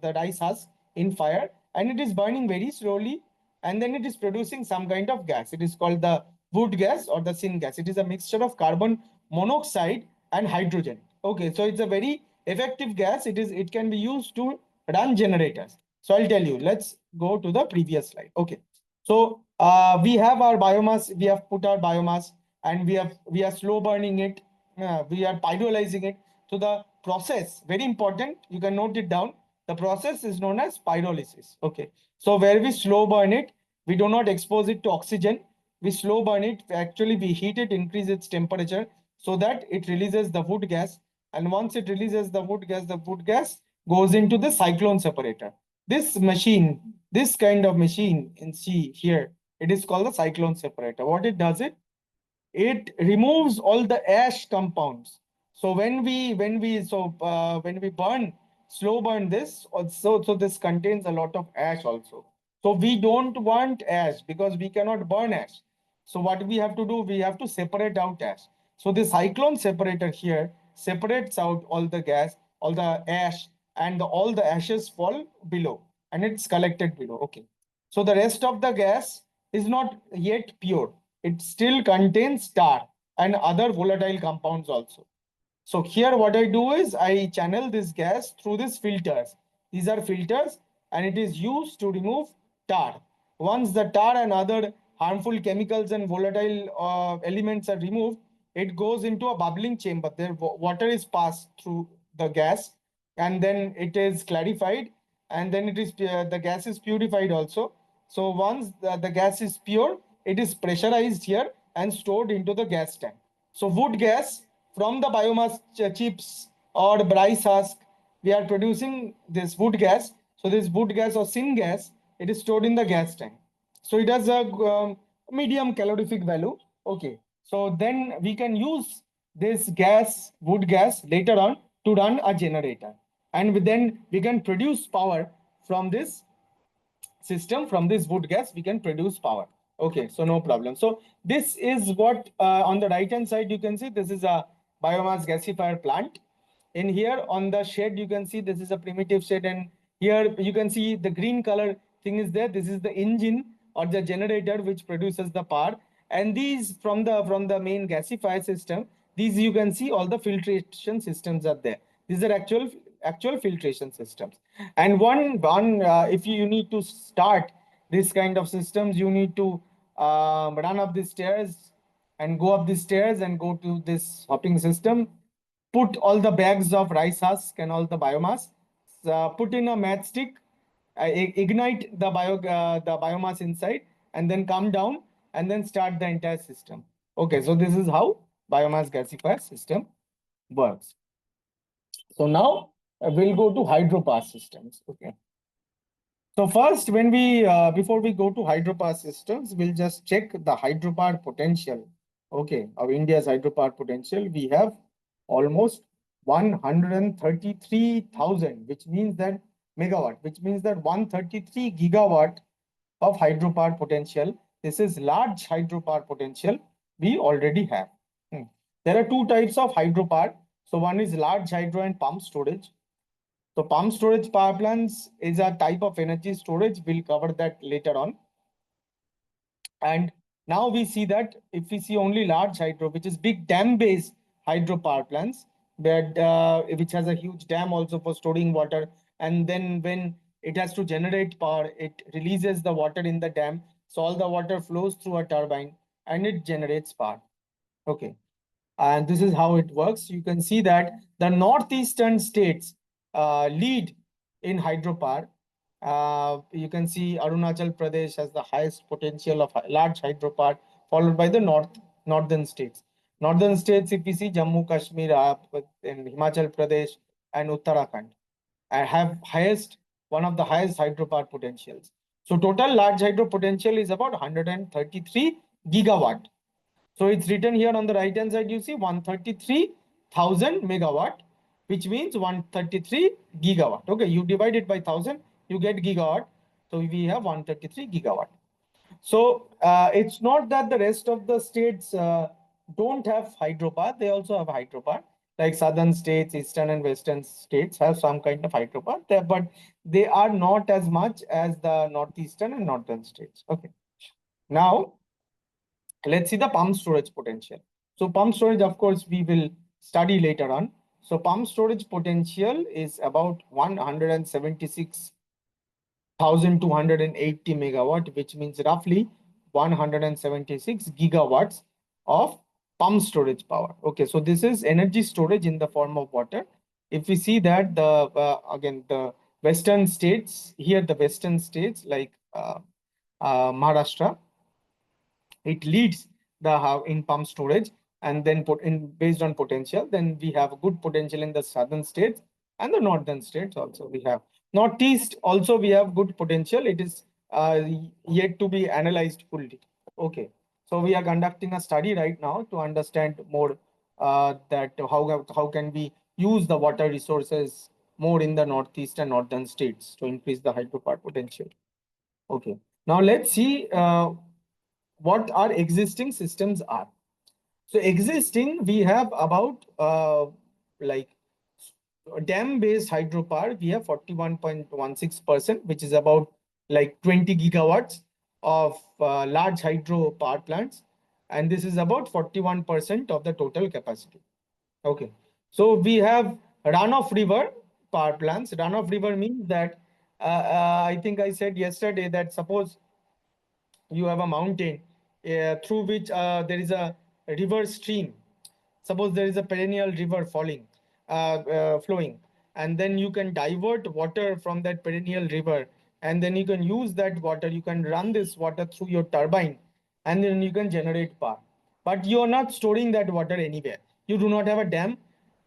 the rice husk in fire, and it is burning very slowly, and then it is producing some kind of gas. It is called the wood gas or the syngas. It is a mixture of carbon monoxide and hydrogen. Okay, so it's a very effective gas. It can be used to run generators. So I'll tell you. Let's go to the previous slide. Okay, so we have our biomass. We have put our biomass, and we are slow burning it. We are pyrolyzing it. So the process, very important, you can note it down. The process is known as pyrolysis. Okay. So where we slow burn it, we do not expose it to oxygen. we slow burn it. Actually, we heat it, increase its temperature so that it releases the wood gas. And once it releases the wood gas goes into the cyclone separator. This machine, this kind of machine in C here, it is called the cyclone separator. What it does, it removes all the ash compounds. So when we burn, slow burn this also, so this contains a lot of ash also. So we don't want ash because we cannot burn ash. So what we have to do, we have to separate out ash. So the cyclone separator here separates out all the gas, all the ash, and all the ashes fall below, and it's collected below. Okay. So the rest of the gas is not yet pure. It still contains tar and other volatile compounds also. So here what I do is I channel this gas through these filters. These are filters and it is used to remove tar. Once the tar and other harmful chemicals and volatile elements are removed, it goes into a bubbling chamber. There water is passed through the gas and then it is clarified, and then it is the gas is purified also. So once the gas is pure, it is pressurized here and stored into the gas tank. So wood gas from the biomass chips or rice husk, we are producing this wood gas. So this wood gas or syngas, it is stored in the gas tank. So it has a medium calorific value. Okay. So then we can use this gas, wood gas later on to run a generator. And then we can produce power from this system. From this wood gas we can produce power. Okay, so no problem. So this is what on the right hand side you can see this is a biomass gasifier plant. In here on the shed you can see this is a primitive shed, and here you can see the green color thing is there. This is the engine or the generator which produces the power, and these from the main gasifier system, these you can see all the filtration systems are there. These are actual filtration systems. And if you need to start this kind of systems, you need to run up the stairs and go up the stairs and go to this hopping system, put all the bags of rice husk and all the biomass, put in a matchstick, ignite the biomass inside, and then come down and then start the entire system. Okay, so this is how biomass gasifier system works. So now we'll go to hydropower systems. Okay. So first, when we before we go to hydropower systems, we'll just check the hydropower potential. Okay, of India's hydropower potential, we have almost 133,000, which means that megawatt, which means that 133 gigawatt of hydropower potential. This is large hydropower potential we already have. There are two types of hydropower. So one is large hydro and pump storage. So pump storage power plants is a type of energy storage. We'll cover that later on. And now we see that if we see only large hydro, which is big dam-based hydro power plants, which has a huge dam also for storing water. And then when it has to generate power, it releases the water in the dam. So all the water flows through a turbine and it generates power. Okay. And this is how it works. You can see that the northeastern states lead in hydropower. You can see Arunachal Pradesh has the highest potential of large hydropower, followed by the northern states. Northern states, if we see Jammu, Kashmir, and Himachal Pradesh and Uttarakhand, have one of the highest hydropower potentials. So total large hydro potential is about 133 gigawatt. So it's written here on the right hand side, you see 133,000 megawatt, which means 133 gigawatt. Okay, you divide it by 1000, you get gigawatt. So we have 133 gigawatt. So it's not that the rest of the states don't have hydropower, they also have hydropower. Like southern states, eastern and western states have some kind of hydropower there, but they are not as much as the northeastern and northern states. Okay. Now, let's see the pump storage potential. So pump storage, of course, we will study later on. So pump storage potential is about 176,280 megawatt, which means roughly 176 gigawatts of pump storage power. Okay, so this is energy storage in the form of water. If we see that again the western states here, the western states like Maharashtra, it leads in pump storage, and then based on potential, then we have good potential in the southern states and the northern states also. We have northeast also, we have good potential. It is yet to be analyzed fully. Okay, so we are conducting a study right now to understand more that how can we use the water resources more in the northeast and northern states to increase the hydropower potential. Okay, now let's see what our existing systems are. So existing, we have about like dam-based hydropower, we have 41.16%, which is about like 20 gigawatts of large hydro power plants. And this is about 41% of the total capacity. Okay. So we have run-of-river power plants. Run-of-river means that I think I said yesterday that suppose you have a mountain through which there is a river stream. Suppose there is a perennial river flowing, and then you can divert water from that perennial river, and then you can use that water. You can run this water through your turbine, and then you can generate power. But you are not storing that water anywhere. You do not have a dam.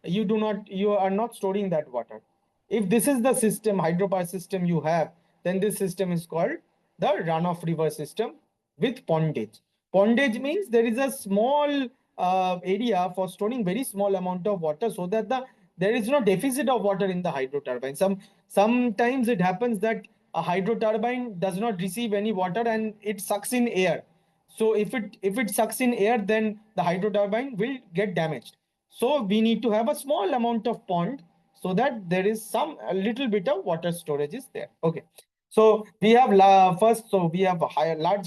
You are not storing that water. If this is the system, hydropower system you have, then this system is called the run-of-river system with pondage. Pondage means there is a small area for storing very small amount of water, so that there is no deficit of water in the hydro turbine. Sometimes it happens that a hydro turbine does not receive any water and it sucks in air. So if it sucks in air, then the hydro turbine will get damaged. So we need to have a small amount of pond, so that there is a little bit of water storage is there. Okay. So we have large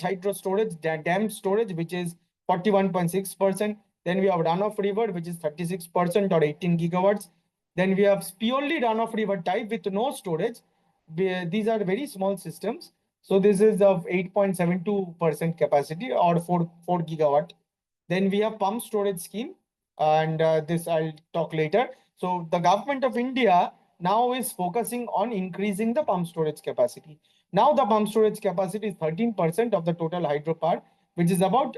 hydro storage, dam storage, which is 41.6%. Then we have run-of-river, which is 36% or 18 gigawatts. Then we have purely run-of-river type with no storage. These are very small systems. So this is of 8.72% capacity or 4 gigawatt. Then we have pump storage scheme, and this I'll talk later. So the government of India now is focusing on increasing the pump storage capacity. Now the pump storage capacity is 13% of the total hydropower, which is about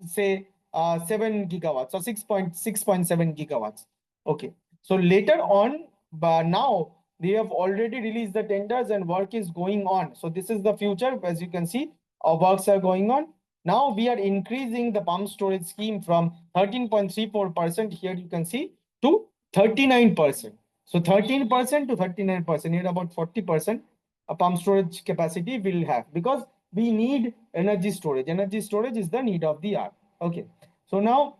say 7 gigawatts or 6.7 gigawatts. Okay. So later on, but now they have already released the tenders and work is going on. So this is the future. As you can see, our works are going on. Now we are increasing the pump storage scheme from 13.34%, here you can see, to 39%. So 13% to 39%, here about 40% a pump storage capacity will have, because we need energy storage. Energy storage is the need of the hour. Okay. So now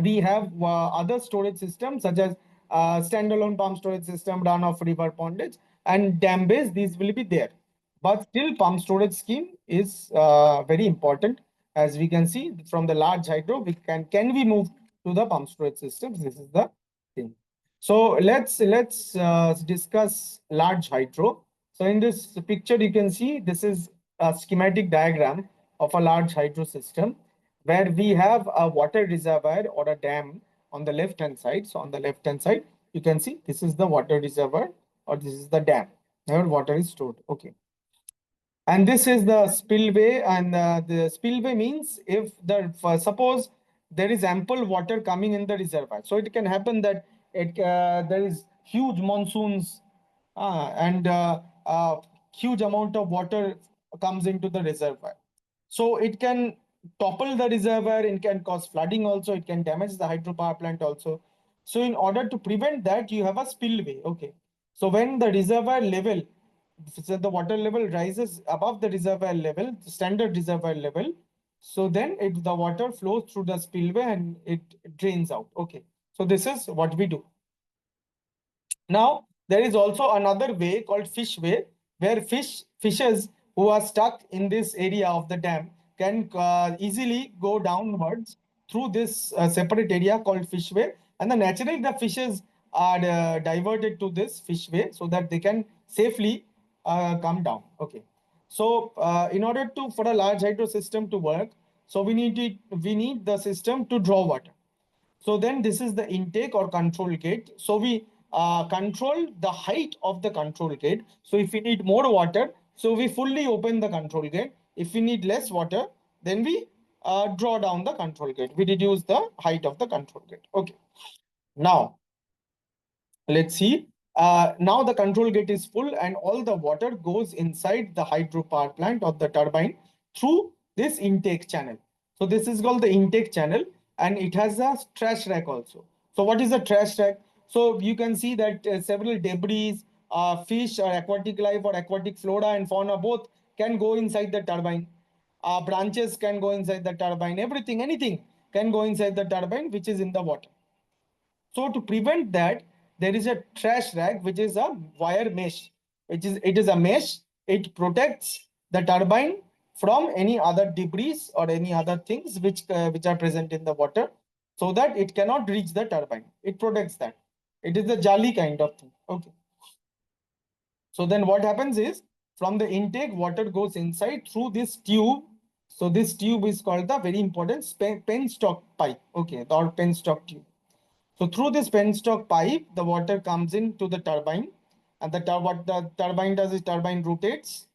we have other storage systems such as standalone pump storage system, run-of-river pondage, and dam-based. These will be there. But still, pump storage scheme is very important. As we can see from the large hydro, can we move to the pump storage systems? This is the thing. So let's discuss large hydro. So in this picture, you can see this is a schematic diagram of a large hydro system, where we have a water reservoir or a dam on the left hand side. So on the left hand side, you can see this is the water reservoir, or this is the dam where water is stored. Okay. And this is the spillway, and the spillway means if suppose there is ample water coming in the reservoir. So it can happen that there is huge monsoons and huge amount of water comes into the reservoir. So it can topple the reservoir, it can cause flooding also, it can damage the hydropower plant also. So in order to prevent that, you have a spillway. Okay. So when the reservoir level, so the water level rises above the reservoir level, the standard reservoir level, so then the water flows through the spillway and it drains out. Okay. So this is what we do. Now, there is also another way called fish way, where fishes who are stuck in this area of the dam can easily go downwards through this separate area called fish way. And then naturally the fishes are diverted to this fish way so that they can safely come down. Okay. So in order for a large hydro system to work, so we need the system to draw water. So then this is the intake or control gate. So we control the height of the control gate. So if we need more water, so we fully open the control gate. If we need less water, then we draw down the control gate. We reduce the height of the control gate. Okay. Now, let's see. Now the control gate is full and all the water goes inside the hydropower plant or the turbine through this intake channel. So this is called the intake channel, and it has a trash rack also. So what is a trash rack? So you can see that several debris, fish or aquatic life or aquatic flora and fauna both can go inside the turbine. Branches can go inside the turbine. Everything, anything can go inside the turbine which is in the water. So to prevent that, there is a trash rack, which is a wire mesh. It is a mesh. It protects the turbine from any other debris or any other things which are present in the water, so that it cannot reach the turbine. It protects that. It is a jolly kind of thing. Okay. So then what happens is, from the intake, water goes inside through this tube. So this tube is called the very important penstock pipe. Okay, or penstock tube. So through this penstock pipe, the water comes into the turbine, and what the turbine does is turbine rotates,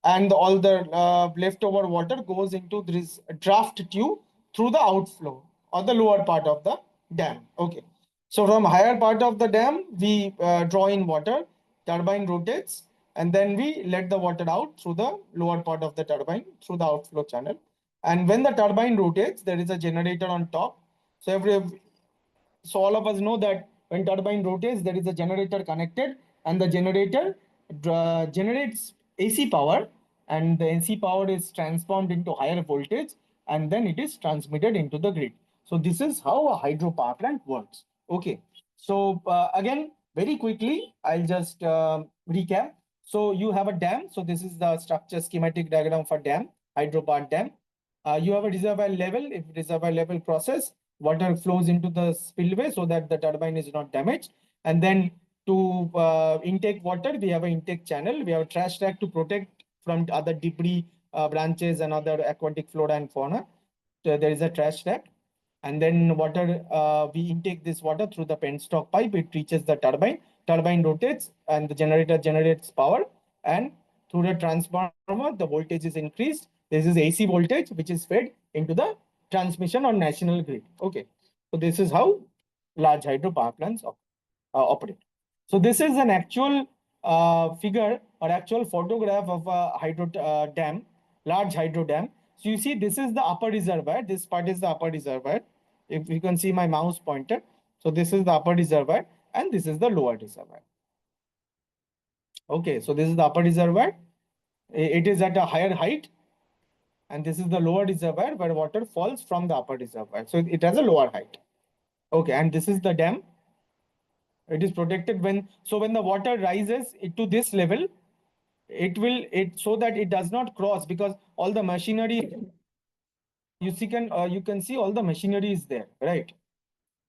and all the leftover water goes into this draft tube through the outflow or the lower part of the dam. Okay. So from higher part of the dam, we draw in water, turbine rotates, and then we let the water out through the lower part of the turbine through the outflow channel. And when the turbine rotates, there is a generator on top. So all of us know that when turbine rotates, there is a generator connected, and the generator generates AC power, and the AC power is transformed into higher voltage, and then it is transmitted into the grid. So this is how a hydropower plant works. Okay. So again, very quickly, I'll just recap. So you have a dam. So this is the structure schematic diagram for dam, hydropower dam. You have a reservoir level. If reservoir level process, water flows into the spillway so that the turbine is not damaged. And then to intake water, we have an intake channel. We have a trash rack to protect from other debris, branches and other aquatic flora and fauna. So there is a trash rack. And then water, we intake this water through the penstock pipe. It reaches the turbine. Turbine rotates and the generator generates power. And through the transformer, the voltage is increased. This is AC voltage, which is fed into the transmission on national grid. Okay. So this is how large hydropower plants operate. So this is an actual figure or actual photograph of a hydro dam, large hydro dam. So you see, this is the upper reservoir. This part is the upper reservoir. If you can see my mouse pointer. So this is the upper reservoir and this is the lower reservoir. Okay, so this is the upper reservoir. It is at a higher height. And this is the lower reservoir where water falls from the upper reservoir. So it has a lower height. Okay, and this is the dam. It is protected when the water rises to this level, so that it does not cross, because all the machinery, you can see all the machinery is there, right?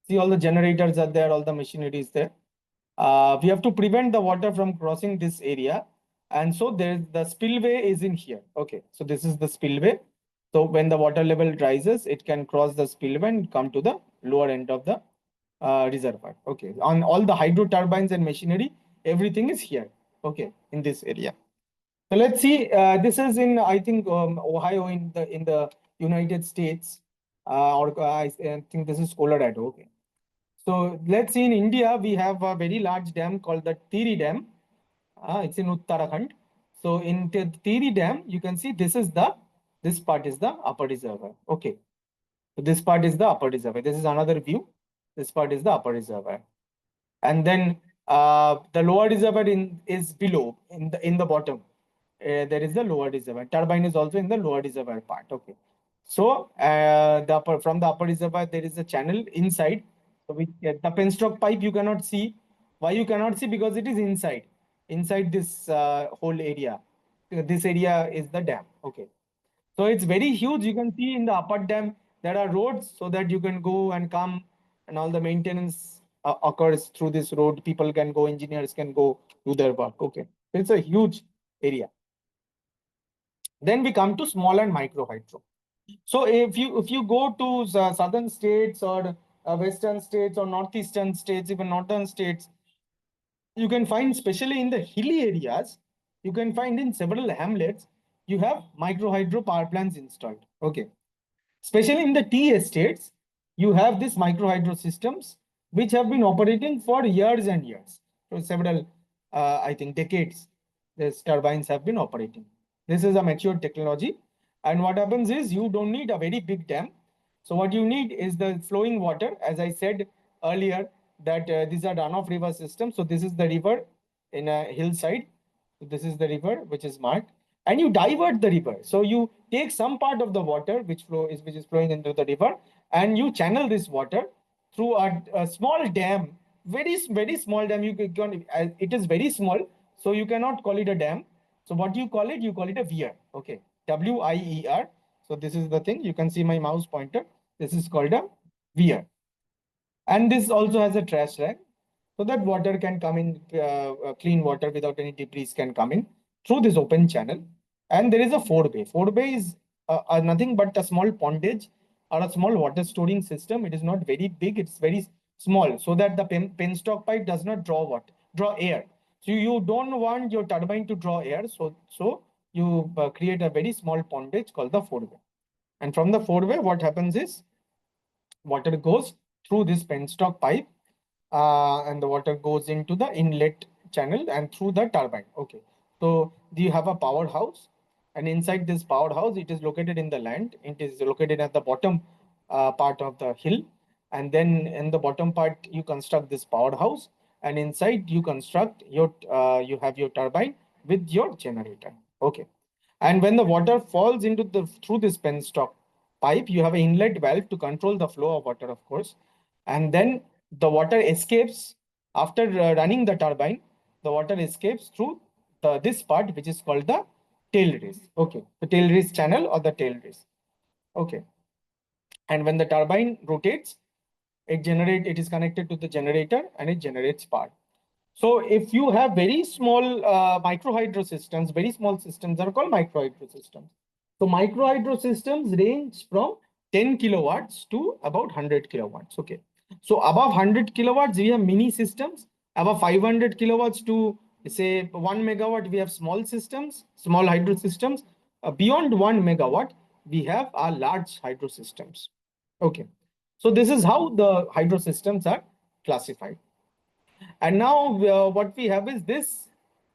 See, all the generators are there, all the machinery is there. We have to prevent the water from crossing this area. And so the spillway is in here. Okay, so this is the spillway. So when the water level rises, it can cross the spillway and come to the lower end of the reservoir. Okay, on all the hydro turbines and machinery, everything is here. Okay, in this area. So let's see. This is in, I think, Ohio in the United States, or I think this is Colorado. Okay. So let's see, in India, we have a very large dam called the Tiri Dam. It's in Uttarakhand. So in the Tiri Dam, you can see this part is the upper reservoir. Okay. So this part is the upper reservoir. This is another view. This part is the upper reservoir. And then the lower reservoir is below, in the bottom. There is the lower reservoir. Turbine is also in the lower reservoir part. Okay. So from the upper reservoir, there is a channel inside. So the penstock pipe you cannot see. Why you cannot see? Because it is inside this whole area. This area is the dam. Okay. So it's very huge. You can see in the upper dam, there are roads so that you can go and come, and all the maintenance occurs through this road. People can go, engineers can go do their work. Okay. It's a huge area. Then we come to small and micro hydro. So if you go to southern states or western states or northeastern states, even northern states, you can find, especially in the hilly areas, you can find in several hamlets, you have micro hydro power plants installed. Okay. Especially in the tea estates, you have these micro hydro systems which have been operating for years and years. For several, I think, decades, these turbines have been operating. This is a mature technology. And what happens is you don't need a very big dam. So what you need is the flowing water. As I said earlier, that these are runoff river systems. So this is the river in a hillside. So this is the river which is marked, and you divert the river. So you take some part of the water which is flowing into the river, and you channel this water through a small dam, very small dam. It is very small, so you cannot call it a dam. So what you call it? You call it a weir. Okay, WIER. So this is the thing. You can see my mouse pointer. This is called a weir, and this also has a trash rag, so that water can come in, clean water without any debris can come in through this open channel. And there is a forebay. Forebay is nothing but a small pondage or a small water storing system. It is not very big, it's very small, so that the penstock pipe does not draw air. So you don't want your turbine to draw air, so you create a very small pondage called the forebay. And from the forebay, what happens is water goes through this penstock pipe, and the water goes into the inlet channel and through the turbine. Okay, so you have a powerhouse, and inside this powerhouse, it is located in the land. It is located at the bottom part of the hill, and then in the bottom part you construct this powerhouse, and inside you construct your you have your turbine with your generator. Okay, and when the water falls into the through this penstock pipe, you have an inlet valve to control the flow of water, of course, and then the water escapes after running the turbine. The water escapes through this part, which is called the tail race. Okay, the tail race channel or the tail race. Okay, and when the turbine rotates, it is connected to the generator and it generates power. So if you have very small micro hydro systems, very small systems are called micro hydro systems. So micro hydro systems range from 10 kilowatts to about 100 kilowatts. Okay. So above 100 kilowatts, we have mini systems. Above 500 kilowatts to say 1 megawatt, we have small systems, small hydro systems. Beyond 1 megawatt, we have our large hydro systems. Okay. So this is how the hydro systems are classified. And now what we have is this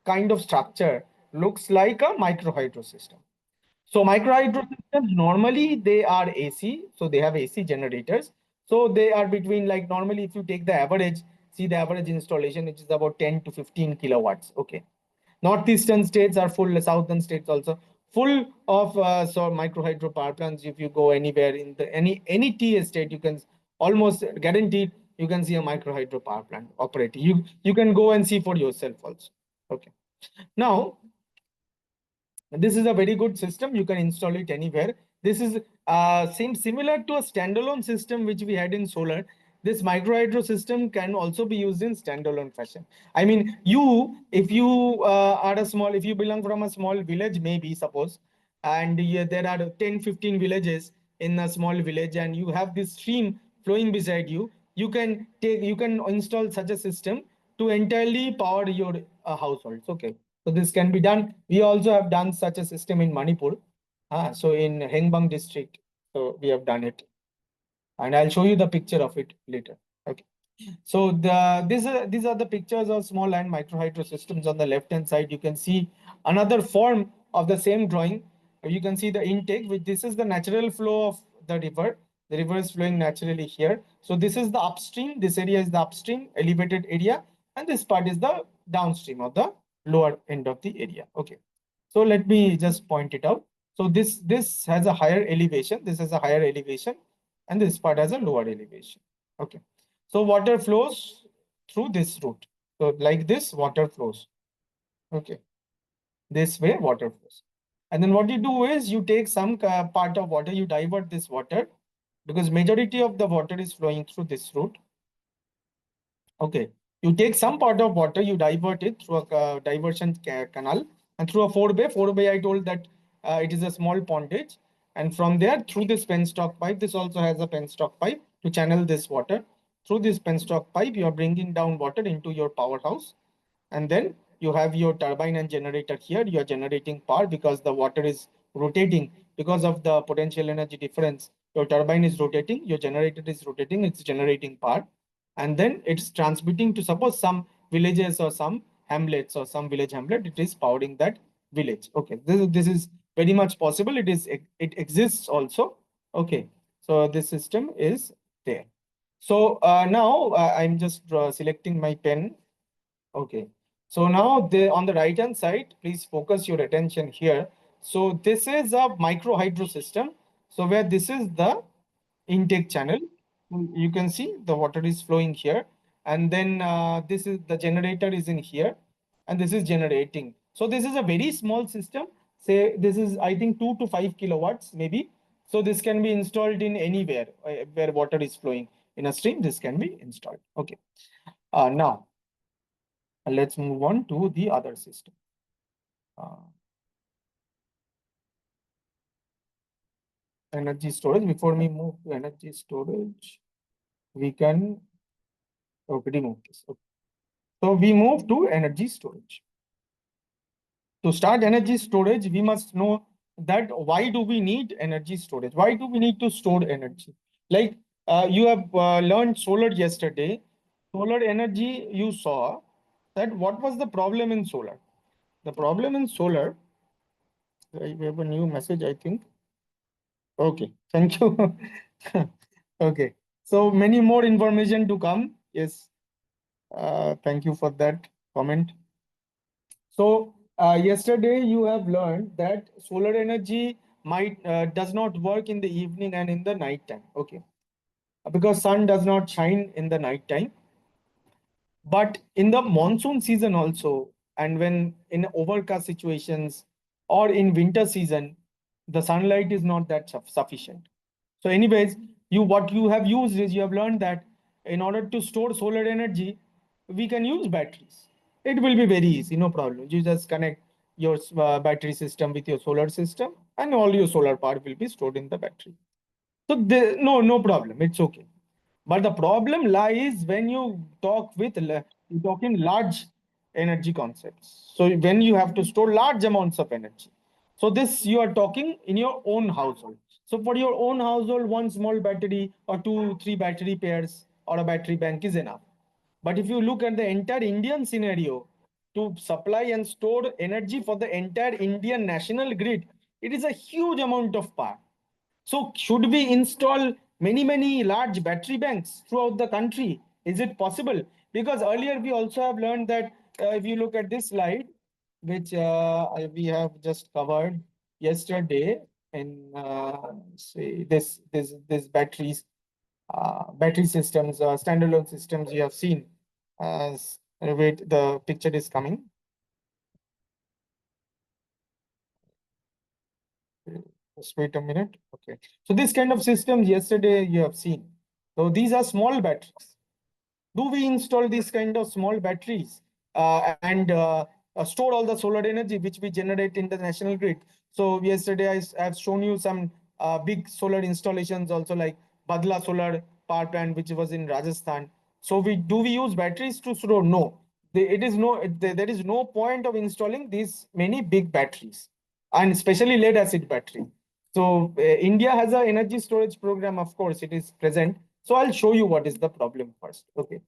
kind of structure looks like a micro hydro system. So micro hydro systems, normally they are AC, so they have AC generators. So they are between, like, normally if you take the average, see the average installation, which is about 10 to 15 kilowatts. Okay. Northeastern states are full, southern states also full of so micro hydro power plants. If you go anywhere in the any tea estate, you can almost guaranteed you can see a micro hydro power plant operating. You can go and see for yourself also. Okay. Now, this is a very good system. You can install it anywhere. This is similar to a standalone system which we had in solar. This micro hydro system can also be used in standalone fashion. I mean, if you if you belong from a small village, maybe suppose, and there are 10-15 villages in a small village, and you have this stream flowing beside you, you can install such a system to entirely power your households. Okay. So this can be done. We also have done such a system in Manipur. So in Hengbang district, so we have done it. And I'll show you the picture of it later. Okay. So these are the pictures of small and micro hydro systems. On the left hand side, you can see another form of the same drawing. You can see the intake, which this is the natural flow of the river. The river is flowing naturally here. So this is the upstream. This area is the upstream elevated area, and this part is the downstream of the lower end of the area. Okay. So let me just point it out. So this has a higher elevation. This has a higher elevation, and this part has a lower elevation. Okay. So water flows through this route. So like this, water flows. Okay. This way, water flows. And then what you do is you take some part of water, you divert this water, because majority of the water is flowing through this route. Okay. You take some part of water, you divert it through a diversion canal, and through a forebay. Forebay, I told that it is a small pondage. And from there, through this penstock pipe, this also has a penstock pipe to channel this water. Through this penstock pipe, you are bringing down water into your powerhouse. And then you have your turbine and generator here. You are generating power because the water is rotating. Because of the potential energy difference, Your turbine is rotating, your generator is rotating, it's generating power, and then it's transmitting to suppose some villages or some hamlets or some village hamlet, it is powering that village. Okay, this is very much possible. It exists also. Okay, so this system is there. So now I'm just selecting my pen. Okay, so now on the right hand side, please focus your attention here. So this is a micro hydro system. So where this is the intake channel, you can see the water is flowing here, and then this is the generator is in here, and this is generating. So this is a very small system. Say this is, I think, 2 to 5 kilowatts maybe. So this can be installed in anywhere where water is flowing in a stream. This can be installed. Okay. Now let's move on to the other system. Energy storage. Before we move to energy storage, we can remove this. Okay. So we move to energy storage. To start energy storage, we must know that why do we need energy storage? Why do we need to store energy? Like you have learned solar yesterday. Solar energy, you saw that what was the problem in solar? The problem in solar, we have a new message, I think. Okay, thank you. Okay, so many more information to come. Yes, thank you for that comment. So yesterday you have learned that solar energy might does not work in the evening and in the night time. Okay, because sun does not shine in the night time. But in the monsoon season also, and when in overcast situations or in winter season, the sunlight is not that sufficient. So anyways, what you have used is you have learned that in order to store solar energy, we can use batteries. It will be very easy, no problem. You just connect your battery system with your solar system, and all your solar power will be stored in the battery. So no problem. It's okay. But the problem lies when you talk in large energy concepts. So when you have to store large amounts of energy. So this you are talking in your own household. So for your own household, one small battery or 2-3 battery pairs or a battery bank is enough. But if you look at the entire Indian scenario, to supply and store energy for the entire Indian national grid, it is a huge amount of power. So should we install many large battery banks throughout the country? Is it possible? Because earlier we also have learned that if you look at this slide, which we have just covered yesterday in say this batteries, battery systems, standalone systems you have seen. Wait, the picture is coming. Just wait a minute. Okay. So this kind of systems yesterday you have seen. So these are small batteries. Do we install these kind of small batteries and store all the solar energy which we generate in the national grid? So yesterday I have shown you some big solar installations also, like Badla solar power plant, which was in Rajasthan. So do we use batteries to store? No. There is no point of installing these many big batteries, and especially lead acid battery. So India has an energy storage program, of course, it is present. So I'll show you what is the problem first. Okay.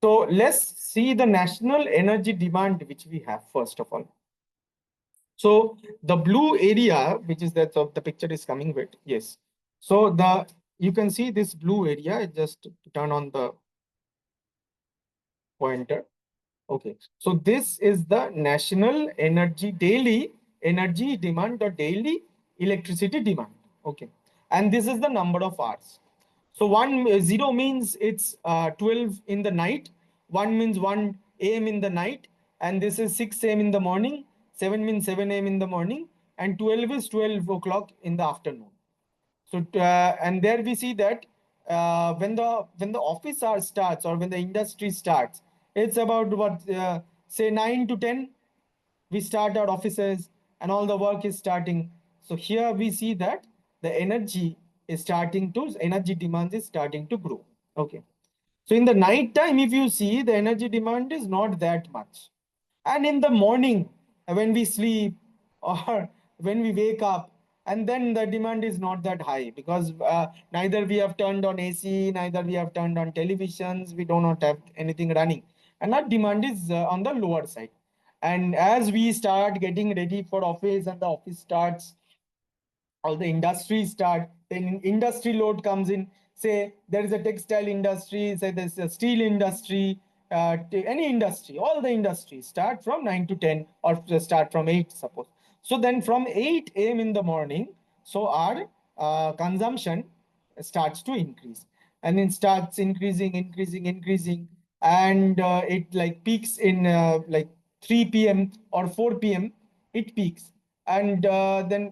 So let's see the national energy demand which we have first of all. So the blue area, which is that of the picture is coming with, yes. So you can see this blue area. Just turn on the pointer. Okay. So this is the national daily energy demand or daily electricity demand. Okay. And this is the number of hours. So 0 means it's 12 in the night. 1 means 1 a.m. in the night. And this is 6 a.m. in the morning. 7 means 7 a.m. in the morning. And 12 is 12 o'clock in the afternoon. So and there we see that when the office hour starts or when the industry starts, it's about what say 9 to 10. We start our offices and all the work is starting. So here we see that the energy demand is starting to grow. Okay. So in the night time, if you see, the energy demand is not that much. And in the morning, when we sleep or when we wake up, and then the demand is not that high because neither we have turned on AC, neither we have turned on televisions, we do not have anything running, and that demand is on the lower side. And as we start getting ready for office and the office starts, all the industries start, then industry load comes in. Say there is a textile industry, say there's a steel industry, any industry, all the industries start from 9 to 10 or start from 8, suppose. So then from 8 a.m. in the morning, so our consumption starts to increase, and then starts increasing, and it like peaks in like 3 p.m. or 4 p.m. it peaks, and then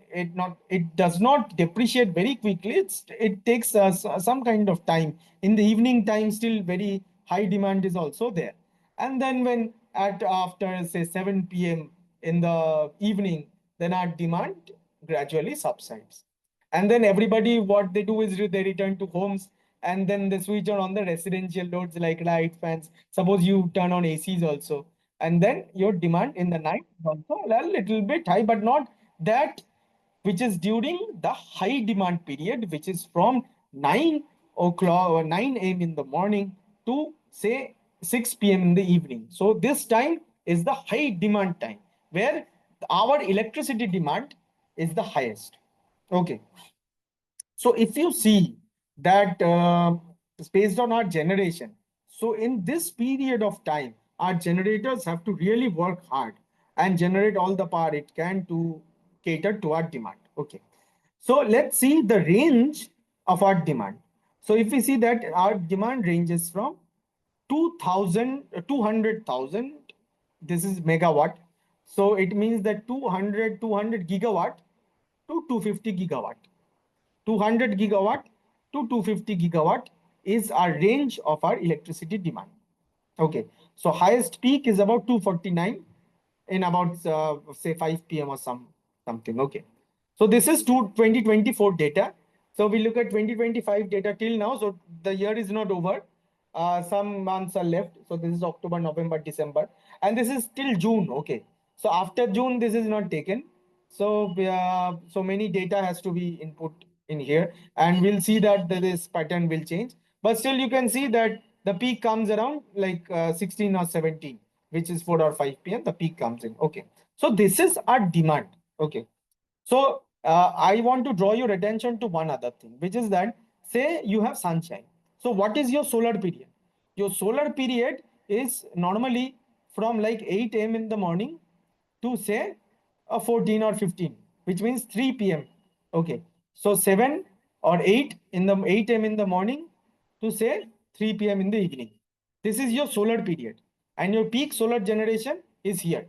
it does not depreciate very quickly. It takes some kind of time. In the evening time, still very high demand is also there, and then when at after say 7 p.m. in the evening, then our demand gradually subsides, and then everybody what they do is they return to homes, and then they switch on the residential loads like light, fans. Suppose you turn on ACs also, and then your demand in the night is also a little bit high, but not that which is during the high demand period, which is from 9 o'clock or 9 a.m. in the morning to say 6 p.m. in the evening. So this time is the high demand time where our electricity demand is the highest. Okay. So if you see that it's based on our generation, so in this period of time, our generators have to really work hard and generate all the power it can to cater to our demand. Okay. So let's see the range of our demand. So if we see that our demand ranges from 200,000, this is megawatt. So it means that 200 gigawatt to 250 gigawatt. 200 gigawatt to 250 gigawatt is our range of our electricity demand. Okay, so highest peak is about 249 in about say 5 p.m. or something. Okay, so this is 2024 data. So we look at 2025 data till now. So the year is not over. Some months are left. So this is October, November, December, and this is till June. Okay, so after June, this is not taken. So so many data has to be input in here, and we'll see that this pattern will change. But still, you can see that the peak comes around like 16 or 17, which is 4 or 5 p.m. The peak comes in. Okay, so this is our demand. Okay, so I want to draw your attention to one other thing, which is that say you have sunshine. So what is your solar period? Your solar period is normally from like 8 a.m. in the morning to say 14 or 15, which means 3 p.m. Okay, so 7 or 8 in the 8 a.m. in the morning to say 3 p.m. in the evening. This is your solar period, and your peak solar generation is here.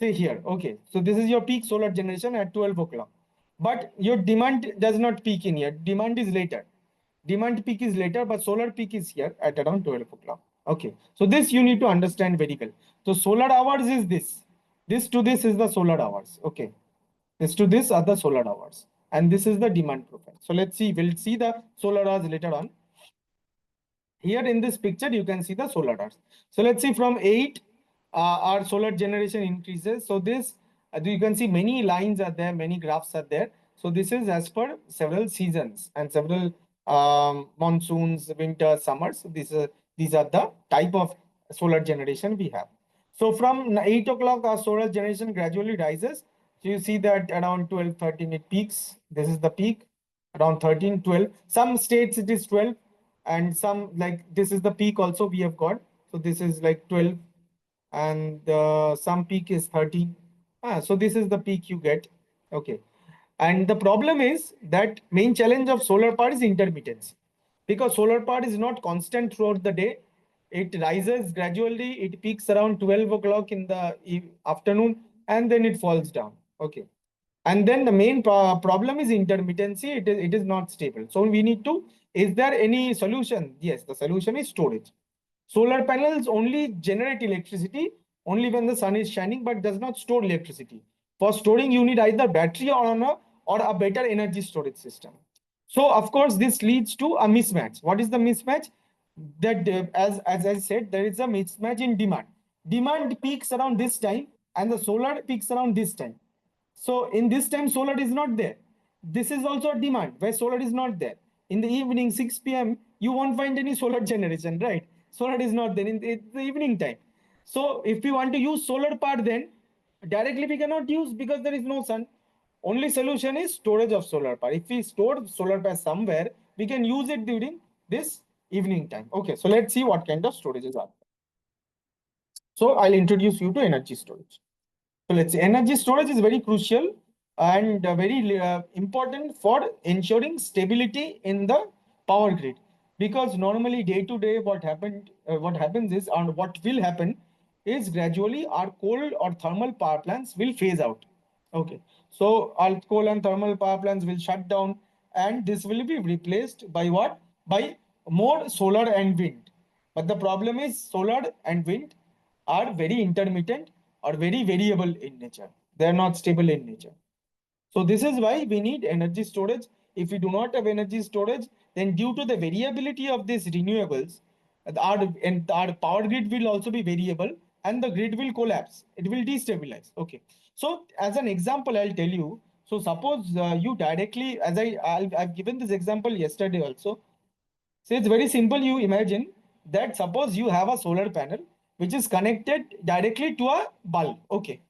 Say here. Okay, so this is your peak solar generation at 12 o'clock. But your demand does not peak in here. Demand is later. Demand peak is later, but solar peak is here at around 12 o'clock. Okay, so this you need to understand very well. So solar hours is this. This to this is the solar hours. Okay, this to this are the solar hours, and this is the demand profile. So let's see. We'll see the solar hours later on. Here in this picture, you can see the solar hours. So let's see from 8, our solar generation increases. So this, you can see many lines are there, many graphs are there. So this is as per several seasons and several monsoons, winter, summers. So these are the type of solar generation we have. So from 8 o'clock, our solar generation gradually rises. So you see that around 12, 13, it peaks. This is the peak, around 13, 12. Some states it is 12, and some like this is the peak also we have got. So this is like 12, and some peak is 13. So this is the peak you get. Okay. And the problem is that main challenge of solar power is intermittency, because solar power is not constant throughout the day. It rises gradually, it peaks around 12 o'clock in the afternoon, and then it falls down. Okay. And then the main problem is intermittency. It is not stable. So we need to, is there any solution? Yes, the solution is storage. Solar panels only generate electricity only when the sun is shining, but does not store electricity. For storing, you need either battery or a better energy storage system. So of course, this leads to a mismatch. What is the mismatch? That as I said, there is a mismatch in demand. Demand peaks around this time, and the solar peaks around this time. So in this time, solar is not there. This is also a demand where solar is not there. In the evening, 6 p.m., you won't find any solar generation, right? Solar is not there in the evening time. So if we want to use solar power, then directly we cannot use because there is no sun. Only solution is storage of solar power. If we store solar power somewhere, we can use it during this evening time. Okay, so let's see what kind of storages are. So I'll introduce you to energy storage. So let's say energy storage is very crucial and very important for ensuring stability in the power grid. Because normally day to day, what happens is, and what will happen is gradually our coal or thermal power plants will phase out. Okay, so our coal and thermal power plants will shut down, and this will be replaced by what? By more solar and wind. But the problem is solar and wind are very intermittent or very variable in nature. They are not stable in nature. So this is why we need energy storage. If we do not have energy storage, then due to the variability of these renewables, our power grid will also be variable and the grid will collapse. It will destabilize. Okay. So as an example, I'll tell you. So suppose you directly, I've given this example yesterday also. So it's very simple. You imagine that suppose you have a solar panel which is connected directly to a bulb. Okay.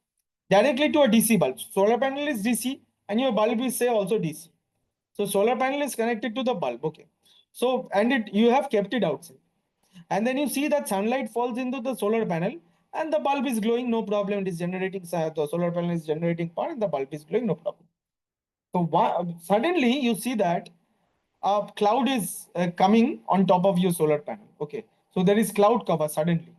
Directly to a DC bulb. Solar panel is DC and your bulb is say also DC. So solar panel is connected to the bulb. Okay. So, and you have kept it outside. And then you see that sunlight falls into the solar panel and the bulb is glowing, no problem. It is generating, the solar panel is generating power and the bulb is glowing, no problem. So suddenly you see that a cloud is coming on top of your solar panel. Okay, so there is cloud cover suddenly.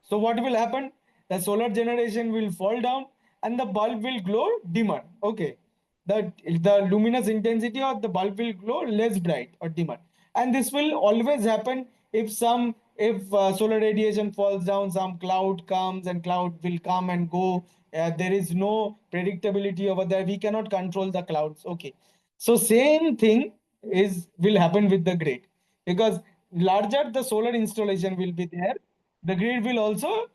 So what will happen? The solar generation will fall down and the bulb will glow dimmer. Okay, the luminous intensity of the bulb will glow less bright or dimmer, and this will always happen if solar radiation falls down, some cloud comes and cloud will come and go. There is no predictability over there. We cannot control the clouds. Okay, so same thing will happen with the grid, because larger the solar installation will be there, the grid will also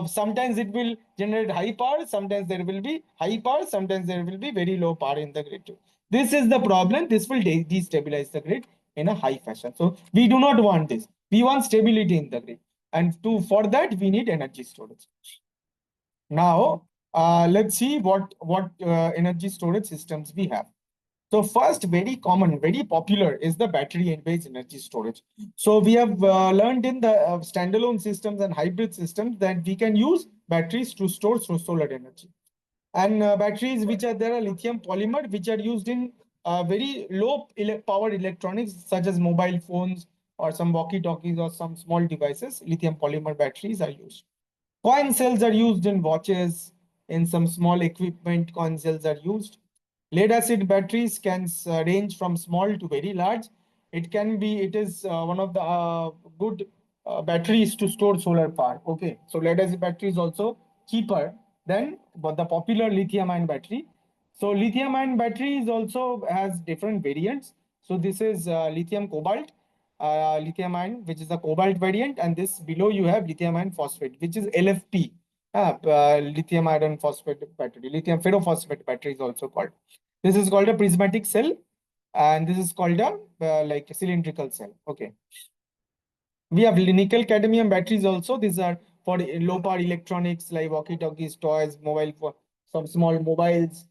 sometimes it will generate high power, sometimes there will be high power, sometimes there will be very low power in the grid too. This is the problem. This will destabilize the grid in a high fashion. So we do not want this. We want stability in the grid, and for that we need energy storage. Now let's see what energy storage systems we have. So first, very common, very popular is the battery-based energy storage. So we have learned in the standalone systems and hybrid systems that we can use batteries to store solar energy. And batteries which are there are lithium polymer, which are used in very low power electronics such as mobile phones or some walkie-talkies or some small devices. Lithium polymer batteries are used. Coin cells are used in watches, in some small equipment, coin cells are used. Lead acid batteries can range from small to very large. It is one of the good batteries to store solar power. Okay, so lead acid battery is also cheaper than the popular lithium ion battery. So lithium ion battery is also has different variants. So this is lithium cobalt, lithium ion, which is the cobalt variant, and this below you have lithium iron phosphate, which is LFP. Lithium iron phosphate battery, lithium ferrophosphate battery is also called. This is called a prismatic cell, and this is called a like a cylindrical cell. Okay. We have nickel cadmium batteries also. These are for low power electronics like walkie-talkies, toys, some small mobiles,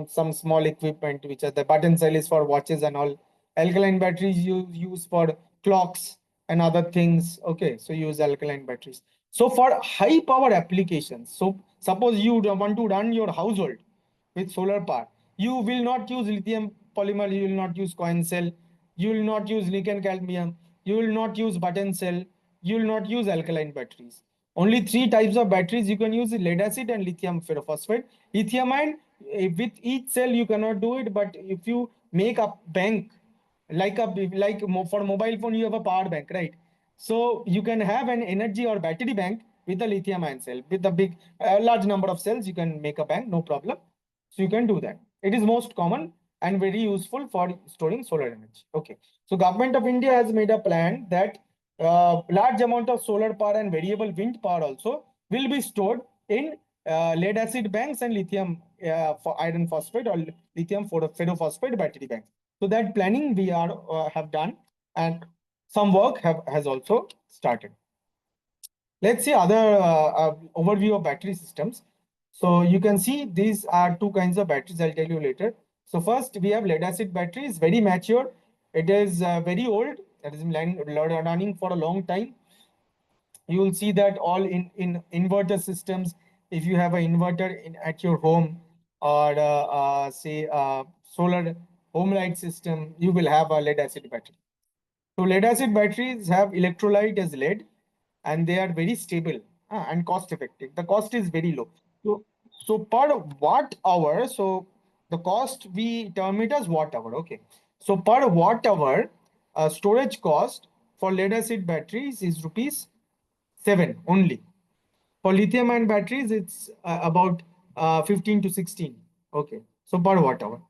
some small equipment, which are the button cell is for watches and all. Alkaline batteries you use for clocks and other things. Okay, so use alkaline batteries. So for high power applications, so suppose you want to run your household with solar power, you will not use lithium polymer, you will not use coin cell, you will not use nickel cadmium, you will not use button cell, you will not use alkaline batteries. Only three types of batteries you can use: lead acid and lithium ferrophosphate. Lithium ion, with each cell you cannot do it, but if you make a bank, for mobile phone you have a power bank, right? So you can have an energy or battery bank with a lithium ion cell. With a large number of cells, you can make a bank, no problem. So you can do that. It is most common and very useful for storing solar energy. Okay. So Government of India has made a plan that large amount of solar power and variable wind power also will be stored in lead acid banks and lithium for iron phosphate or lithium ferrophosphate battery banks. So that planning we have done, and some work has also started. Let's see other overview of battery systems. So you can see these are two kinds of batteries. I'll tell you later. So first we have lead acid batteries, very mature. It is very old. That is running for a long time. You will see that all in inverter systems. If you have an inverter at your home, or say solar home light system, you will have a lead acid battery. So lead acid batteries have electrolyte as lead, and they are very stable and cost effective. The cost is very low. So per watt hour, so the cost we term it as watt hour. Okay. So per watt hour, storage cost for lead acid batteries is rupees 7 only. For lithium ion batteries, it's about 15 to 16. Okay. So per watt hour.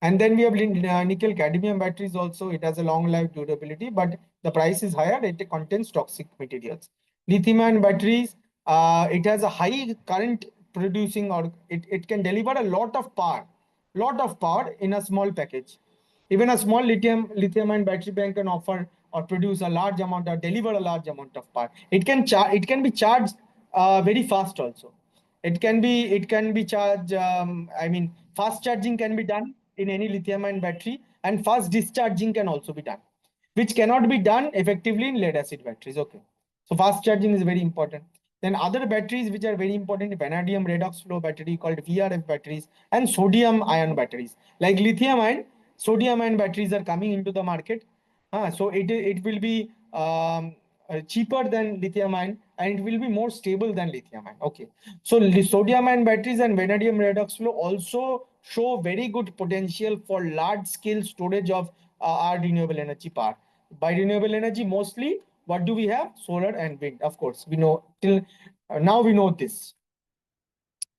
And then we have nickel cadmium batteries also. It has a long life durability, but the price is higher. It contains toxic materials. Lithium ion batteries, it has a high current producing, or it can deliver a lot of power in a small package. Even a small lithium ion battery bank can offer or produce a large amount or deliver a large amount of power. It can be charged very fast also. It can be charged. I mean, fast charging can be done in any lithium ion battery, and fast discharging can also be done, which cannot be done effectively in lead acid batteries. Okay. So fast charging is very important. Then other batteries which are very important, vanadium redox flow battery called VRF batteries, and sodium ion batteries. Like lithium ion, sodium ion batteries are coming into the market. So it will be cheaper than lithium ion, and it will be more stable than lithium ion. Okay. So sodium ion batteries and vanadium redox flow also show very good potential for large scale storage of our renewable energy power. By renewable energy, mostly what do we have? Solar and wind. Of course, we know till now we know this.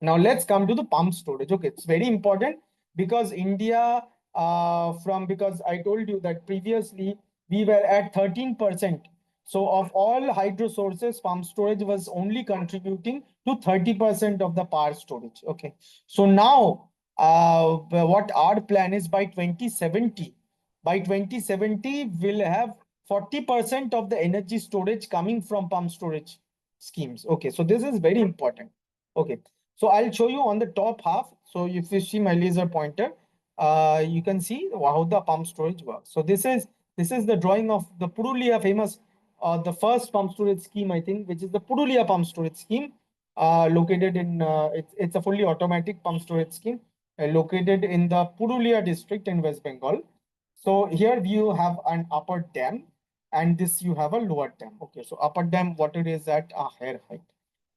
Now let's come to the pump storage. Okay, it's very important because India, because I told you that previously we were at 13%. So of all hydro sources, pump storage was only contributing to 30% of the power storage. Okay. So now what our plan is, by 2070, we'll have 40% of the energy storage coming from pump storage schemes. Okay. So this is very important. Okay. So I'll show you on the top half. So if you see my laser pointer, you can see how the pump storage works. So this is the drawing of the Purulia famous, the first pump storage scheme, I think, which is the Purulia pump storage scheme, located in, it's a fully automatic pump storage scheme, located in the Purulia district in West Bengal. So here you have an upper dam, and this you have a lower dam. Okay, so upper dam water is at a higher height.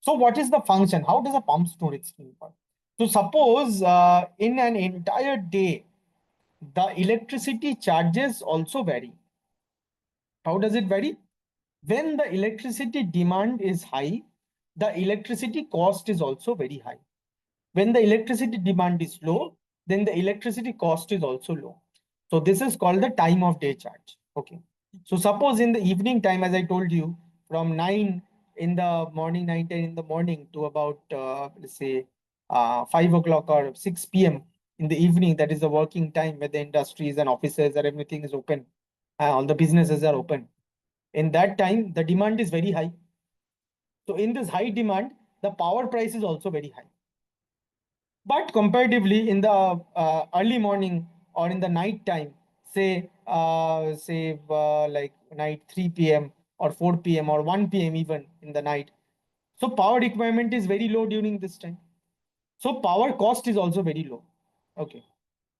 So what is the function? How does a pump storage scheme work? So suppose in an entire day, the electricity charges also vary. How does it vary? When the electricity demand is high, the electricity cost is also very high. When the electricity demand is low, then the electricity cost is also low. So this is called the time of day charge. Okay. So suppose in the evening time, as I told you, from 9 in the morning, 9, 10 in the morning to about, let's say, 5 o'clock or 6 p.m. in the evening, that is the working time where the industries and offices and everything is open. All the businesses are open. In that time, the demand is very high. So in this high demand, the power price is also very high. But comparatively, in the early morning or in the night time, say like night 3 p.m. or 4 p.m. or 1 p.m. even in the night, so power requirement is very low during this time. So power cost is also very low. Okay.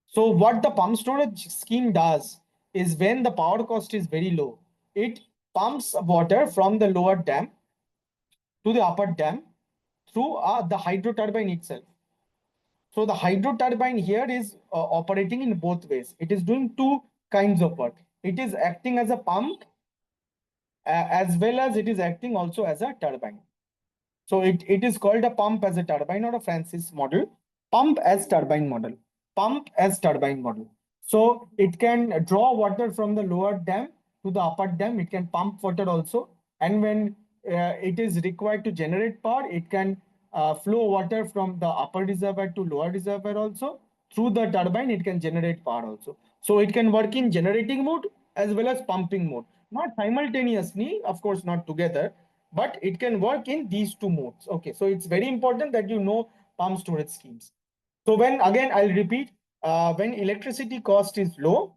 So what the pump storage scheme does is, when the power cost is very low, it pumps water from the lower dam to the upper dam through the hydro turbine itself. So the hydro turbine here is operating in both ways. It is doing two kinds of work. It is acting as a pump, as well as it is acting also as a turbine. So it is called a pump as a turbine, or a Francis model. Pump as turbine model. Pump as turbine model. So it can draw water from the lower dam to the upper dam. It can pump water also. And when it is required to generate power, it can flow water from the upper reservoir to lower reservoir also. Through the turbine, it can generate power also. So it can work in generating mode as well as pumping mode. Not simultaneously, of course, not together, but it can work in these two modes. Okay, so it's very important that you know pump storage schemes. So when, again, I'll repeat, when electricity cost is low,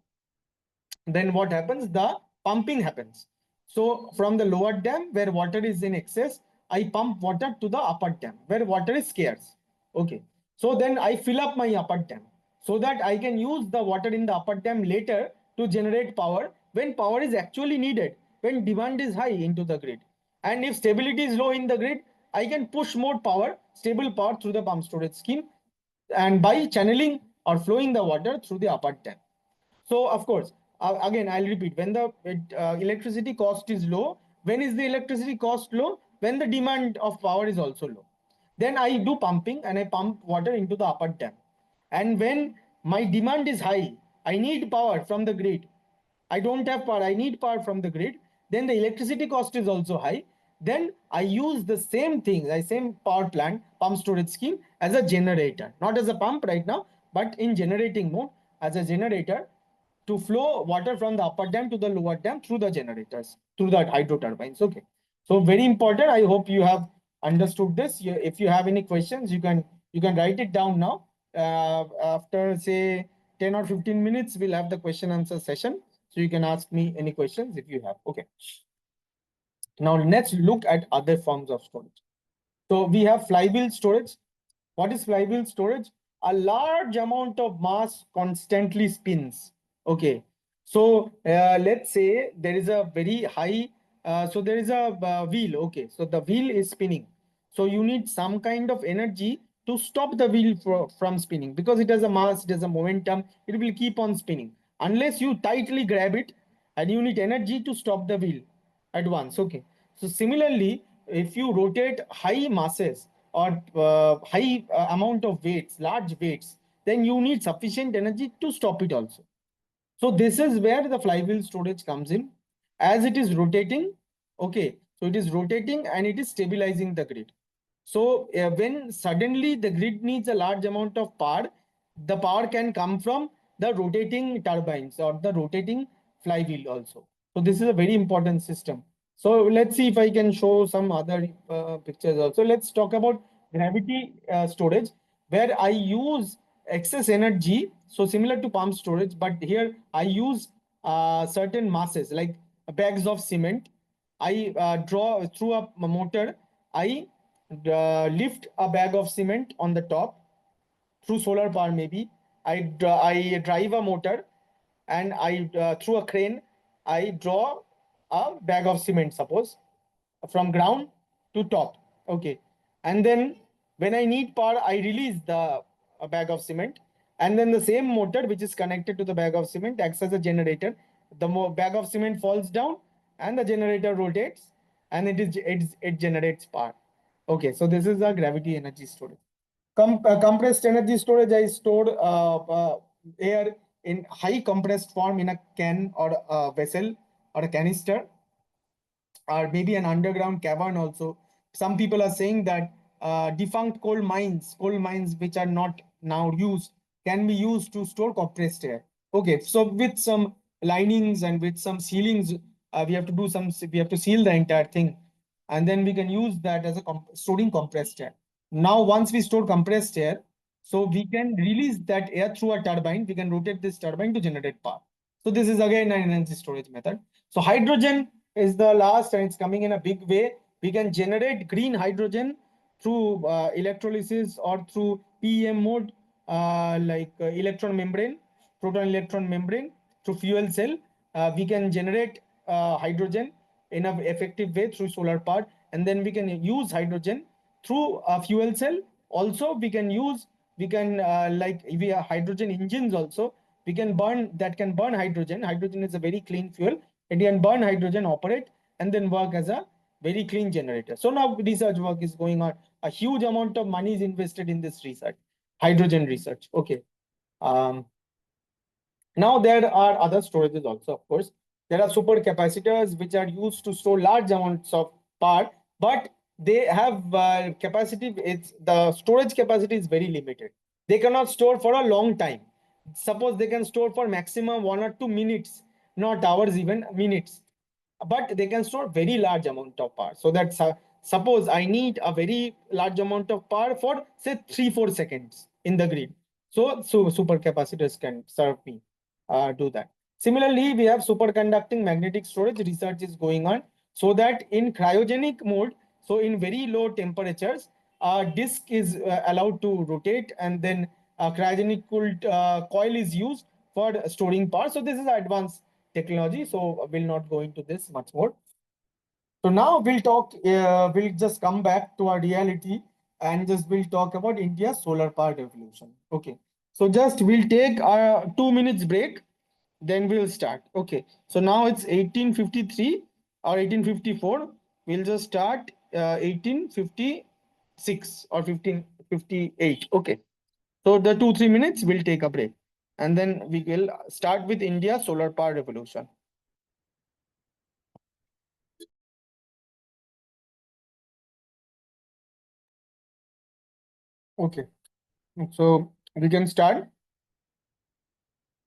then what happens? The pumping happens. So from the lower dam where water is in excess, I pump water to the upper dam where water is scarce. Okay. So then I fill up my upper dam so that I can use the water in the upper dam later to generate power when power is actually needed, when demand is high into the grid. And if stability is low in the grid, I can push more power, stable power through the pump storage scheme and by channeling or flowing the water through the upper dam. So of course, again, I'll repeat, when the electricity cost is low, when is the electricity cost low? When the demand of power is also low. Then I do pumping and I pump water into the upper dam. And when my demand is high, I need power from the grid. I don't have power, I need power from the grid. Then the electricity cost is also high. Then I use the same thing, the same power plant, pump storage scheme as a generator, not as a pump right now, but in generating mode as a generator to flow water from the upper dam to the lower dam through the generators, through the hydro turbines. Okay. So very important. I hope you have understood this. If you have any questions, you can write it down now. After say 10 or 15 minutes, we'll have the question answer session. So you can ask me any questions if you have. Okay. Now let's look at other forms of storage. So we have flywheel storage. What is flywheel storage? A large amount of mass constantly spins. Okay. So let's say there is a very high, so there is a wheel. Okay. So the wheel is spinning. So you need some kind of energy to stop the wheel from spinning because it has a mass, it has a momentum, it will keep on spinning. Unless you tightly grab it and you need energy to stop the wheel at once. Okay. So similarly, if you rotate high masses or high amount of weights, large weights, then you need sufficient energy to stop it also. So this is where the flywheel storage comes in. As it is rotating, okay, so it is rotating and it is stabilizing the grid. So when suddenly the grid needs a large amount of power, the power can come from the rotating turbines or the rotating flywheel also. So this is a very important system. So let's see if I can show some other pictures also. Let's talk about gravity storage, where I use excess energy. So similar to pump storage, but here I use certain masses like bags of cement. I draw through a motor. I lift a bag of cement on the top through solar power maybe. I drive a motor and I through a crane, I draw a bag of cement, suppose, from ground to top. Okay. And then when I need power, I release the bag of cement. And then the same motor which is connected to the bag of cement acts as a generator. The bag of cement falls down and the generator rotates and it generates power. Okay, so this is a gravity energy storage. Compressed energy storage, I stored air in high compressed form in a can or a vessel or a canister or maybe an underground cavern also. Some people are saying that defunct coal mines which are not now used, can be used to store compressed air. Okay, so with some linings and with some sealings, we have to seal the entire thing, and then we can use that as a storing compressed air. Now, once we store compressed air, so we can release that air through a turbine. We can rotate this turbine to generate power. So this is again an energy storage method. So hydrogen is the last, and it's coming in a big way. We can generate green hydrogen through electrolysis or through PEM mode, like electron membrane, proton electron membrane, through fuel cell. We can generate hydrogen in an effective way through solar power, and then we can use hydrogen through a fuel cell. Also, we can like we have hydrogen engines also. We can burn hydrogen. Hydrogen is a very clean fuel. It can burn hydrogen, operate, and then work as a very clean generator. So now research work is going on. A huge amount of money is invested in this research, hydrogen research. Okay. Now there are other storages also, of course. There are supercapacitors which are used to store large amounts of power, but they have capacity. It's the storage capacity is very limited. They cannot store for a long time. Suppose they can store for maximum 1 or 2 minutes, not hours, even minutes. But they can store very large amount of power. So that suppose I need a very large amount of power for say 3-4 seconds in the grid. So supercapacitors can serve me do that. Similarly, we have superconducting magnetic storage. Research is going on so that in cryogenic mode, so in very low temperatures, a disk is allowed to rotate, and then a cryogenic cooled coil is used for storing power. So this is advanced technology. So we'll not go into this much more. So now we'll talk, we'll just come back to our reality and just we'll talk about India's solar power revolution. Okay. So just we'll take a 2 minutes break, then we'll start. Okay. So now it's 1853 or 1854. We'll just start 1856 or 1558. Okay. So the 2-3 minutes we'll take a break, and then we will start with India's solar power revolution. Okay, so we can start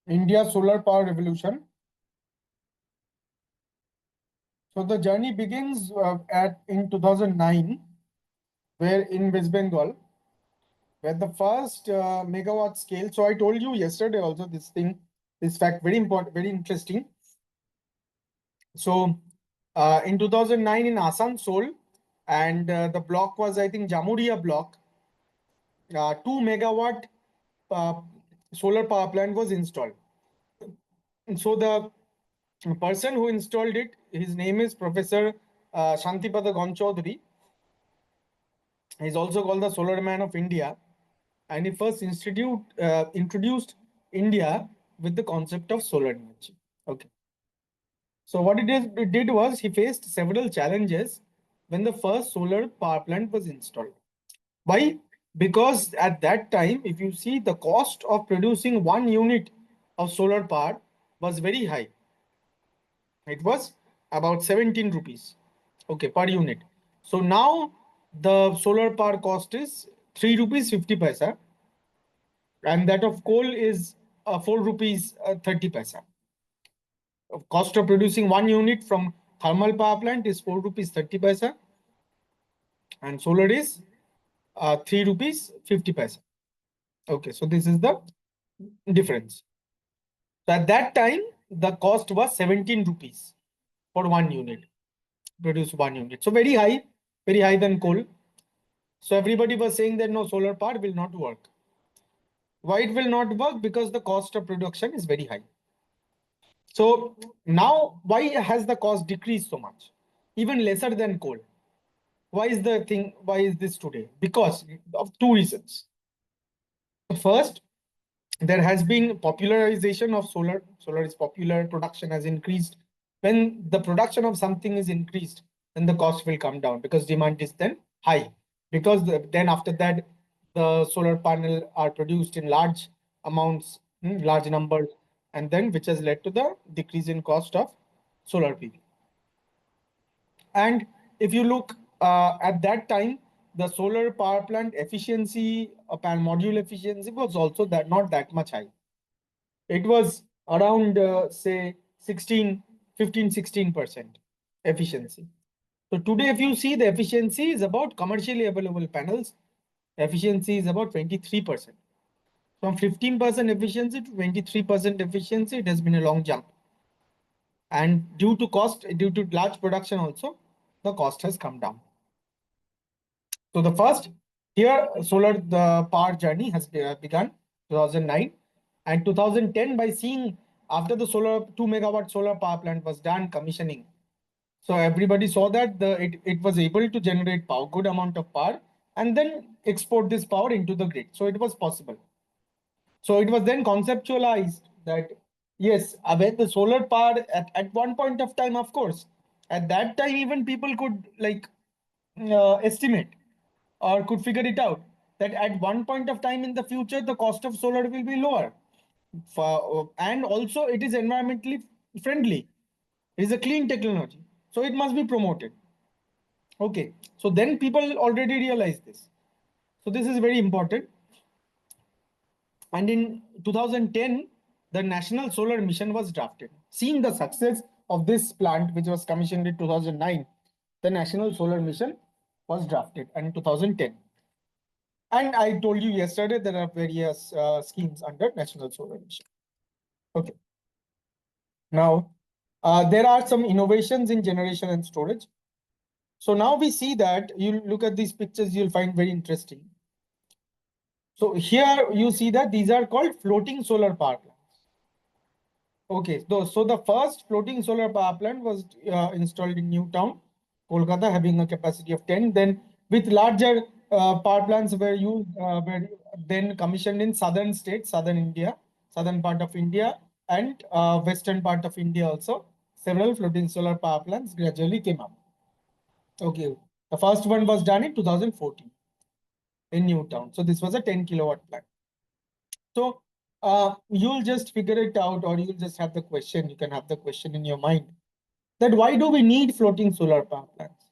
India's solar power revolution. So the journey begins in 2009, where in West Bengal, where the first megawatt scale. So I told you yesterday also this fact, very important, very interesting. So in 2009 in Asansol, and the block was, I think, Jamuria block, 2 megawatt solar power plant was installed. And so the person who installed it, his name is Professor Shantipada Gonchaudhary. He's also called the Solar Man of India, and he first introduced India with the concept of solar energy. Okay. So what it did was he faced several challenges when the first solar power plant was installed. Why? Because at that time, if you see, the cost of producing 1 unit of solar power was very high. It was about 17 rupees, okay, per unit. So now the solar power cost is 3 rupees 50 paisa, and that of coal is 4 rupees 30 paisa. Cost of producing 1 unit from thermal power plant is 4 rupees 30 paisa, and solar is 3 rupees 50 paisa. Okay, so this is the difference. So at that time, the cost was 17 rupees for 1 unit, produce 1 unit. So very high than coal. So everybody was saying that no, solar power will not work. Why it will not work? Because the cost of production is very high. So now, why has the cost decreased so much? Even lesser than coal. Why is this today? Because of two reasons. First, there has been popularization of solar. Solar is popular, production has increased. When the production of something is increased, then the cost will come down because demand is then high. Because then after that, the solar panel are produced in large amounts, large numbers, and then which has led to the decrease in cost of solar PV. And if you look at that time, the solar power plant efficiency, panel module efficiency was also not that much high. It was around say 15-16% efficiency. So today, if you see, the efficiency is about commercially available panels, efficiency is about 23%. From 15% efficiency to 23% efficiency, it has been a long jump. And due to large production also, the cost has come down. So the first the power journey has begun 2009, and 2010 by seeing after the 2 megawatt solar power plant was done commissioning. So everybody saw that it was able to generate good amount of power and then export this power into the grid. So it was possible. So it was then conceptualized that yes, when the solar power at one point of time, of course, at that time even people could estimate or could figure it out that at one point of time in the future, the cost of solar will be lower. And also it is environmentally friendly. It is a clean technology. So it must be promoted. Okay, so then people already realize this. So this is very important. And in 2010, the National Solar Mission was drafted. Seeing the success of this plant, which was commissioned in 2009, the National Solar Mission was drafted in 2010. And I told you yesterday there are various schemes under National Solar Mission. Okay. Now, there are some innovations in generation and storage. So now we see that you look at these pictures, you'll find very interesting. So here you see that these are called floating solar power plants. Okay, so the first floating solar power plant was installed in Newtown, Kolkata, having a capacity of 10. Then with larger power plants were then commissioned in southern states, southern India, southern part of India, and western part of India also. Several floating solar power plants gradually came up. Okay, the first one was done in 2014 in Newtown. So this was a 10 kilowatt plant. So you'll just figure it out, or you'll just have the question. You can have the question in your mind that why do we need floating solar power plants?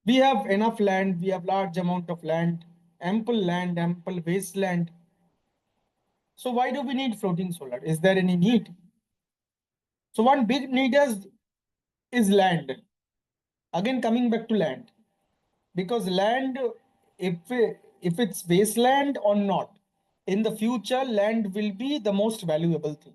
We have enough land, we have large amount of land, ample wasteland. So why do we need floating solar? Is there any need? So one big need is land. Again, coming back to land, because land, if it's wasteland or not, in the future, land will be the most valuable thing.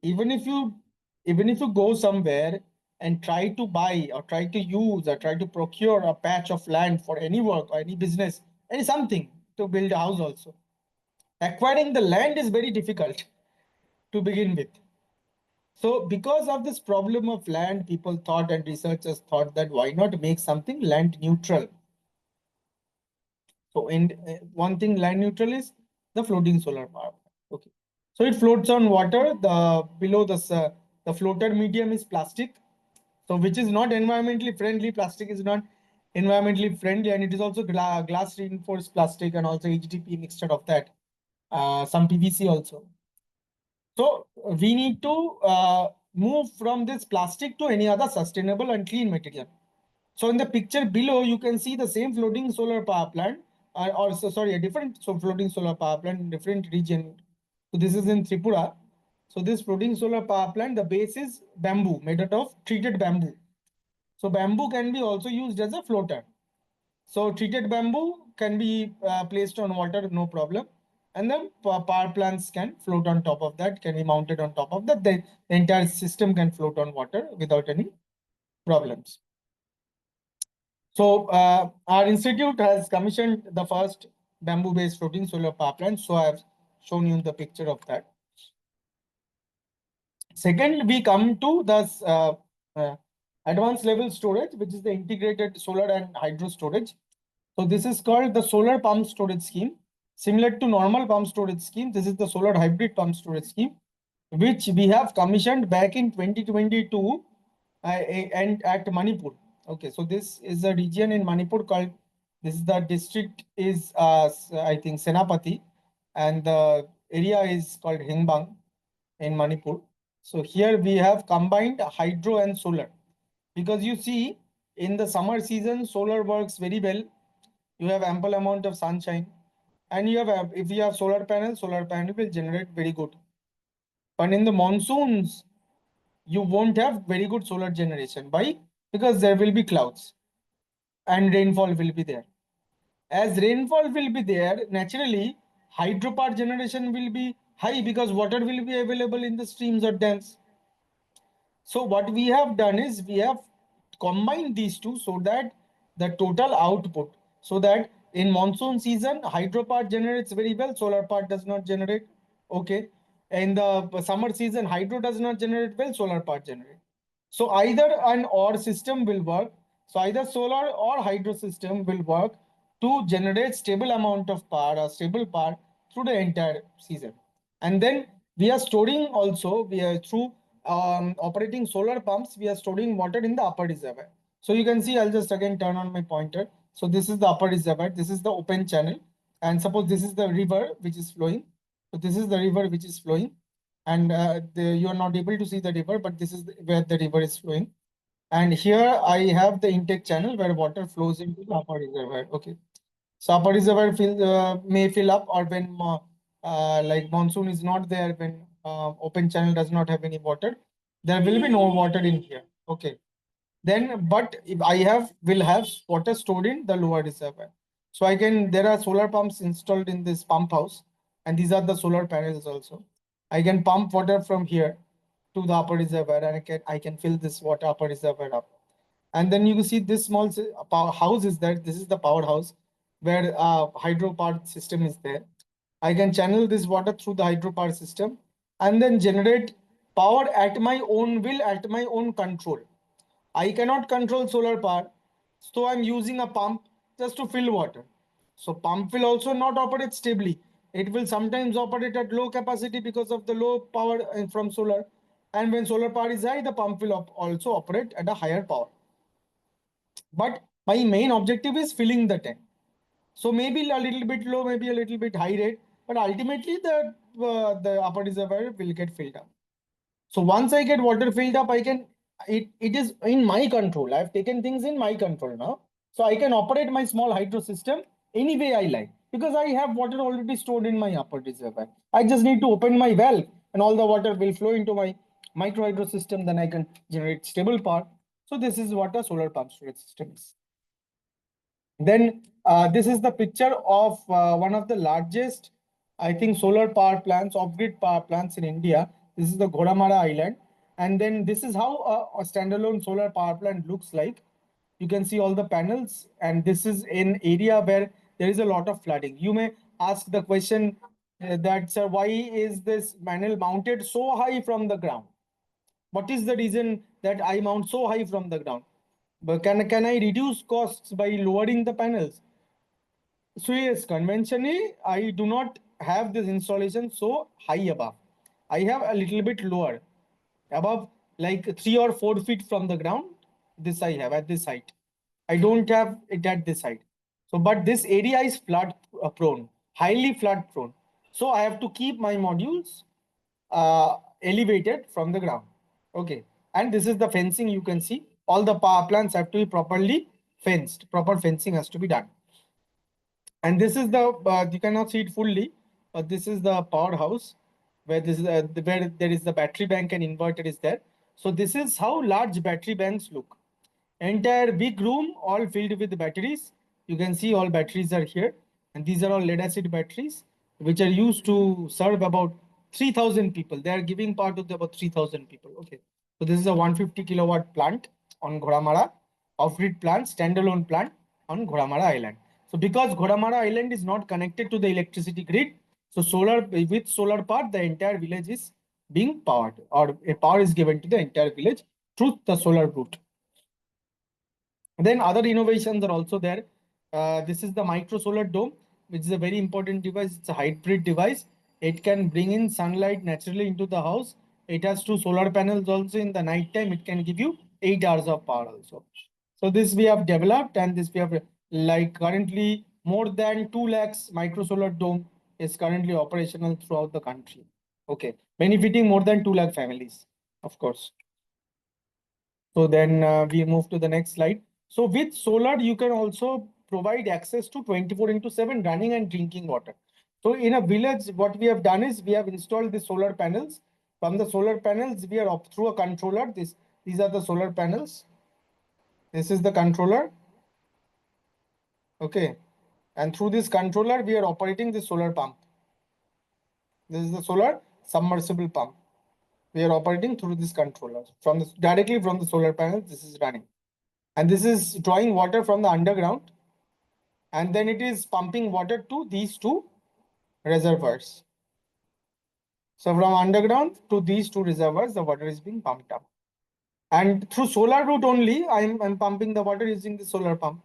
Even if you go somewhere and try to buy or try to use or try to procure a patch of land for any work or any business, any something to build a house also, acquiring the land is very difficult to begin with. So because of this problem of land, people thought and researchers thought that why not make something land neutral? So in one thing land neutral is the floating solar power. Okay. So it floats on water. Below the floater medium is plastic. So which is not environmentally friendly. Plastic is not environmentally friendly, and it is also glass reinforced plastic and also HDP mixture of that. Some PVC also. So we need to move from this plastic to any other sustainable and clean material. So in the picture below, you can see the same floating solar power plant, a different floating solar power plant in different region. So this is in Tripura. So this floating solar power plant, the base is bamboo, made out of treated bamboo. So bamboo can be also used as a floater. So treated bamboo can be placed on water, no problem. And then power plants can float on top of that, can be mounted on top of that. The entire system can float on water without any problems. So our institute has commissioned the first bamboo-based floating solar power plant. So I have shown you the picture of that. Second, we come to the advanced level storage, which is the integrated solar and hydro storage. So this is called the solar pump storage scheme. Similar to normal pump storage scheme, this is the solar hybrid pump storage scheme, which we have commissioned back in 2022 and at Manipur. Okay, so this is a region in Manipur called, this is the district is I think Senapati, and the area is called Hingbang in Manipur. So here we have combined hydro and solar, because you see in the summer season, solar works very well. You have ample amount of sunshine, and you have, if you have solar panel will generate very good. But in the monsoons, you won't have very good solar generation. Why? Because there will be clouds and rainfall will be there. As rainfall will be there, naturally, hydropower generation will be high because water will be available in the streams or dams. So what we have done is we have combined these two so that the total output, so that in monsoon season, hydropower generates very well, solar power does not generate. Okay. In the summer season, hydro does not generate well, solar power generate. So either an or system will work. So either solar or hydro system will work to generate stable amount of power or stable power through the entire season. And then we are storing also, we are through operating solar pumps, we are storing water in the upper reservoir. So you can see, I'll just again turn on my pointer. So this is the upper reservoir, this is the open channel. And suppose this is the river which is flowing. So this is the river which is flowing. And you are not able to see the river, but this is where the river is flowing. And here I have the intake channel where water flows into the upper reservoir. Okay. So upper reservoir may fill up, or when like monsoon is not there, when open channel does not have any water, there will be no water in here. Okay. Then, but if will have water stored in the lower reservoir. So there are solar pumps installed in this pump house, and these are the solar panels also. I can pump water from here to the upper reservoir, and I can fill this water upper reservoir up. And then you can see this small power house is there. This is the powerhouse where hydropower system is there. I can channel this water through the hydropower system and then generate power at my own will, at my own control. I cannot control solar power, so I'm using a pump just to fill water. So pump will also not operate stably. It will sometimes operate at low capacity because of the low power from solar. And when solar power is high, the pump will also operate at a higher power. But my main objective is filling the tank. So maybe a little bit low, maybe a little bit high rate, but ultimately the upper reservoir will get filled up. So once I get water filled up, it is in my control. I've taken things in my control now. So I can operate my small hydro system any way I like, because I have water already stored in my upper reservoir. I just need to open my valve and all the water will flow into my micro hydro system. Then I can generate stable power. So this is what a solar pump storage system is. Then this is the picture of one of the largest, I think, solar power plants, off-grid power plants in India. This is the Ghodamara Island. And then this is how a standalone solar power plant looks like. You can see all the panels, and this is an area where there is a lot of flooding. You may ask the question that, sir, why is this panel mounted so high from the ground? What is the reason that I mount so high from the ground? But can I reduce costs by lowering the panels? So yes, conventionally, I do not have this installation so high above. I have a little bit lower, above like 3 or 4 feet from the ground. This I have at this height. I don't have it at this height. So, but this area is flood prone, highly flood prone. So I have to keep my modules elevated from the ground. Okay. And this is the fencing. You can see all the power plants have to be properly fenced. Proper fencing has to be done. And this is you cannot see it fully, but this is the powerhouse where where there is the battery bank and inverter is there. So this is how large battery banks look. Entire big room all filled with batteries. You can see all batteries are here, and these are all lead acid batteries which are used to serve about 3,000 people. They are giving power to about 3,000 people. Okay, so this is a 150 kilowatt plant on Ghodamara, off-grid plant, standalone plant on Ghodamara Island. So because Ghodamara Island is not connected to the electricity grid, so with solar power, the entire village is being powered, or a power is given to the entire village through the solar route. Then other innovations are also there. This is the micro solar dome, which is a very important device. It's a hybrid device. It can bring in sunlight naturally into the house. It has 2 solar panels also. In the night time, it can give you 8 hours of power also. So this we have developed, and this we have, like, currently more than 2 lakhs micro solar dome is currently operational throughout the country. Okay, benefiting more than 2 lakh families, of course. So then we move to the next slide. So with solar, you can also provide access to 24/7 running and drinking water. So in a village, what we have done is we have installed the solar panels. From the solar panels, we are up through a controller. These are the solar panels. This is the controller. Okay. And through this controller, we are operating the solar pump. This is the solar submersible pump. We are operating through this controller directly from the solar panel. This is running. And this is drawing water from the underground, and then it is pumping water to these 2 reservoirs. So from underground to these 2 reservoirs, the water is being pumped up. And through solar route only, I'm pumping the water using the solar pump.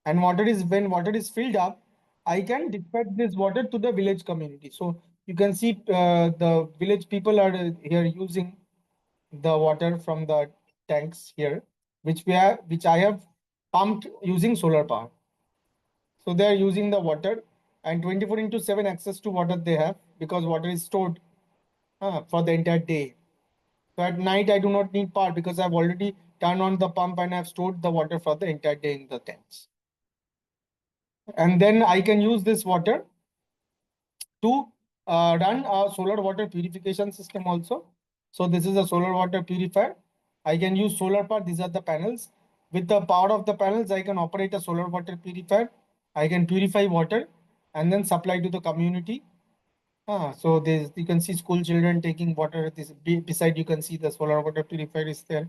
And when water is filled up, I can dispatch this water to the village community. So you can see the village people are here using the water from the tanks here, which I have pumped using solar power. So they are using the water, and 24/7 access to water they have, because water is stored for the entire day. So at night, I do not need power because I've already turned on the pump and I've stored the water for the entire day in the tanks. And then I can use this water to run a solar water purification system also. So this is a solar water purifier. I can use solar power. These are the panels. With the power of the panels, I can operate a solar water purifier. I can purify water and then supply to the community. So this, you can see school children taking water. This beside you can see the solar water purifier is there.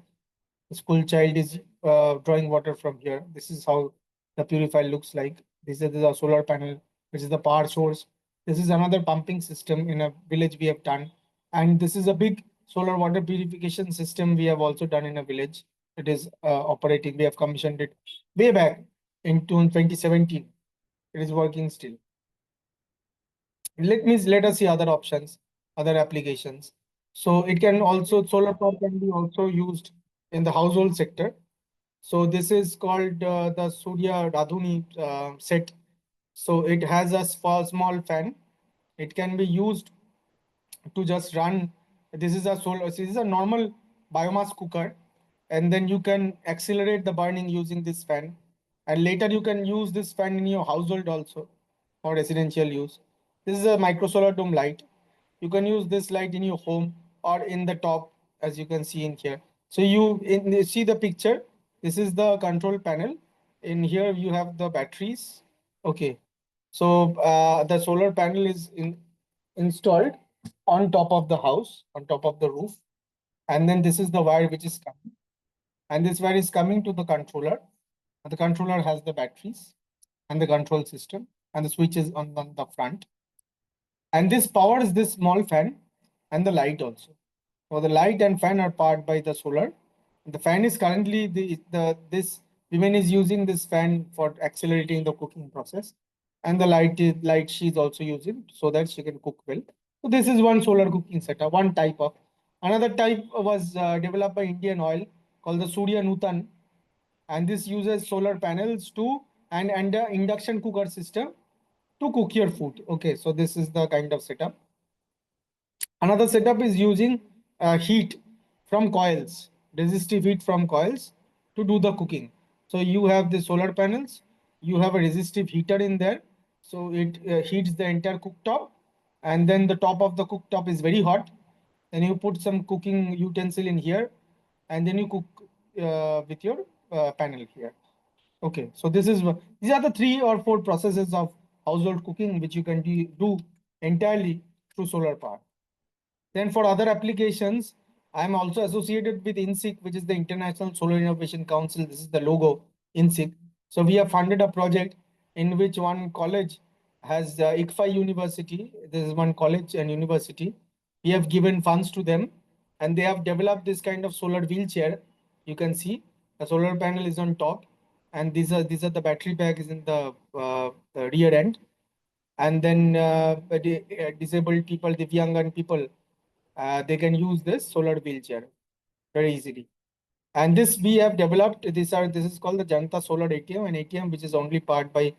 The school child is drawing water from here. This is how the purifier looks like. This is the solar panel, which is the power source. This is another pumping system in a village we have done. And this is a big solar water purification system we have also done in a village. It is operating. We have commissioned it way back in 2017. It is working still. Let us see other options, other applications. So it can also, solar power can be also used in the household sector. So this is called the Surya Radhuni set. So it has a small fan. It can be used to just run. This is a normal biomass cooker, and then you can accelerate the burning using this fan. And later you can use this fan in your household also for residential use. This is a micro solar dome light. You can use this light in your home or in the top, as you can see in here. So you see the picture. This is the control panel. In here you have the batteries. Okay. So the solar panel is installed on top of the house, on top of the roof. And then this is the wire which is coming. And this wire is coming to the controller. And the controller has the batteries and the control system and the switches on the front. And this powers this small fan and the light also. So the light and fan are powered by the solar. The fan is currently this woman is using this fan for accelerating the cooking process. And the light she is also using so that she can cook well. So this is one solar cooking setup, one type of. Another type was developed by Indian Oil called the Surya Nutan. And this uses solar panels to and the induction cooker system to cook your food. Okay, so this is the kind of setup. Another setup is using heat from coils, resistive heat from coils to do the cooking. So you have the solar panels, you have a resistive heater in there. So it heats the entire cooktop, and then the top of the cooktop is very hot. Then you put some cooking utensil in here, and then you cook with your panel here. Okay, so these are the 3 or 4 processes of household cooking which you can do entirely through solar power. Then for other applications, I'm also associated with InSIC, which is the International Solar Innovation Council. This is the logo, InSIC. So we have funded a project in which one college has ICFI University. This is one college and university. We have given funds to them, and they have developed this kind of solar wheelchair. You can see the solar panel is on top, and these are the battery pack is in the rear end. And then disabled people, Divyangan people, they can use this solar wheelchair very easily. And this we have developed. This is called the Janta Solar ATM, an ATM which is solely powered by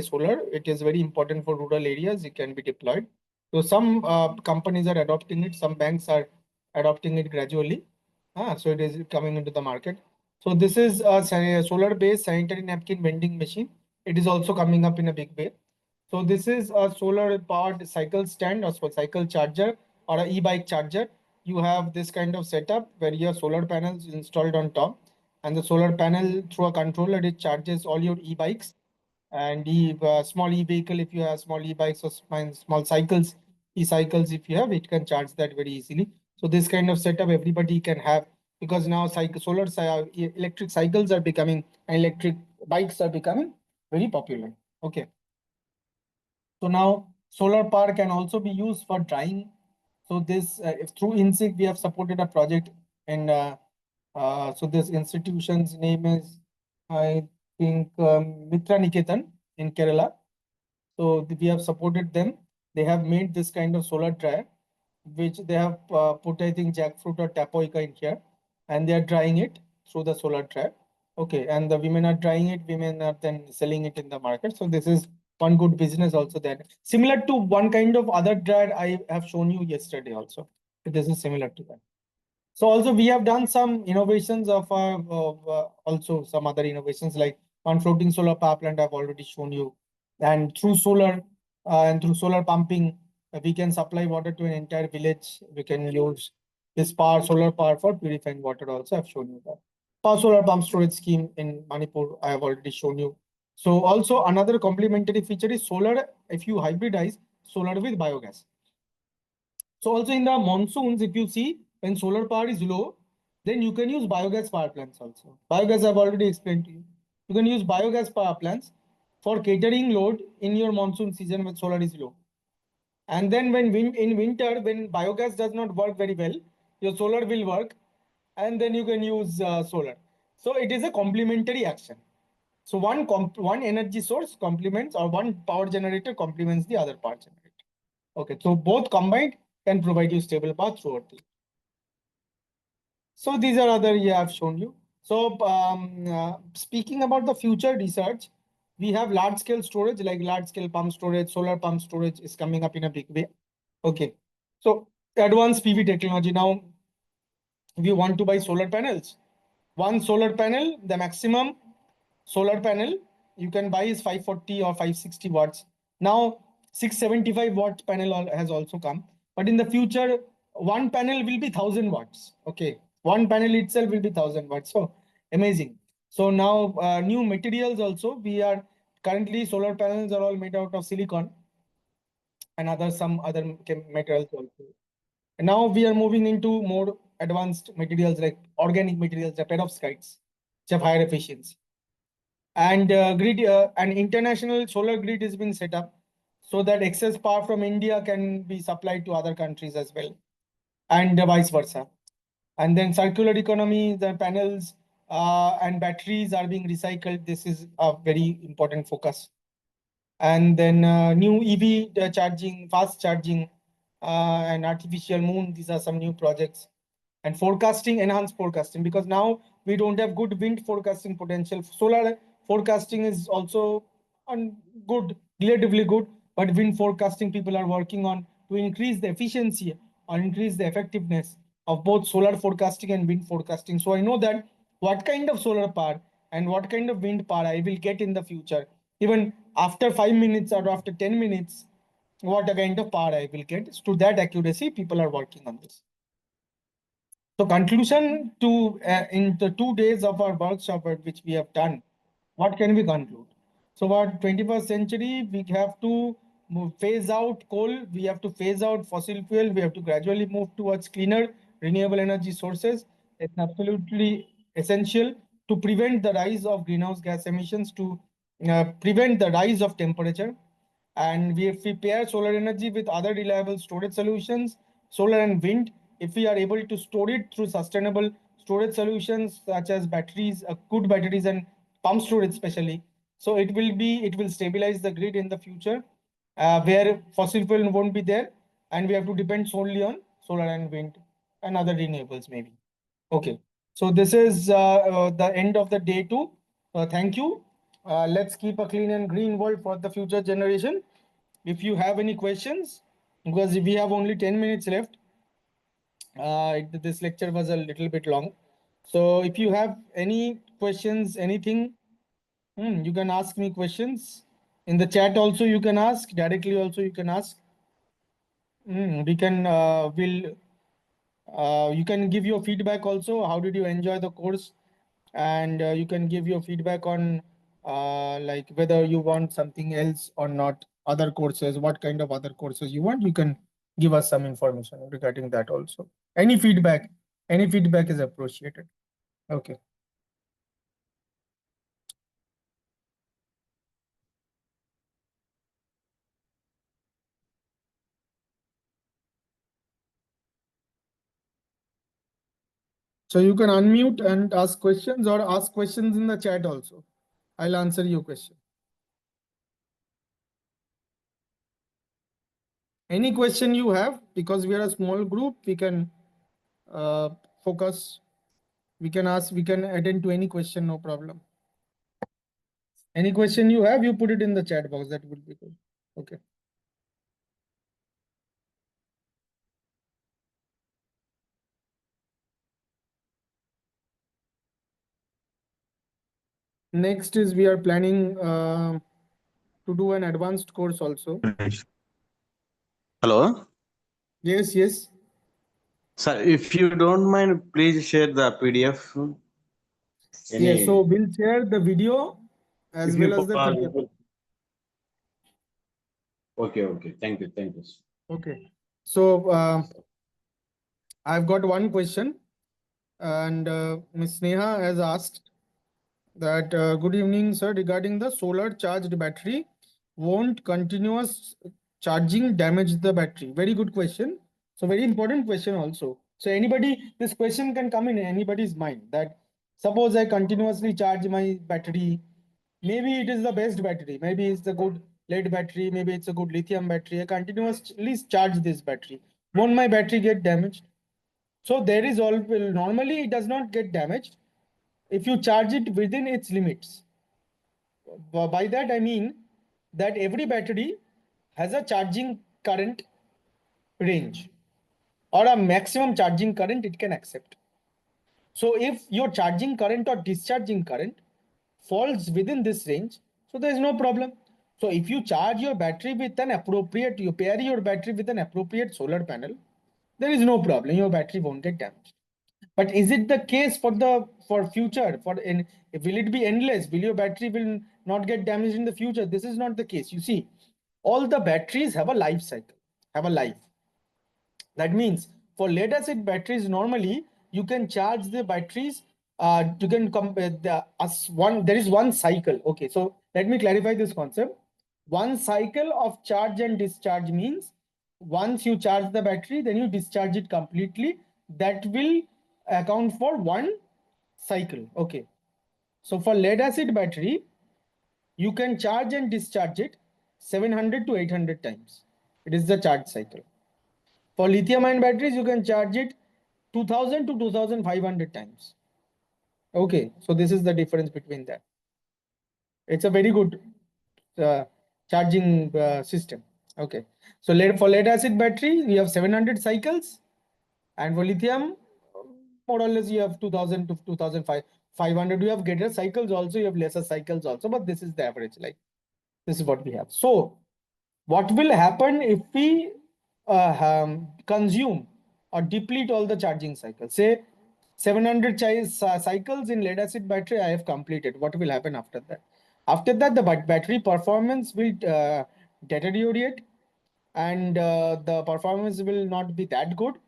solar. It is very important for rural areas. It can be deployed. So some companies are adopting it. Some banks are adopting it gradually. So it is coming into the market. So this is a solar-based sanitary napkin vending machine. It is also coming up in a big way. So this is a solar-powered cycle stand or cycle charger or an e-bike charger. You have this kind of setup where your solar panels installed on top, and the solar panel through a controller, it charges all your e-bikes and small e-vehicle. If you have small e-bikes or small cycles, e-cycles, if you have, it can charge that very easily. So this kind of setup everybody can have, because now electric cycles are becoming, and electric bikes are becoming very popular. Okay. So now solar power can also be used for drying. So this through InSIC, we have supported a project, and so this institution's name is, I think, Mitra Niketan in Kerala. So we have supported them. They have made this kind of solar dryer, which they have put, I think, jackfruit or tapioca in here, and they are drying it through the solar dryer. Okay, and the women are drying it, women are then selling it in the market. So this is one good business also there. Similar to one kind of other dryer I have shown you yesterday also. So this is similar to that. So also we have done some innovations of also some other innovations like on floating solar power plant I've already shown you. And through solar and through solar pumping, we can supply water to an entire village. We can use this solar power for purifying water also. I've shown you that. Power solar pump storage scheme in Manipur, I have already shown you. So also another complementary feature is solar, if you hybridize solar with biogas. So also in the monsoons, if you see when solar power is low, then you can use biogas power plants also. Biogas I've already explained to you. You can use biogas power plants for catering load in your monsoon season when solar is low. And then when in winter, when biogas does not work very well, your solar will work, and then you can use solar. So it is a complementary action. So one energy source complements, or one power generator complements the other power generator. Okay, so both combined can provide you stable power throughout the year. So these are other, yeah, I've shown you. So speaking about the future research, we have large scale storage, like large scale pump storage, solar pump storage is coming up in a big way. Okay, so advanced PV technology. Now, if you want to buy solar panels, one solar panel, the maximum solar panel you can buy is 540 or 560 watts. Now 675 watt panel has also come, but in the future one panel will be 1000 watts. Okay, one panel itself will be 1000 watts. So amazing. So now new materials also, we are currently solar panels are all made out of silicon and some other materials also. And now we are moving into more advanced materials like organic materials, the perovskites, which have higher efficiency. And an international solar grid has been set up so that excess power from India can be supplied to other countries as well, and vice versa. And then circular economy, the panels and batteries are being recycled. This is a very important focus. And then new EV charging, fast charging, and artificial moon. These are some new projects. And forecasting, enhanced forecasting, because now we don't have good wind forecasting potential. Solar forecasting is also good, relatively good, but wind forecasting people are working on to increase the efficiency or increase the effectiveness of both solar forecasting and wind forecasting. So I know that what kind of solar power and what kind of wind power I will get in the future, even after 5 minutes or after 10 minutes, what kind of power I will get. To that accuracy, people are working on this. So conclusion to in the 2 days of our workshop which we have done, what can we conclude? So about 21st century, we have to phase out coal, we have to phase out fossil fuel, we have to gradually move towards cleaner renewable energy sources. It's absolutely essential to prevent the rise of greenhouse gas emissions, to prevent the rise of temperature. And if we pair solar energy with other reliable storage solutions, solar and wind, if we are able to store it through sustainable storage solutions such as batteries, good batteries and pump storage especially, so it will stabilize the grid in the future, where fossil fuel won't be there, and we have to depend solely on solar and wind and other renewables maybe. Okay, so this is the end of the day 2. Thank you. Let's keep a clean and green world for the future generation. If you have any questions, because we have only 10 minutes left, this lecture was a little bit long. So if you have any questions, anything, you can ask me questions. In the chat also you can ask, directly also you can ask. We can, you can give your feedback also. How did you enjoy the course? And you can give your feedback on like whether you want something else or not, other courses, what kind of other courses you want. You can give us some information regarding that also. Any feedback is appreciated. Okay. So you can unmute and ask questions, or ask questions in the chat also. I'll answer your question. Any question you have, because we are a small group, we can focus. We can ask, we can attend to any question, no problem. Any question you have, you put it in the chat box. That would be good. Okay. Next is we are planning to do an advanced course also. Hello, Yes, yes. sir. If you don't mind, please share the PDF. Yes, so Any, we'll share the video as if well you as the PDF. possible. Okay, okay. Thank you, thank you. Okay. So I've got one question, and Ms. Sneha has asked that good evening, sir. Regarding the solar charged battery, won't continuous charging damage the battery? Very good question. So very important question also. So anybody, this question can come in anybody's mind that suppose I continuously charge my battery, maybe it is the best battery, maybe it's a good lead battery, maybe it's a good lithium battery. I continuously charge this battery. Won't my battery get damaged? So there is all, normally it does not get damaged if you charge it within its limits. By that I mean that every battery has a charging current range or a maximum charging current it can accept. So if your charging current or discharging current falls within this range, so there is no problem. So if you charge your battery with an appropriate, you pair your battery with an appropriate solar panel, there is no problem. Your battery won't get damaged. But is it the case for future? Will it be endless? Will your battery will not get damaged in the future? This is not the case. You see, all the batteries have a life cycle, have a life. That means for lead acid batteries, normally you can charge the batteries. You can compare there is one cycle. Okay, so let me clarify this concept. One cycle of charge and discharge means once you charge the battery, then you discharge it completely. That will account for one cycle. Okay, so for lead acid battery, you can charge and discharge it 700 to 800 times. It is the charge cycle. For lithium ion batteries, you can charge it 2000 to 2500 times. Okay, so this is the difference between that. It's a very good charging system. Okay, so for lead acid battery, we have 700 cycles, and for lithium, more or less you have 2000 to 2500. You have greater cycles also, you have lesser cycles also, but this is the average. Like this is what we have. So what will happen if we consume or deplete all the charging cycles? Say 700 cycles in lead acid battery I have completed. What will happen after that? After that, the battery performance will deteriorate, and the performance will not be that good.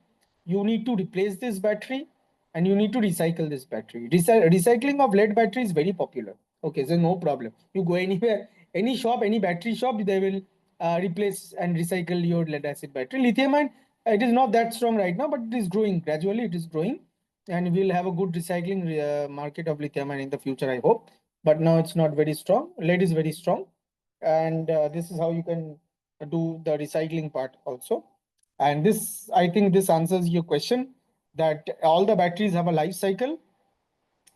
You need to replace this battery and you need to recycle this battery. Recycling of lead battery is very popular. Okay, so no problem. You go anywhere, any shop, any battery shop, they will replace and recycle your lead acid battery. Lithium ion, it is not that strong right now, but it is growing gradually. It is growing, and we'll have a good recycling market of lithium ion in the future, I hope. But now it's not very strong. Lead is very strong, and this is how you can do the recycling part also. And this, I think this answers your question that all the batteries have a life cycle.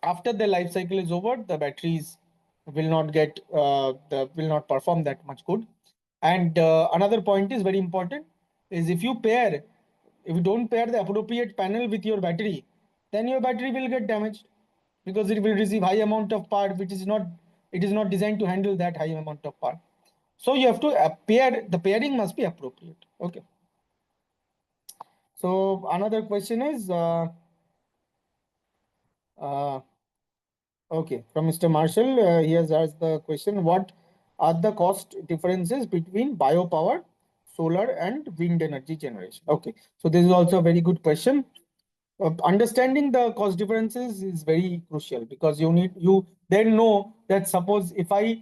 After the life cycle is over, the batteries will not get will not perform that much good. And another point is very important is if you don't pair the appropriate panel with your battery, then your battery will get damaged because it will receive high amount of power, which is not, it is not designed to handle that high amount of power. So you have to the pairing must be appropriate. Okay. So another question is, okay, from Mr. Marshall, he has asked the question, what are the cost differences between biopower, solar and wind energy generation? Okay, so this is also a very good question. Understanding the cost differences is very crucial because you then know that suppose if I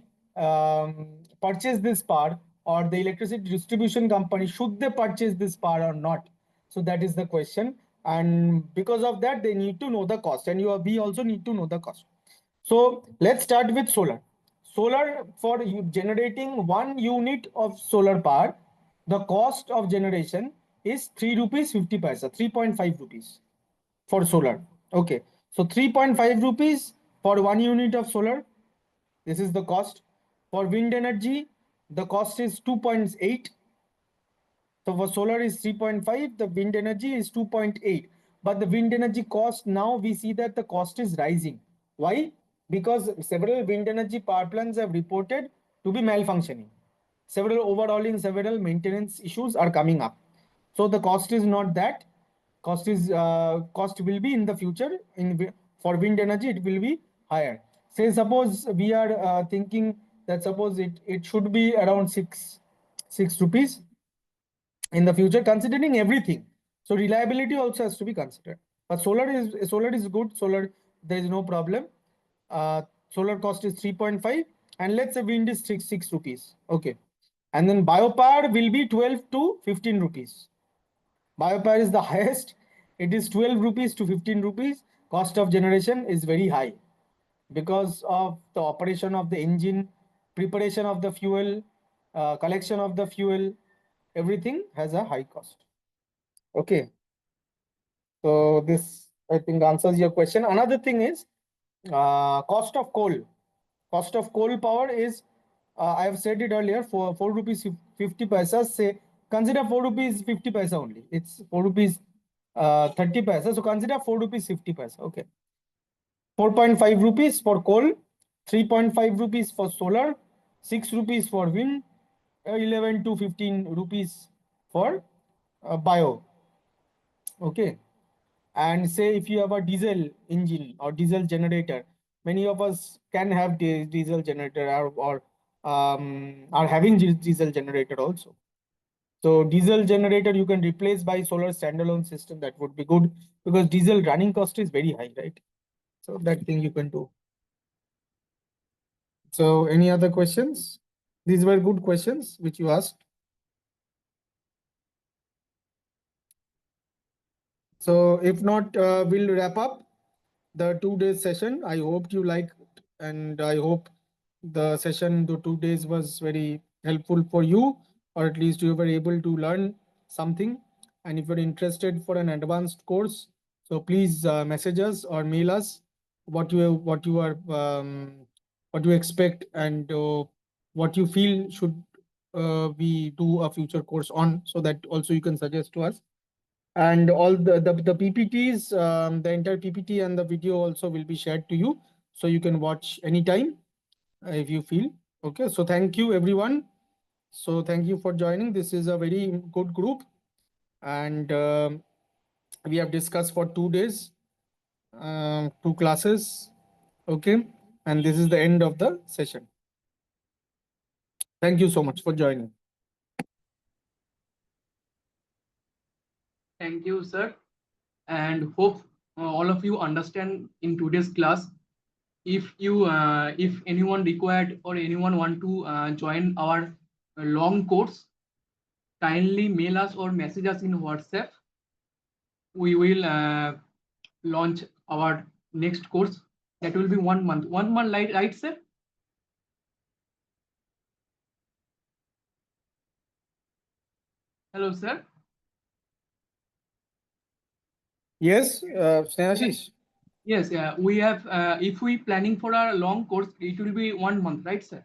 purchase this power, or the electricity distribution company, should they purchase this power or not? So that is the question, and because of that they need to know the cost, and we also need to know the cost. So let's start with solar. Solar, for generating 1 unit of solar power, the cost of generation is 3 rupees 50 paisa, 3.5 rupees for solar. Okay, so 3.5 rupees for 1 unit of solar. This is the cost. For wind energy, the cost is 2.8. So for solar is 3.5, the wind energy is 2.8. But the wind energy cost, now we see that the cost is rising. Why? because several wind energy power plants have reported to be malfunctioning. Several overhauling, several maintenance issues are coming up. So the cost is not that. Cost will be in the future for wind energy, it will be higher. Say suppose we are thinking that suppose it should be around 6 rupees in the future, considering everything. So reliability also has to be considered. But solar is good. Solar, there is no problem. Solar cost is 3.5, and let's say wind is 6 rupees. Okay, and then biopower will be 12 to 15 rupees. Biopower is the highest. It is 12 rupees to 15 rupees. Cost of generation is very high because of the operation of the engine, preparation of the fuel, collection of the fuel, everything has a high cost. Okay. So this, I think, answers your question. Another thing is cost of coal. Cost of coal power is, I have said it earlier, for 4 rupees 50 paisa, say, consider 4 rupees 50 paisa only. It's 4 rupees 30 paisa. So consider 4 rupees 50 paisa. Okay. 4.5 rupees for coal, 3.5 rupees for solar, 6 rupees for wind, 11 to 15 rupees for bio. Okay. And say if you have a diesel engine or diesel generator, many of us can have diesel generator or are having diesel generator also. So diesel generator you can replace by solar standalone system. That would be good because diesel running cost is very high, right? So that thing you can do. So any other questions? These were good questions which you asked. So if not, we'll wrap up the 2 days session. I hope you liked, and I hope the session, the 2 days was very helpful for you, or at least you were able to learn something. And if you're interested for an advanced course, so please message us or mail us what you expect and what you feel should we do a future course on, so that also you can suggest to us. And all the PPTs, the entire PPT and the video also will be shared to you, so you can watch anytime if you feel. Okay, so thank you everyone. So thank you for joining. This is a very good group, and we have discussed for 2 days, 2 classes. Okay, and this is the end of the session. Thank you so much for joining. Thank you, sir. And hope all of you understand in today's class. If anyone required or anyone want to join our long course, kindly mail us or message us in WhatsApp. We will launch our next course. That will be 1 month. 1 month, right, sir? Hello, sir. Yes, Snehashish. Yes, we have. If we planning for a long course, it will be 1 month, right, sir?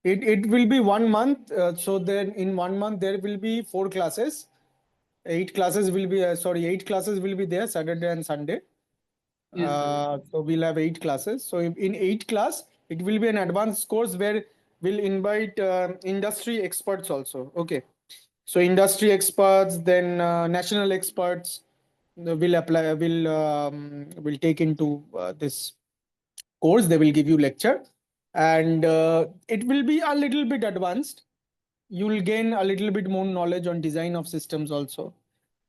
It will be 1 month. So then in 1 month there will be 4 classes. 8 classes will be 8 classes will be there Saturday and Sunday. Yes, sir. So we'll have 8 classes. So in 8 class, it will be an advanced course where we'll invite industry experts also. Okay. So industry experts, then national experts will apply, will take into this course. They will give you lecture, and it will be a little bit advanced. You will gain a little bit more knowledge on design of systems also,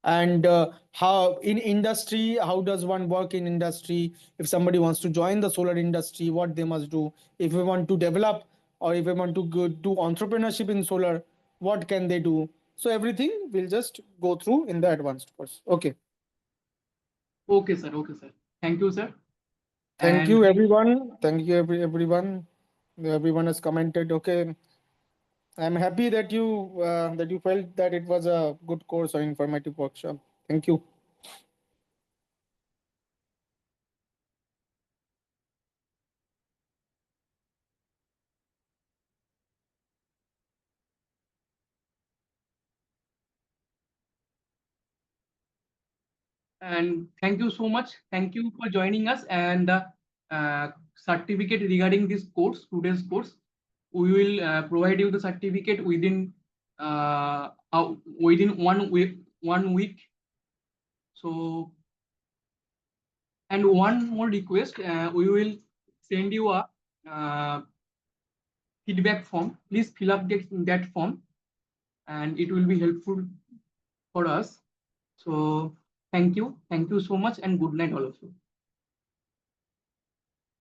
and how in industry, how does one work in industry. If somebody wants to join the solar industry, what they must do. If we want to develop, or if we want to do entrepreneurship in solar, what can they do. So everything we'll just go through in the advanced course. Okay. Okay, sir. Okay, sir. Thank you, sir. Thank And you everyone. Thank you everyone. Everyone has commented. Okay, I'm happy that you felt that it was a good course or informative workshop. Thank you. thank you so much. Thank you for joining us. And certificate regarding this course, today's course. We will provide you the certificate within 1 week. So, and one more request, we will send you a feedback form. Please fill up that form, and it will be helpful for us. So thank you so much, and good night all of you.